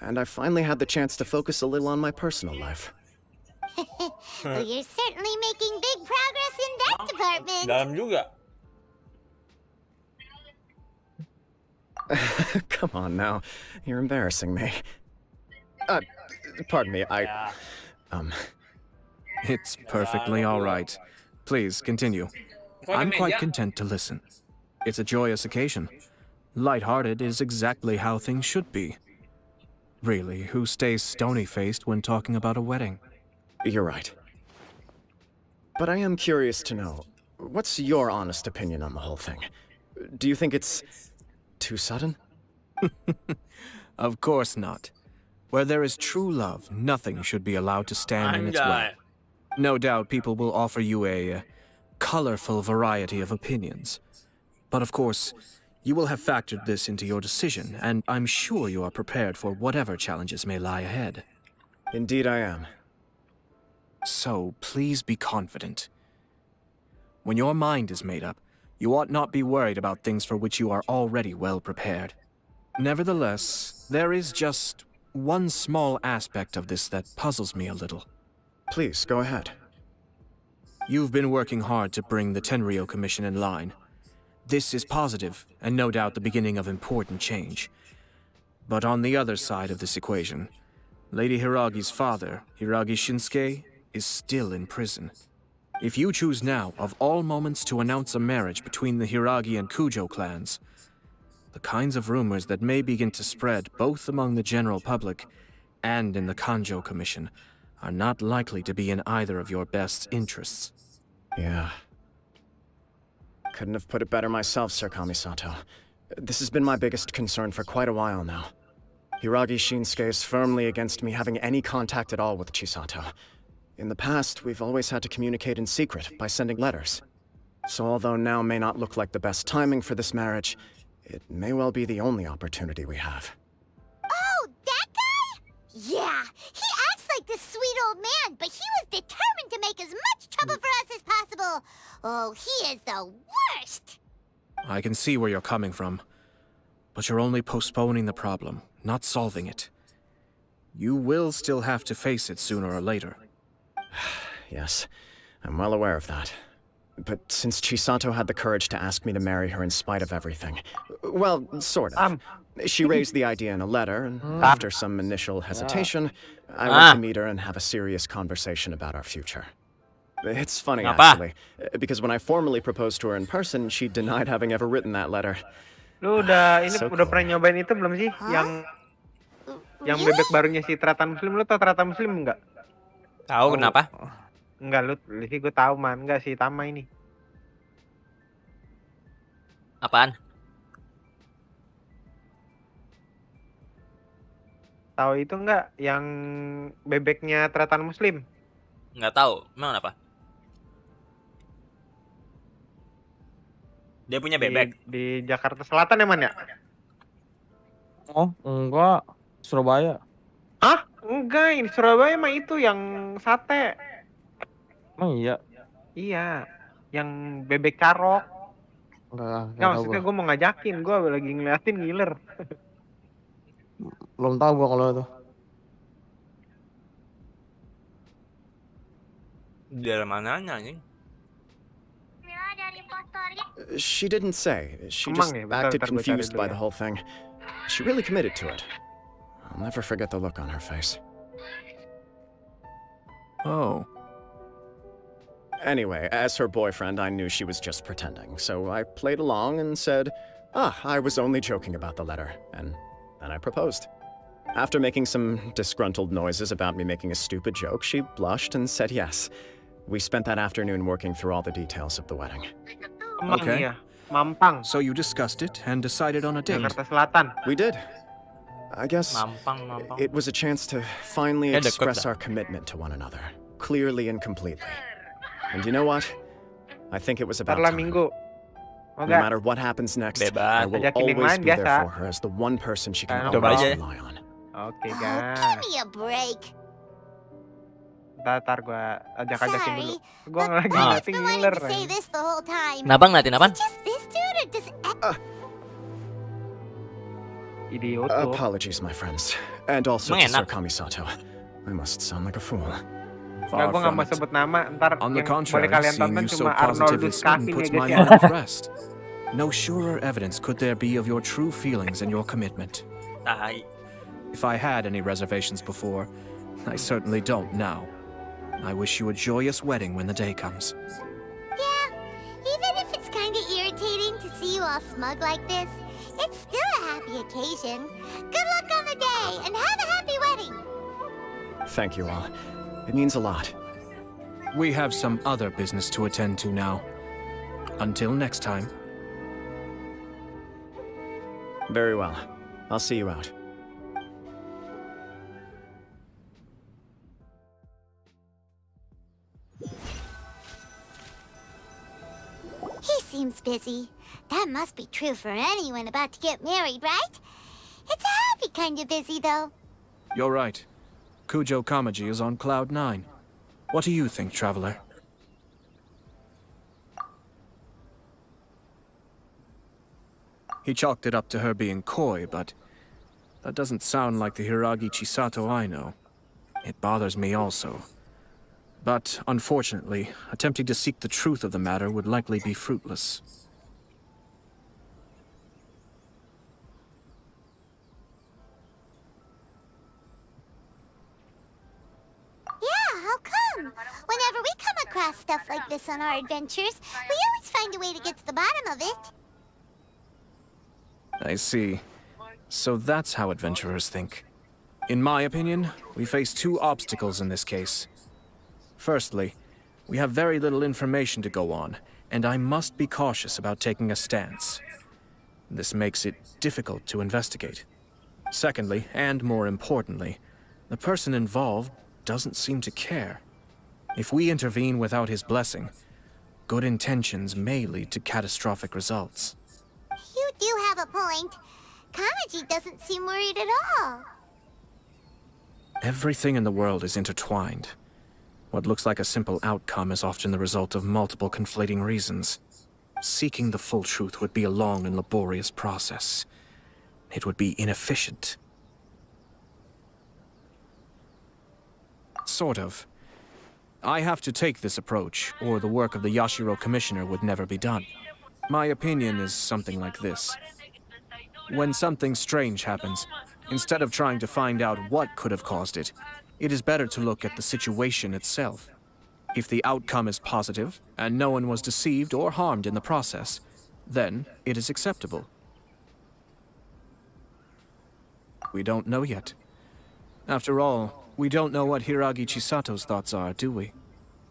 And I finally had the chance to focus a little on my personal life.
Well, you're certainly making big progress in that department.
Dalam juga.
Come on now, you're embarrassing me. Pardon me,
It's perfectly all right. Please, continue. I'm quite content to listen. It's a joyous occasion. Light-hearted is exactly how things should be. Really, who stays stony-faced when talking about a wedding?
You're right. But I am curious to know, what's your honest opinion on the whole thing? Do you think it's too sudden?
Of course not. Where there is true love, nothing should be allowed to stand in its way. No doubt people will offer you a colorful variety of opinions. But of course, you will have factored this into your decision, and I'm sure you are prepared for whatever challenges may lie ahead.
Indeed I am.
So, please be confident. When your mind is made up, you ought not be worried about things for which you are already well prepared. Nevertheless, there is just one small aspect of this that puzzles me a little.
Please, go ahead.
You've been working hard to bring the Tenryo Commission in line. This is positive, and no doubt the beginning of important change. But on the other side of this equation, Lady Hiragi's father, Hiragi Shinsuke, is still in prison. If you choose now, of all moments, to announce a marriage between the Hiragi and Kujo clans, the kinds of rumors that may begin to spread both among the general public and in the Kanjo Commission are not likely to be in either of your best interests.
Yeah. Couldn't have put it better myself, Sir Kamisato. This has been my biggest concern for quite a while now. Hiragi Shinsuke is firmly against me having any contact at all with Chisato. In the past, we've always had to communicate in secret by sending letters. So although now may not look like the best timing for this marriage, it may well be the only opportunity we have.
Oh, that guy? Yeah, he acts like this sweet old man, but he was determined to make as much trouble for us as possible. Oh, he is the worst!
I can see where you're coming from, but you're only postponing the problem, not solving it. You will still have to face it sooner or later.
Yes, I'm well aware of that. But since Chisato had the courage to ask me to marry her in spite of everything, well, sort of. She raised the idea in a letter, and after some initial hesitation, I went to meet her and have a serious conversation about our future. It's funny, actually, because when I formally proposed to her in person, she denied having ever written that letter.
Lu udah pernah nyobain itu belum sih? Yang bebek barunya si Tratan Muslim, lu tau Tratan Muslim enggak?
Tahu kenapa?
Enggak, lu sih gue tahu man, enggak si Tama ini.
Apaan?
Tahu itu enggak yang bebeknya Tratan Muslim?
Nggak tahu. Emang apa? Dia punya bebek
di Jakarta Selatan ya, Man ya?
Oh, enggak. Surabaya.
Hah? Enggak, ini Surabaya mah itu yang sate.
Emang iya?
Iya, yang bebek carok. Enggak, maksudnya gue mau ngajakin, gue lagi ngeliatin ngiler.
Belum tahu gue kalau itu.
Di dalam mananya nih?
She didn't say. She just acted confused by the whole thing. She really committed to it. I'll never forget the look on her face.
Oh.
Anyway, as her boyfriend, I knew she was just pretending, so I played along and said, I was only joking about the letter, and then I proposed. After making some disgruntled noises about me making a stupid joke, she blushed and said yes. We spent that afternoon working through all the details of the wedding.
Okay.
Mampang.
So you discussed it and decided on a date.
Jakarta Selatan.
We did. I guess it was a chance to finally express our commitment to one another, clearly and completely. And you know what? I think it was about time. No matter what happens next, I will always be there for her as the one person she can always rely on.
Okay,
guys. Give me a break.
Ntar gua ajak-ajakin dulu. Gua lagi
I've
ngelatih
been wanting
healer.
to say this the whole time.
Kenapa ngeliatin apaan?
Just this dude or does
Idioto.
Apologies, my friends. And also to
Emang
Sir
enak?
Kamisato. I must sound like a fool.
Nggak,
Far
gua nggak
from
mau
it.
sebut nama. Ntar
On the
yang boleh
contrary,
kalian
seeing
tonton
you so
cuma
positively
Arnoldus
smitten
kaki
puts
ya
my
guys ya.
mind at rest. No surer evidence could there be of your true feelings and your commitment.
Tai.
If I had any reservations before, I certainly don't now. I wish you a joyous wedding when the day comes.
Yeah, even if it's kind of irritating to see you all smug like this, it's still a happy occasion. Good luck on the day, and have a happy wedding!
Thank you all. It means a lot.
We have some other business to attend to now. Until next time.
Very well. I'll see you out.
He seems busy. That must be true for anyone about to get married, right? It's a happy kind of busy, though.
You're right. Kujo Kamaji is on cloud 9. What do you think, traveler? He chalked it up to her being coy, but that doesn't sound like the Hiragi Chisato I know. It bothers me also. But, unfortunately, attempting to seek the truth of the matter would likely be fruitless.
Yeah, how come? Whenever we come across stuff like this on our adventures, we always find a way to get to the bottom of it.
I see. So that's how adventurers think. In my opinion, we face two obstacles in this case. Firstly, we have very little information to go on, and I must be cautious about taking a stance. This makes it difficult to investigate. Secondly, and more importantly, the person involved doesn't seem to care. If we intervene without his blessing, good intentions may lead to catastrophic results.
You do have a point. Kamaji doesn't seem worried at all.
Everything in the world is intertwined. What looks like a simple outcome is often the result of multiple conflating reasons. Seeking the full truth would be a long and laborious process. It would be inefficient. Sort of. I have to take this approach, or the work of the Yashiro Commissioner would never be done. My opinion is something like this. When something strange happens, instead of trying to find out what could have caused it, it is better to look at the situation itself. If the outcome is positive, and no one was deceived or harmed in the process, then it is acceptable. We don't know yet. After all, we don't know what Hiragi Chisato's thoughts are, do we?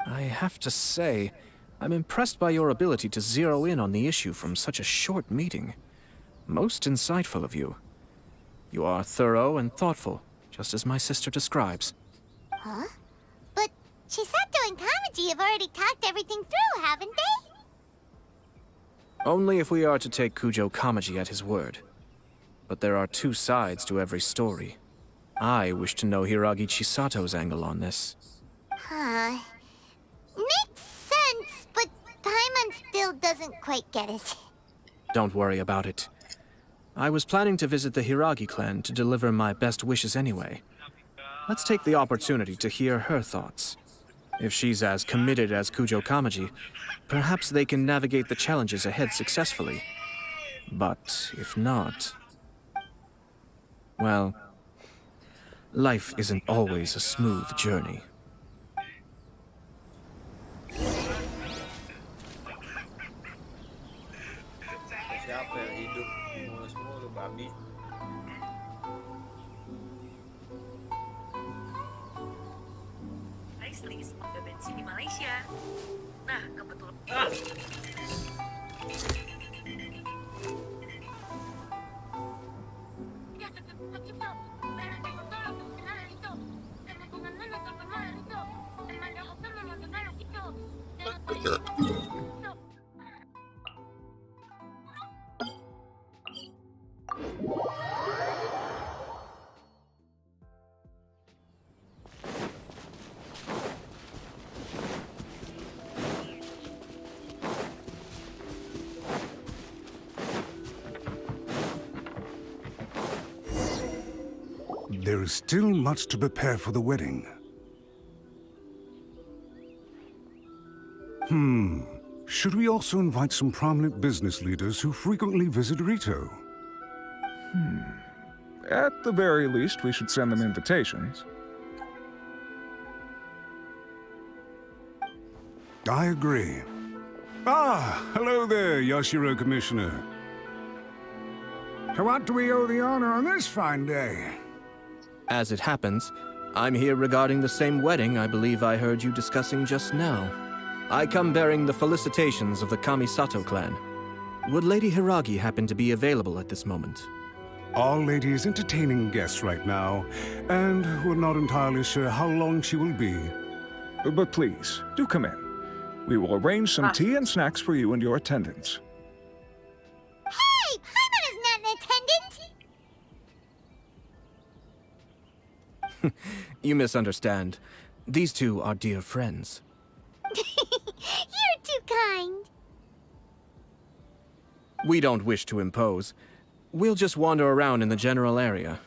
I have to say, I'm impressed by your ability to zero in on the issue from such a short meeting. Most insightful of you. You are thorough and thoughtful, just as my sister describes.
Huh? But Chisato and Kamaji have already talked everything through, haven't they?
Only if we are to take Kujo Kamaji at his word. But there are two sides to every story. I wish to know Hiragi Chisato's angle on this.
Huh. Makes sense, but Paimon still doesn't quite get it.
Don't worry about it. I was planning to visit the Hiragi clan to deliver my best wishes anyway. Let's take the opportunity to hear her thoughts. If she's as committed as Kujo Kamaji, perhaps they can navigate the challenges ahead successfully. But if not... well, life isn't always a smooth journey.
Siapa yang hidup mulus-mulus babi?
Pricelist ada bensin di Malaysia. Nah, kebetulan.
There is still much to prepare for the wedding. Should we also invite some prominent business leaders who frequently visit Rito?
At the very least, we should send them invitations.
I agree. Ah, hello there, Yashiro Commissioner.
To what do we owe the honor on this fine day?
As it happens, I'm here regarding the same wedding I believe I heard you discussing just now. I come bearing the felicitations of the Kamisato clan. Would Lady Hiragi happen to be available at this moment?
Our lady is entertaining guests right now, and we're not entirely sure how long she will be.
But please, do come in. We will arrange some tea and snacks for you and your attendants.
Hey! Paimon is not an attendant!
You misunderstand. These two are dear friends.
You're too kind.
We don't wish to impose. We'll just wander around in the general area.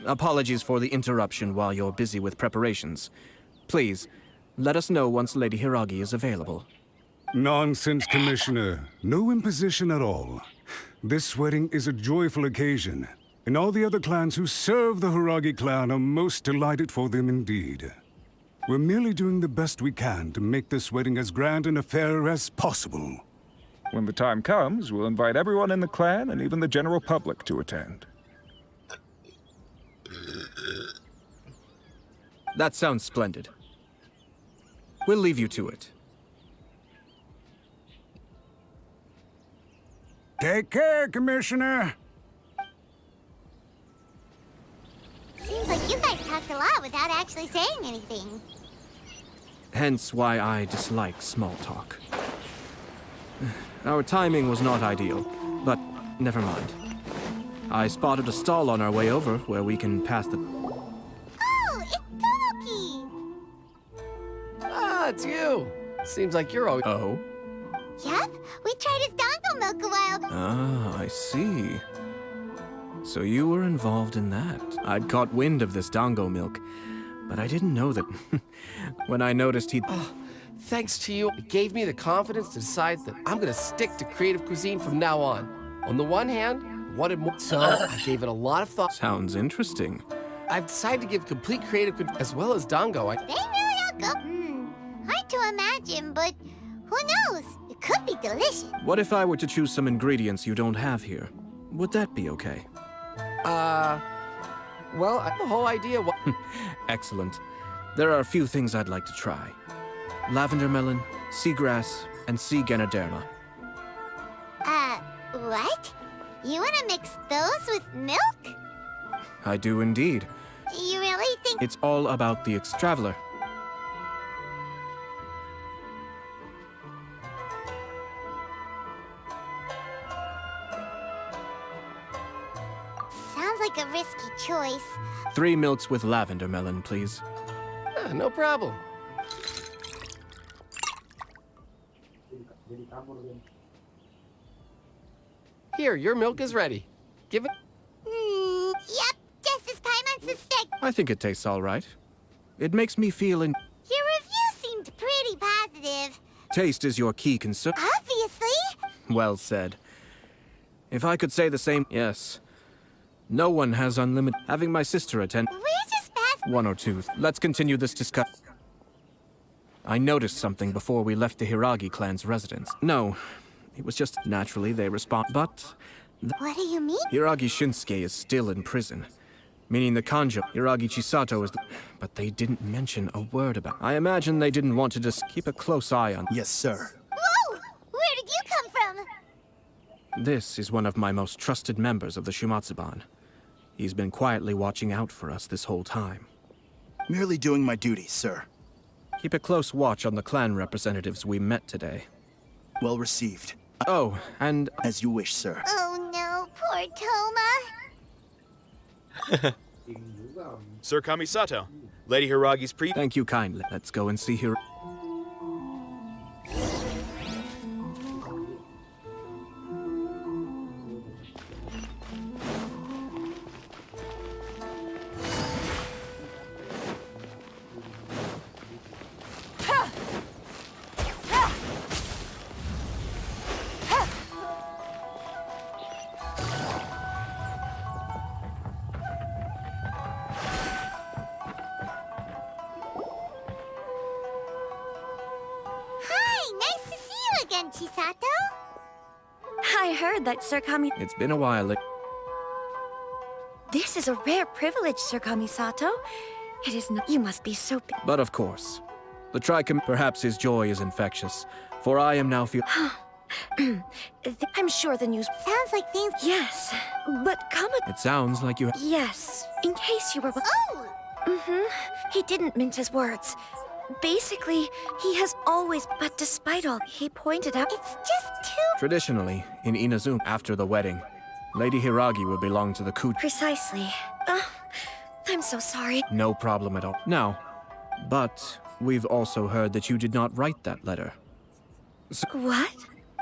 Apologies for the interruption while you're busy with preparations. Please, let us know once Lady Hiragi is available.
Nonsense, Commissioner. No imposition at all. This wedding is a joyful occasion, and all the other clans who serve the Hiragi clan are most delighted for them indeed. We're merely doing the best we can to make this wedding as grand an affair as possible.
When the time comes, we'll invite everyone in the clan and even the general public to attend.
That sounds splendid. We'll leave you to it.
Take care, Commissioner.
Seems like you guys talked a lot without actually saying anything.
Hence why I dislike small talk. Our timing was not ideal, but never mind. I spotted a stall on our way over where we can pass the...
Oh, it's Tomoki!
Ah, it's you. Seems like you're always...
Oh?
Yep, we tried his dango milk a while.
Ah, I see. So you were involved in that. I'd caught wind of this dango milk, but I didn't know that... When I noticed he'd...
Thanks to you, it gave me the confidence to decide that I'm gonna stick to creative cuisine from now on. On the one hand, I wanted more, so I gave it a lot of thought.
Sounds interesting.
I've decided to give complete creative as well as dango.
They really all go. Hard to imagine, but who knows? It could be delicious.
What if I were to choose some ingredients you don't have here? Would that be okay?
Well, the whole idea was...
Excellent. There are a few things I'd like to try. Lavender melon, seagrass, and sea ganaderma.
What? You wanna mix those with milk?
I do indeed.
You really think...
It's all about the traveler.
Sounds like a risky choice.
3 milks with lavender melon, please.
No problem. Here, your milk is ready. Give it...
Yep, just as Paimon suspected.
I think it tastes all right. It makes me feel in...
Your review seemed pretty positive.
Taste is your key concern.
Obviously.
Well said. If I could say the same... Yes. No one has unlimited... Having my sister attend...
We're just past...
1 or 2. Let's continue this discussion. I noticed something before we left the Hiragi clan's residence. No, it was just naturally they respond. But...
What do you mean?
Hiragi Shinsuke is still in prison. Meaning the Kanjo, Hiragi Chisato is the... But they didn't mention a word about... I imagine they didn't want to just keep a close eye on...
Yes, sir.
Whoa! Where did you come from?
This is one of my most trusted members of the Shumatsuban. He's been quietly watching out for us this whole time.
Merely doing my duty, sir.
Keep a close watch on the clan representatives we met today.
Well received.
Oh, and...
As you wish, sir.
Oh no, poor Toma.
Sir Kamisato, Lady Hiragi's pre...
Thank you kindly. Let's go and see her.
doing, Chisato?
I heard that Sir Kami...
It's been a while.
This is a rare privilege, Sir Kamisato. It is not... You must be so...
But of course, the Tricom... Perhaps his joy is infectious, for I am now feel...
I'm sure the news...
Sounds like things...
Yes, but
It sounds like you...
Yes, in case you were...
Oh!
He didn't mince his words. Basically, he has always... But despite all, he pointed out...
It's just too...
Traditionally, in Inazuma, after the wedding, Lady Hiragi will belong to the Kujo.
Precisely. I'm so sorry.
No problem at all. Now, but we've also heard that you did not write that letter.
What?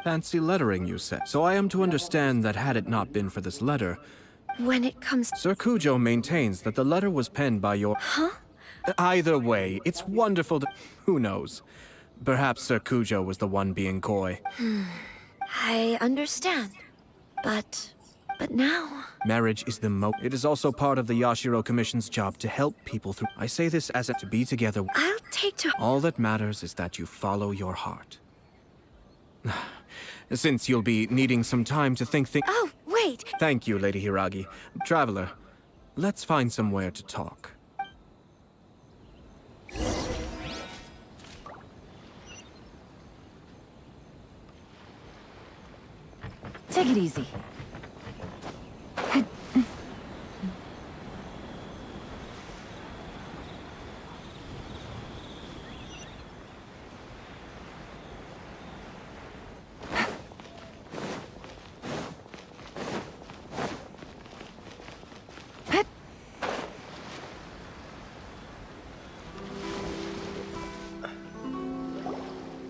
Fancy lettering, you said. So I am to understand that had it not been for this letter...
When it comes...
Sir Kujo maintains that the letter was penned by your...
Huh?
Either way, it's wonderful to... Who knows? Perhaps Sir Kujo was the one being coy.
I understand. But now...
Marriage is the It is also part of the Yashiro Commission's job to help people through... I say this as to be together...
I'll take to...
All that matters is that you follow your heart. Since you'll be needing some time to think...
Oh, wait!
Thank you, Lady Hiragi. Traveler, let's find somewhere to talk.
Take it easy.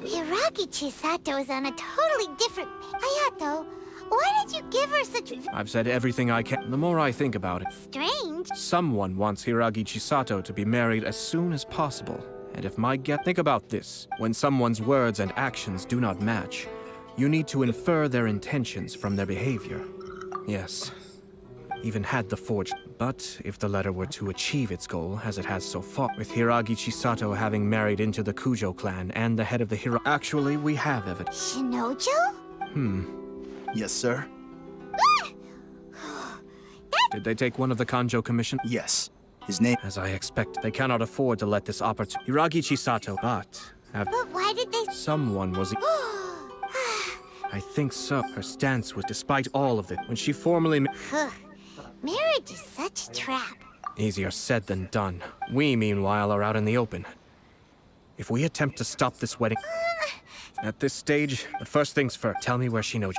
Hiragi Chisato is on a totally different... Hayato, why did you give her such...
I've said everything I can. The more I think about it...
Strange.
Someone wants Hiragi Chisato to be married as soon as possible. And if my think about this. When someone's words and actions do not match, you need to infer their intentions from their behavior. Yes. Even had the forged. But if the letter were to achieve its goal, as it has so far, with Hiragi Chisato having married into the Kujo clan and the head of the Hiro... Actually, we have evidence.
Shinojo?
Yes, sir.
Did they take one of the Kanjo commission?
Yes. His name...
As I expect, they cannot afford to let this opportunity... Hiragi Chisato, but...
But why did they...
Someone was... I think so. Her stance was, despite all of it, when she formally...
Marriage is such a trap.
Easier said than done. We, meanwhile, are out in the open. If we attempt to stop this wedding... At this stage, but first things first, tell me where Shinojo...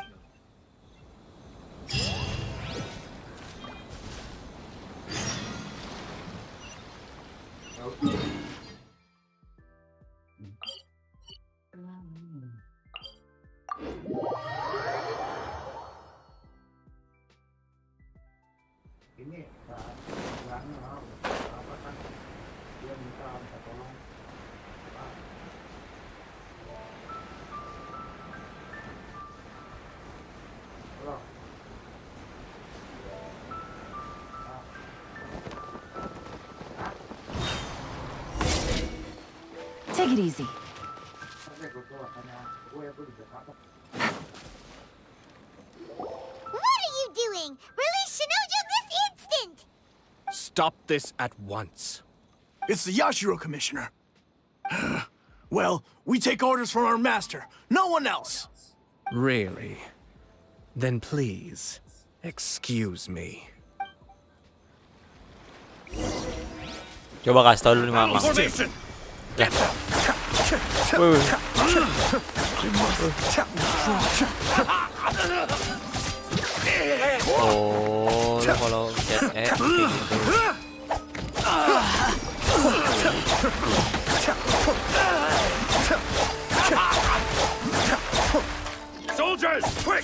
Take it easy.
What are you doing? Release Shinojo this instant!
Stop this at once.
It's the Yashiro Commissioner. Well, we take orders from our master. No one else.
Really? Then please, excuse me.
Coba kasih tau dulu nih Mama. Ya. Oh, lo kalau chat kayak gitu.
Soldiers, quick!